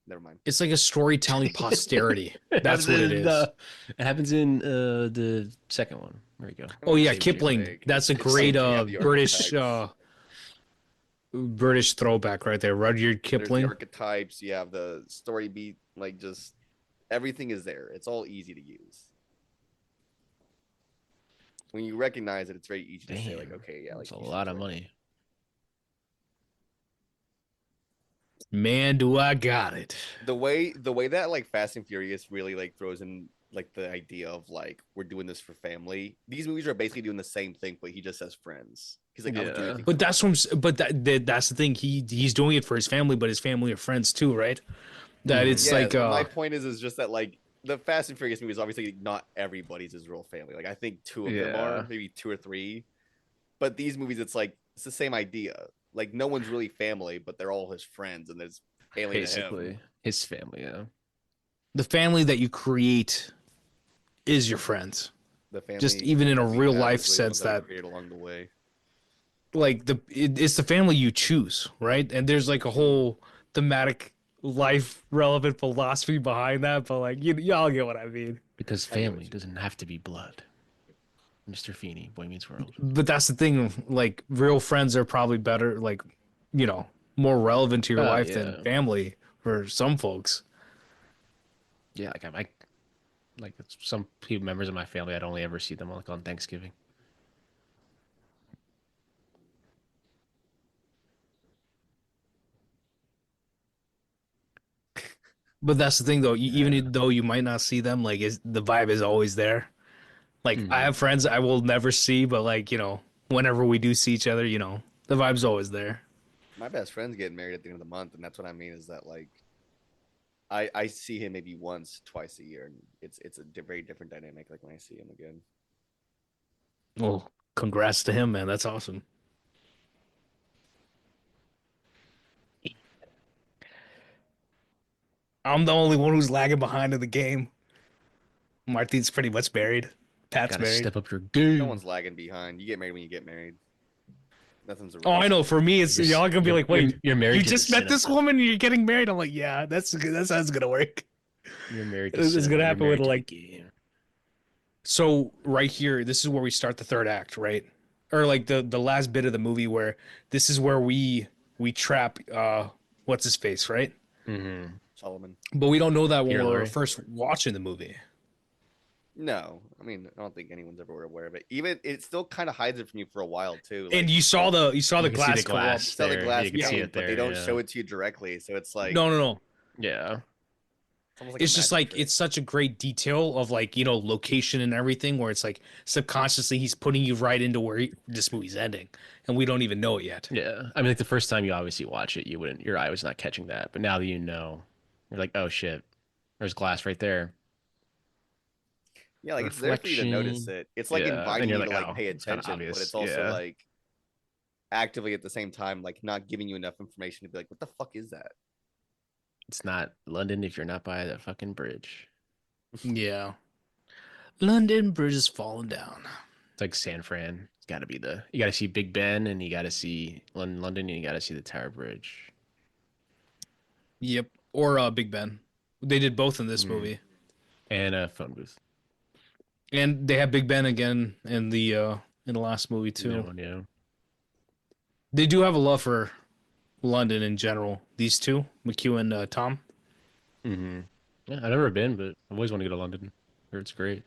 never mind. it's like a storytelling posterity. It That's what it is. It happens in the second one. There you go. Oh yeah, Same Kipling. thing. That's a It's great like, yeah, the British archetypes. British throwback right there. Rudyard There's the Kipling. archetypes, you have the story beat, like just everything is there. It's all easy to use. When you recognize it, it's very easy to say, like, Damn, okay, yeah, like that's a you should lot of join money. Man, do I got it. the way that like Fast and Furious really like throws in like the idea of like we're doing this for family. These movies are basically doing the same thing, but he just has friends. He's like, I would do Yeah. anything But for that's my what but that's the thing. He's doing it for his family, but his family are friends too, right? That Mhm. it's yeah, like my point is just that like the Fast and Furious movies, obviously not everybody's his real family. Like I think two of them are, Yeah. maybe two or three. But these movies, it's like it's the same idea. Like no one's really family, but they're all his friends, and there's alien to him. Basically, his family. Yeah. the family that you create is your friends. The family, Just even in a that we real have life is really the sense ones we that create along the way. like it's the family you choose, right? And there's like a whole thematic life relevant philosophy behind that, but like y'all get what I mean. Because I get what family you- doesn't have to be blood. Mr. Feeney, Boy Meets World. But that's the thing, like real friends are probably better, like, more relevant to your life yeah. than family for some folks. Yeah, like some people, members of my family, I'd only ever see them like on Thanksgiving. But that's the thing though, even though you might not see them, like the vibe is always there. Like I have friends I will never see, but like, whenever we do see each other, the vibe's always there. My best friend's getting married at the end of the month, and that's what I mean is that like I see him maybe once, twice a year, and it's a very different dynamic. Like when I see him again. Well, congrats to him, man. That's awesome. I'm the only one who's lagging behind in the game. Martin's pretty much married. Pat's Gotta married. step up your game. No one's lagging behind. You get married when you get married. Nothing's a Oh, I race. know. For me, it's You're- y'all gonna be like, you're- "Wait, you're married you to just the met this cinema. woman and you're getting married?" I'm like, "Yeah, that's how it's gonna work." You're married to It's cinema, gonna you're happen married with, to the like- game. So right here, this is where we start the third act, right? Or like the last bit of the movie where this is where we trap what's his face, right? Mm-hmm. Solomon. But we don't know that when Peter we're Lorre. first watching the movie. No, I mean I don't think anyone's ever aware of it. Even it still kind of hides it from you for a while too. And like- you saw the You can see glass the go up. glass. You saw the there, glass you can see pane, it but there, they don't yeah. show it to you directly, so it's like No. Yeah. It's almost like It's a just magic like trick. it's such a great detail of like location and everything where it's like subconsciously he's putting you right into where this movie's ending and we don't even know it yet. Yeah. I mean, like the first time you obviously watch it, your eye was not catching that. But now that you know, you're like, oh shit, there's glass right there. Yeah, like it's there for you to notice reflection. it. It's like Yeah, and inviting you're you like, to like oh, pay it's kind of attention, but obvious. it's also Yeah, like actively at the same time, like not giving you enough information to be like, what the fuck is that? it's not London if you're not by that fucking bridge. Yeah. London Bridge is falling down. It's like San Fran. It's got to be you got to see Big Ben, and you got to see London, and you got to see the Tower Bridge. Yep. Or Big Ben. They did both in this Mm. movie. And a phone booth. And they have Big Ben again in the last movie too. Yeah. They do have a love for London in general. These two, McHugh and Tom. Mm-hmm. Yeah, I've never been, but I've always wanted to go to London. It's great.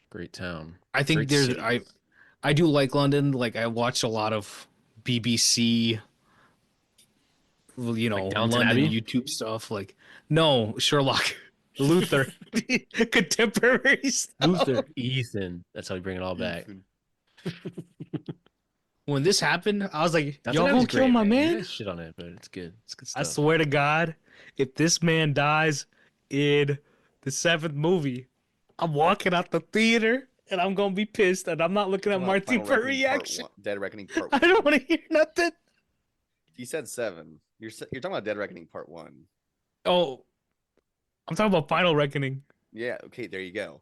Great town. I think Great there's city. I do like London. Like I watch a lot of BBC, Like Downton London Abbey? YouTube stuff. Like no Sherlock, Luther, contemporary stuff. Luther, Ethan. That's how we bring it all back. When this happened, I was like, Downton y'all Abbey's gonna kill great, my You man? guys shit on it, but it's good. It's good I stuff. swear to God, if this man dies in the 7th movie, I'm walking out the theater and I'm gonna be pissed, and I'm not looking at Marty Final for a Reckoning Part reaction. 1, Dead Reckoning Part I 1. don't want to hear nothing. You said 7. You're talking about Dead Reckoning Part 1. Oh, I'm talking about Final Reckoning. Yeah, okay, there you go.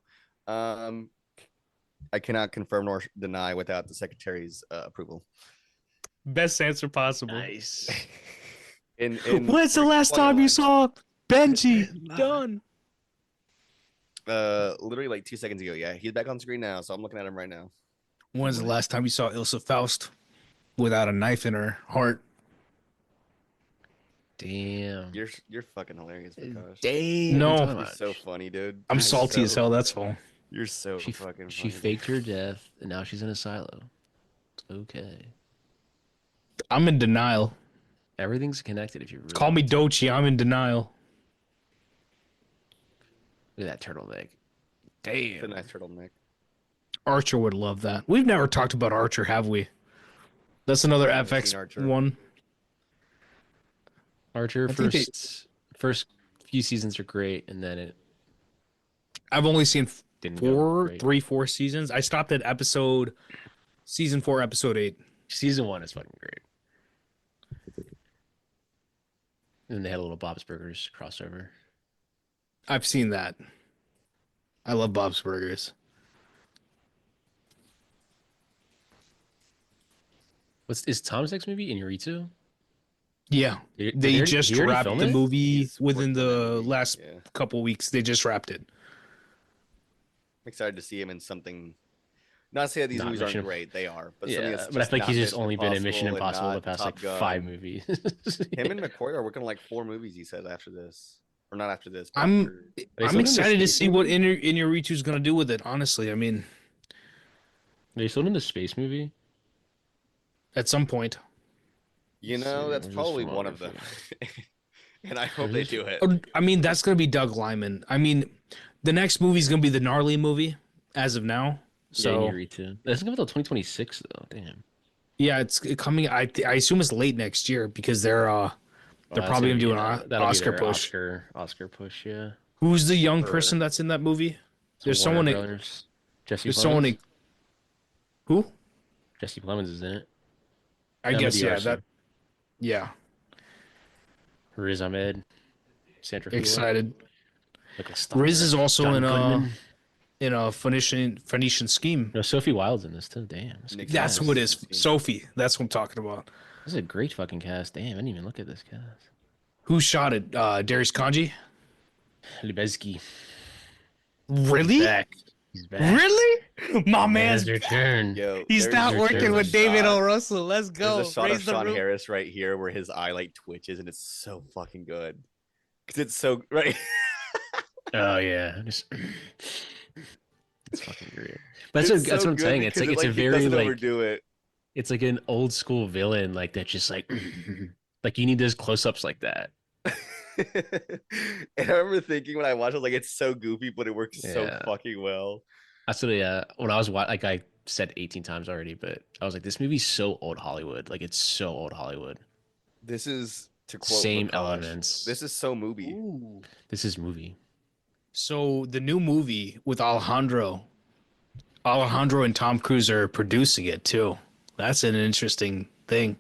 I cannot confirm nor deny without the secretary's approval. Best answer possible. Nice. When's the last time you saw Benji? Done. Literally like 2 seconds ago. Yeah, he's back on screen now, so I'm looking at him right now. When's the last time you saw Ilsa Faust without a knife in her heart? Damn. You're fucking hilarious, Vikash. Damn. No. You're so funny, dude. I'm You're salty as so- hell. That's all. You're so She fucking she funny. faked her death, and now she's in a silo. It's okay. I'm in denial. Everything's connected if you really Call me Dochi. I'm in denial. Look at that turtleneck. It's a Damn. nice turtleneck. Archer would love that. We've never talked about Archer, have we? That's another I haven't FX seen Archer. one. Archer I think first few seasons are great, and then it I've only seen didn't go great. 4 seasons. I stopped at season 4, episode 8. Season 1 is fucking great. And then they had a little Bob's Burgers crossover. I've seen that. I love Bob's Burgers. Is Tom's next movie Inarritu? Yeah, Did they he just already wrapped film the it? movie He's within working on that the movie, last yeah. couple weeks. They just wrapped it. I'm excited to see him in something. Not to say that these Not movies Mission- aren't great, they are. But something Yeah, that's but I feel like not he's just only been in Mission and Impossible the not past Top like Gun. 5 movies. Him and McCoy are working on like 4 movies. He said after this, or not after this. But I'm after... still I'm doing excited the to space see what movie? Inarritu's gonna do with it. Honestly, I mean, Are you still in the space movie? at some point. You Let's know, see, that's where's probably this one of them. And I hope they do it. I mean, that's gonna be Doug Liman. I mean, the next movie's gonna be the Gnarly movie as of now. So Yeah, Inarritu. That's going to be till 2026 though. Damn. yeah, it's coming. I assume it's late next year because they're That's probably gonna do an that'll be Oscar their push. Oscar push, yeah. Who's the young For- person that's in that movie? There's Warner someone. Brothers. Jesse There's Plemons. someone. Who? Jesse Plemons is in it. I Ahmed guess yeah. Yarsi. That. Yeah. Riz Ahmed. Sandra Hüller, Excited. Nicholas Stocker, Riz is also John in Goodman. a Phoenician Scheme. No, Sophie Wilde's in this too. Damn. That's a good That's cast. who it is. Sophie. That's what I'm talking about. This is a great fucking cast. Damn, I didn't even look at this cast. Who shot it? Darius Kanji? Lubeski. Really? Back. He's back. Really? My Man, man's it's your turn. Yo, he's there's- not your working turn. with there's a David shot- O. Russell. Let's go. There's a shot Raise of the Sean roof. Harris right here where his eye like twitches, and it's so fucking good. Because it's so right. Oh yeah. It's fucking great. But It's that's so what I'm good saying. It's because like it's a he very doesn't like overdo it. it's like an old school villain like that's just like like you need those close ups like that. And I remember thinking when I watched, I was like, it's so goofy, but it works so Yeah. fucking well. That's what when I was like I said 18 times already, but I was like, this movie's so old Hollywood. Like it's so old Hollywood. This is to quote Same Vikash, elements. This is so movie. Ooh. This is movie. So the new movie with Alejandro and Tom Cruise are producing it too. That's an interesting thing.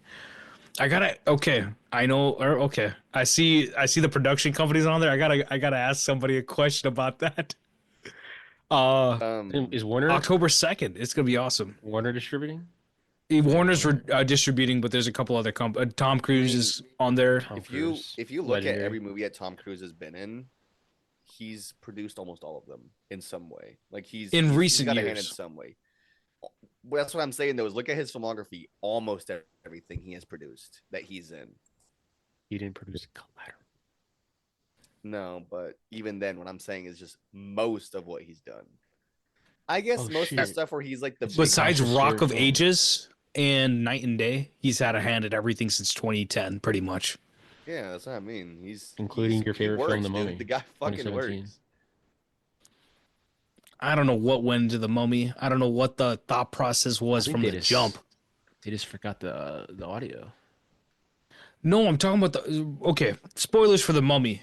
Okay. I know. Or okay. I see the production companies on there. I gotta ask somebody a question about that. Uh, Is Warner October 2nd. It's gonna be awesome. Warner distributing? Warner's distributing, but there's a couple other Tom Cruise is on there. Tom If you Cruise, if you look at legendary. every movie that Tom Cruise has been in, he's produced almost all of them in some way. Like In he's recent got a hand in years. some way. Well, that's what I'm saying though. Is look at his filmography. Almost everything he has produced that he's in. He didn't produce Collateral. No, but even then, what I'm saying is just most of what he's done. I guess Oh, most of the shit. stuff where he's like the Besides Vikash's Rock favorite of film. Ages and Night and Day, he's had a hand at everything since 2010, pretty much. yeah, that's what I mean. Including your he favorite film, works, The dude. Mummy, The guy fucking 2017. works. I don't know what went into the Mummy. I don't know what the thought process was think from they the just- jump. They just forgot the audio. No, I'm talking about okay, spoilers for the Mummy.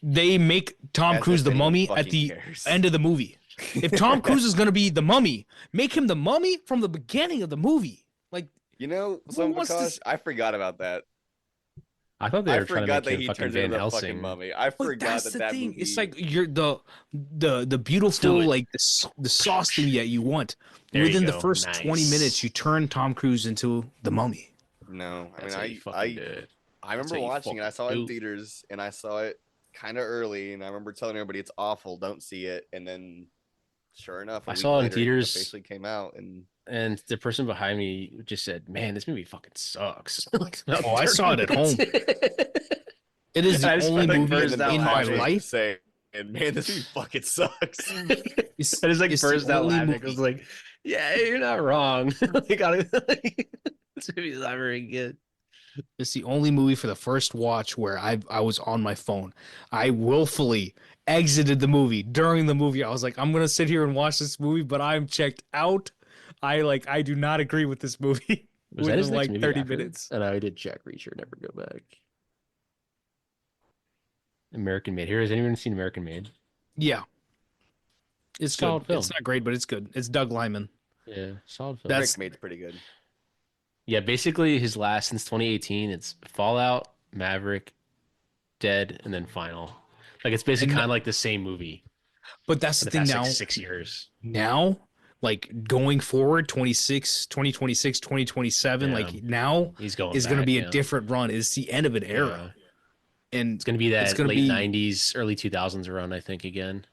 They make Tom As Cruise if the anyone Mummy at fucking the cares. end of the movie. If Tom Cruise is gonna be the Mummy, make him the Mummy from the beginning of the movie. Like, You know, Who some wants to Vikash, s- I forgot about that. I thought they I were trying to forgot make that him he fucking turns Van into the Helsing. fucking mummy. I but forgot that's that the that thing. movie. It's like you're the beautiful do it. like the sauce thing that you want. There you Within the go. first Nice. 20 minutes, you turn Tom Cruise into the Mummy. No, I That's mean how you fucking do it. I That's remember how you watching it. I fucking saw it do in it. theaters, and I saw it kind of early, and I remember telling everybody it's awful, don't see it. And then, sure enough, a I week saw it in later, theaters. It officially came out, and And the person behind me just said, "Man, this movie fucking sucks." Oh, I saw it at home. It is the I just only felt like movie burst in out my laughing. life. saying, "Man, this movie fucking sucks." I just like it's the burst out only laughing. I movie- was like, "Yeah, you're not wrong." This movie's not very good. It's the only movie for the first watch where I was on my phone. I willfully exited the movie during the movie. I was like, I'm gonna sit here and watch this movie, but I'm checked out. I do not agree with this movie Was that his within next like movie 30 after? minutes. And I did Jack Reacher, Never Go Back. American Made. Here, has anyone seen American Made? Yeah. It's Solid good. film. It's not great, but it's good. It's Doug Lyman. Yeah, solid film. That's- Rick Made's pretty good. Yeah, basically his last since 2018. It's Fallout, Maverick, Dead, and then Final. Like it's basically And kind of like the same movie But that's for the the thing past now. like 6 years. Now, like going forward, 2026, 2027, Yeah. like now He's going. is going to back, be a yeah. different run. It's the end of an era. And It's going to be It's that gonna late be- 90s, early 2000s run, I think, again.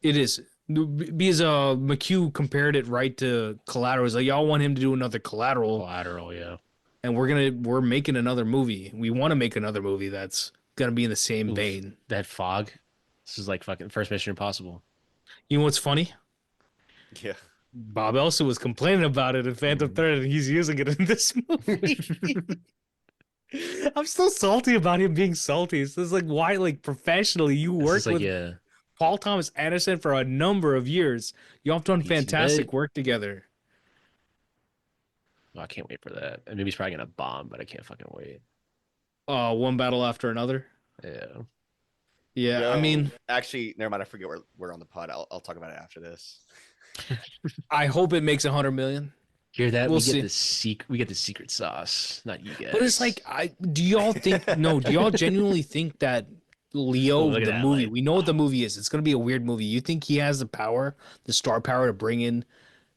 it is because McHugh compared it right to Collateral. He's like, y'all want him to do another Collateral, Collateral, yeah. and we're making another movie. We want to make another movie that's gonna be in the same Oof. vein. That fog. This is like fucking first Mission Impossible. You know what's funny? Yeah. Bob Elsa was complaining about it in Phantom Thread, and he's using it in this movie. I'm still salty about him being salty. It's just like, why, like, professionally, you This worked is like, with yeah. Paul Thomas Anderson for a number of years. Y'all have done He's fantastic good. work together. Oh, I can't wait for that. And maybe he's probably gonna bomb, but I can't fucking wait. One battle after another. Yeah. Yeah, I Yo, mean, actually, never mind. I forget we're on the pod. I'll talk about it after this. I hope it makes 100 million. Hear that? We'll we get see. the we get the secret sauce, not you guys. But it's like, do y'all genuinely think that Leo, Oh, look at the that movie, light. we know what the movie is. It's going to be a weird movie. You think he has the power, the star power to bring in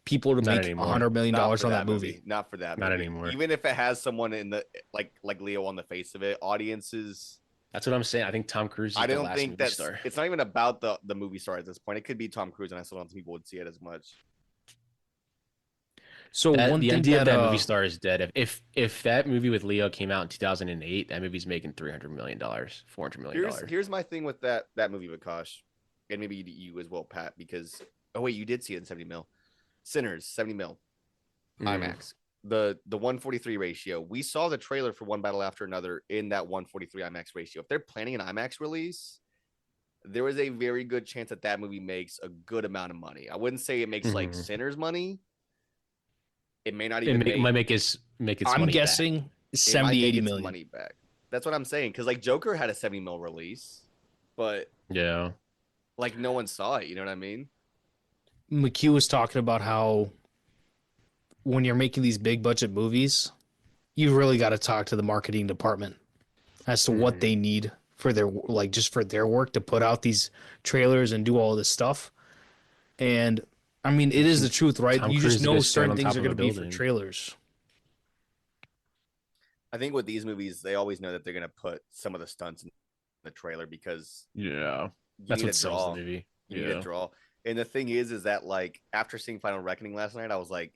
people to Not make anymore. $100 million Not for on that movie? Not for that. Not movie. anymore. Even if it has someone in the like Leo on the face of it, audiences. That's what I'm saying. I think Tom Cruise is I the don't last think movie that's. star. It's not even about the movie star at this point. It could be Tom Cruise, and I still don't think people would see it as much. So one The thing idea that of that movie star is dead. If that movie with Leo came out in 2008, that movie's making $300 million, $400 million. Here's my thing with that movie, Vikash, and maybe you as well, Pat. Because wait, you did see it in 70 mil. Sinners, 70 mil, IMAX. The 143 ratio. We saw the trailer for One Battle After Another in that 143 IMAX ratio. If they're planning an IMAX release, there is a very good chance that movie makes a good amount of money. I wouldn't say it makes like Sinners money. It may not even It might make its I'm money guessing back. 70, 80 million. money back. That's what I'm saying. Because like Joker had a 70 mil release, but Yeah. like no one saw it. You know what I mean? McHugh was talking about how when you're making these big budget movies, you really got to talk to the marketing department as to what they need for their like just for their work to put out these trailers and do all this stuff. And I mean, it is the truth, right? Tom You Cruise just is gonna know stand certain on things top are of going a to be for building. trailers. I think with these movies, they always know that they're gonna put some of the stunts in the trailer because Yeah, you that's need what a sells the draw. movie. You need a draw. And the thing is that like after seeing Final Reckoning last night, I was like,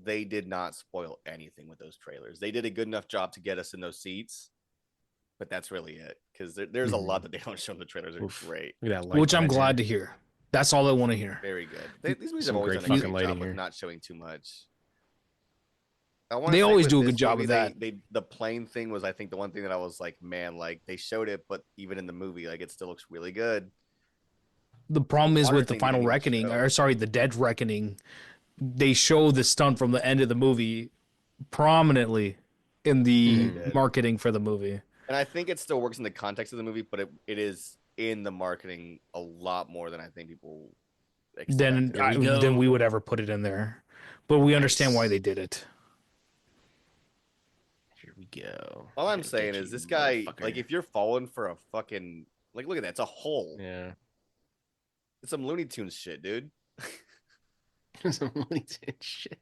they did not spoil anything with those trailers. They did a good enough job to get us in those seats, but that's really it. Because there's a lot that they don't show in the trailers. Are great. Look at that light Which I'm behind glad her. to hear. That's all I want to hear. Very good. These movies Some have always great done a fucking great lighting job with here. not showing too much. I want They to say always with do a this good job movie, of that. the plane thing was, I think, the one thing that I was like, man, like they showed it, but even in the movie, like it still looks really good. The problem is water with the thing they Final didn't even Reckoning, show. or sorry, the Dead Reckoning, they show the stunt from the end of the movie prominently in the did. marketing for the movie. And I think it still works in the context of the movie, but it is in the marketing a lot more than I think people Then expect. then we would ever put it in there. But we understand why Nice. they did it. Here we go. All I'm Gonna saying get is you, this guy, motherfucker. like, if you're falling for a fucking, like, look at that, it's a hole. Yeah. It's some Looney Tunes shit, dude. Some Looney Tunes shit.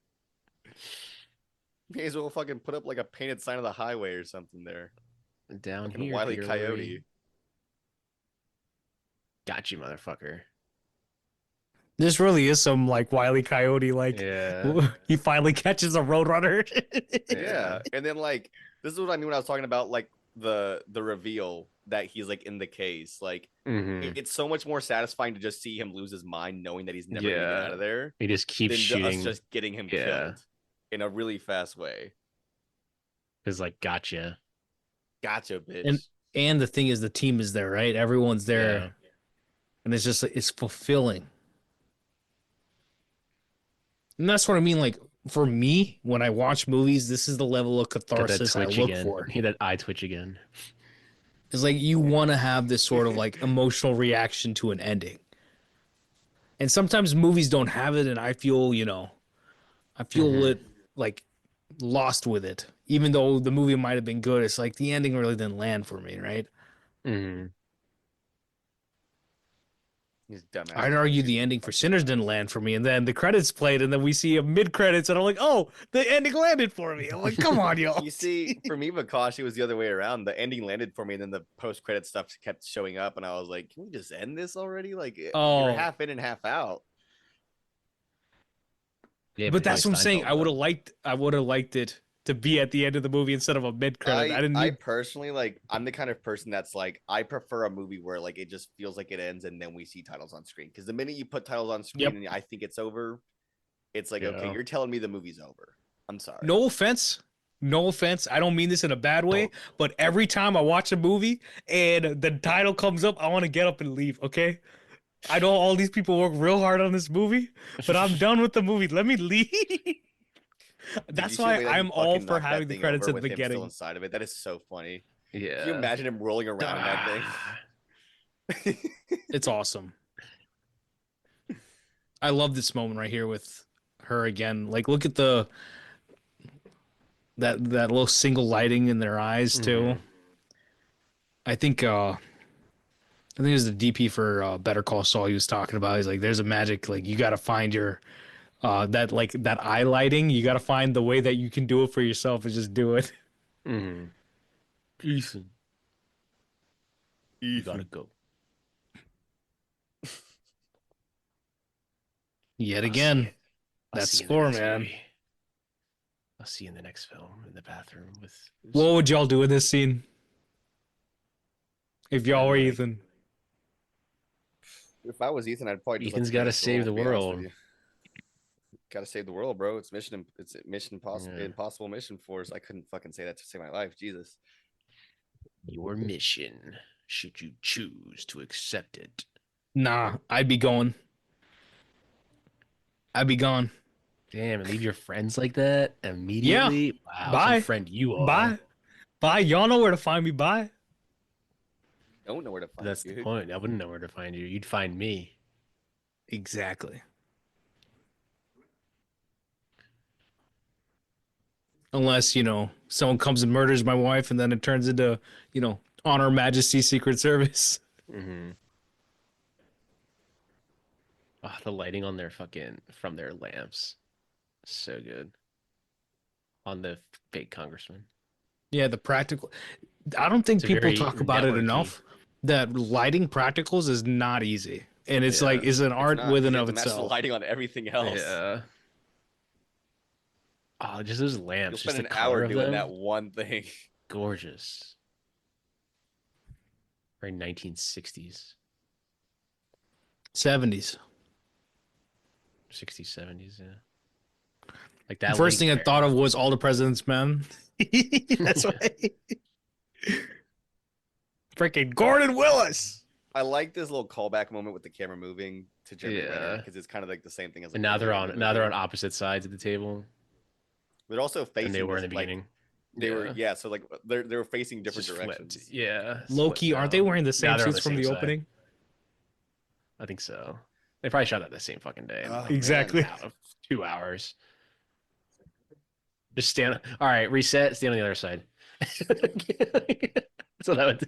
May as well fucking put up like a painted sign of the highway or something there. Down Fucking here, Wile E. Peter Coyote. Louie. Got you, motherfucker. This really is some like Wile E. Coyote, like Yeah. he finally catches a roadrunner. Yeah. And then like this is what I mean when I was talking about like the reveal that he's like in the case. Like it's so much more satisfying to just see him lose his mind knowing that he's never gonna get out of there He just keeps than shooting. us just getting him killed in a really fast way. It's like, gotcha. Gotcha, bitch. And the thing is, the team is there, right? Everyone's there, Yeah. and it's just it's fulfilling. And that's what I mean. Like for me, when I watch movies, this is the level of Got that catharsis I twitch look again. for. That eye twitch again. It's like you want to have this sort of like emotional reaction to an ending. And sometimes movies don't have it, and I feel, I feel it like lost with it. Even though the movie might have been good, it's like the ending really didn't land for me, right? He's dumbass. I'd argue the ending for Sinners didn't land for me, and then the credits played, and then we see a mid credits, and I'm like, oh, the ending landed for me. I'm like, come on, y'all. You see, for me, Vikash, it was the other way around. The ending landed for me, and then the post-credit stuff kept showing up, and I was like, "Can we just end this already? Like, you're half in and half out." Yeah, but that's what I'm saying. I would have liked it to be at the end of the movie instead of a mid credit. I personally like. I'm the kind of person that's like, I prefer a movie where like it just feels like it ends, and then we see titles on screen. Because the minute you put titles on screen, and I think it's over, it's like, okay, you're telling me the movie's over. I'm sorry. No offense. I don't mean this in a bad way, but every time I watch a movie and the title comes up, I want to get up and leave, okay? I know all these people work real hard on this movie, but I'm done with the movie. Let me leave. That's why I'm all for having the credits at the beginning. Still inside of it. That is so funny. Yeah. Can you imagine him rolling around in that thing? It's awesome. I love this moment right here with her again. Like, look at that little single lighting in their eyes too. I think it was the DP for Better Call Saul he was talking about. He's like, there's a magic, like you got to find your that eye lighting. You got to find the way that you can do it for yourself and just do it. Ethan. You gotta go. Yet again, that's score, man. I'll see you in the next film in the bathroom with. What would y'all do in this scene? If y'all were Ethan. If I was Ethan, I'd probably just Ethan's got to save the world. Got to save the world, bro. It's impossible mission force. I couldn't fucking say that to save my life. Jesus. Your mission, should you choose to accept it. Nah, I'd be going. Damn, and leave your friends like that immediately? Yeah. Wow, bye. Friend you are. Bye. Y'all know where to find me. Bye. Don't know where to find That's you. the point. I wouldn't know where to find you. You'd find me. Exactly. Unless, someone comes and murders my wife and then it turns into, on Her Majesty's Secret Service. Mm-hmm. Oh, the lighting on from their lamps. So good. On the fake congressman. Yeah, the practical. I don't think It's people very talk about it networky. enough that lighting practicals is not easy. And it's is an art It's not, within you have of to match the itself. lighting on everything else. Yeah. Oh, just those lamps. You'll Just spend the an color hour of doing them. that one thing. Gorgeous. Very 1960s. 70s. 60s, 70s, yeah. Like that. The first thing I thought of was All the President's Men. That's why. Freaking Gordon Willis. I like this little callback moment with the camera moving to Jeremy Renner because it's kind of like the same thing as. Like, and now they're on opposite sides of the table. They're also facing. And they were in the beginning. They were, so like they were facing different directions. Flipped. Yeah. Low key, aren't they wearing the same suits from the opening? I think so. They probably shot that the same fucking day. Exactly. 2 hours. Just stand. All right, reset. Stand on the other side. That's what I would do.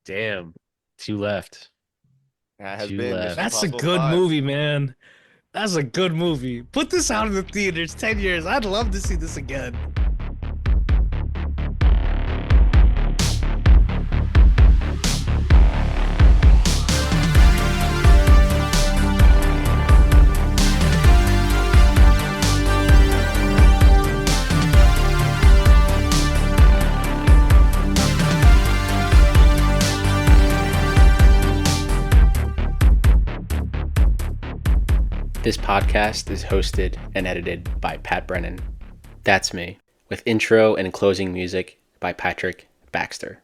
Damn. 2 left. That has been. That's a good movie, man. That's a good movie. Put this out in the theaters 10 years. I'd love to see this again. This podcast is hosted and edited by Pat Brennan. That's me, with intro and closing music by Patrick Baxter.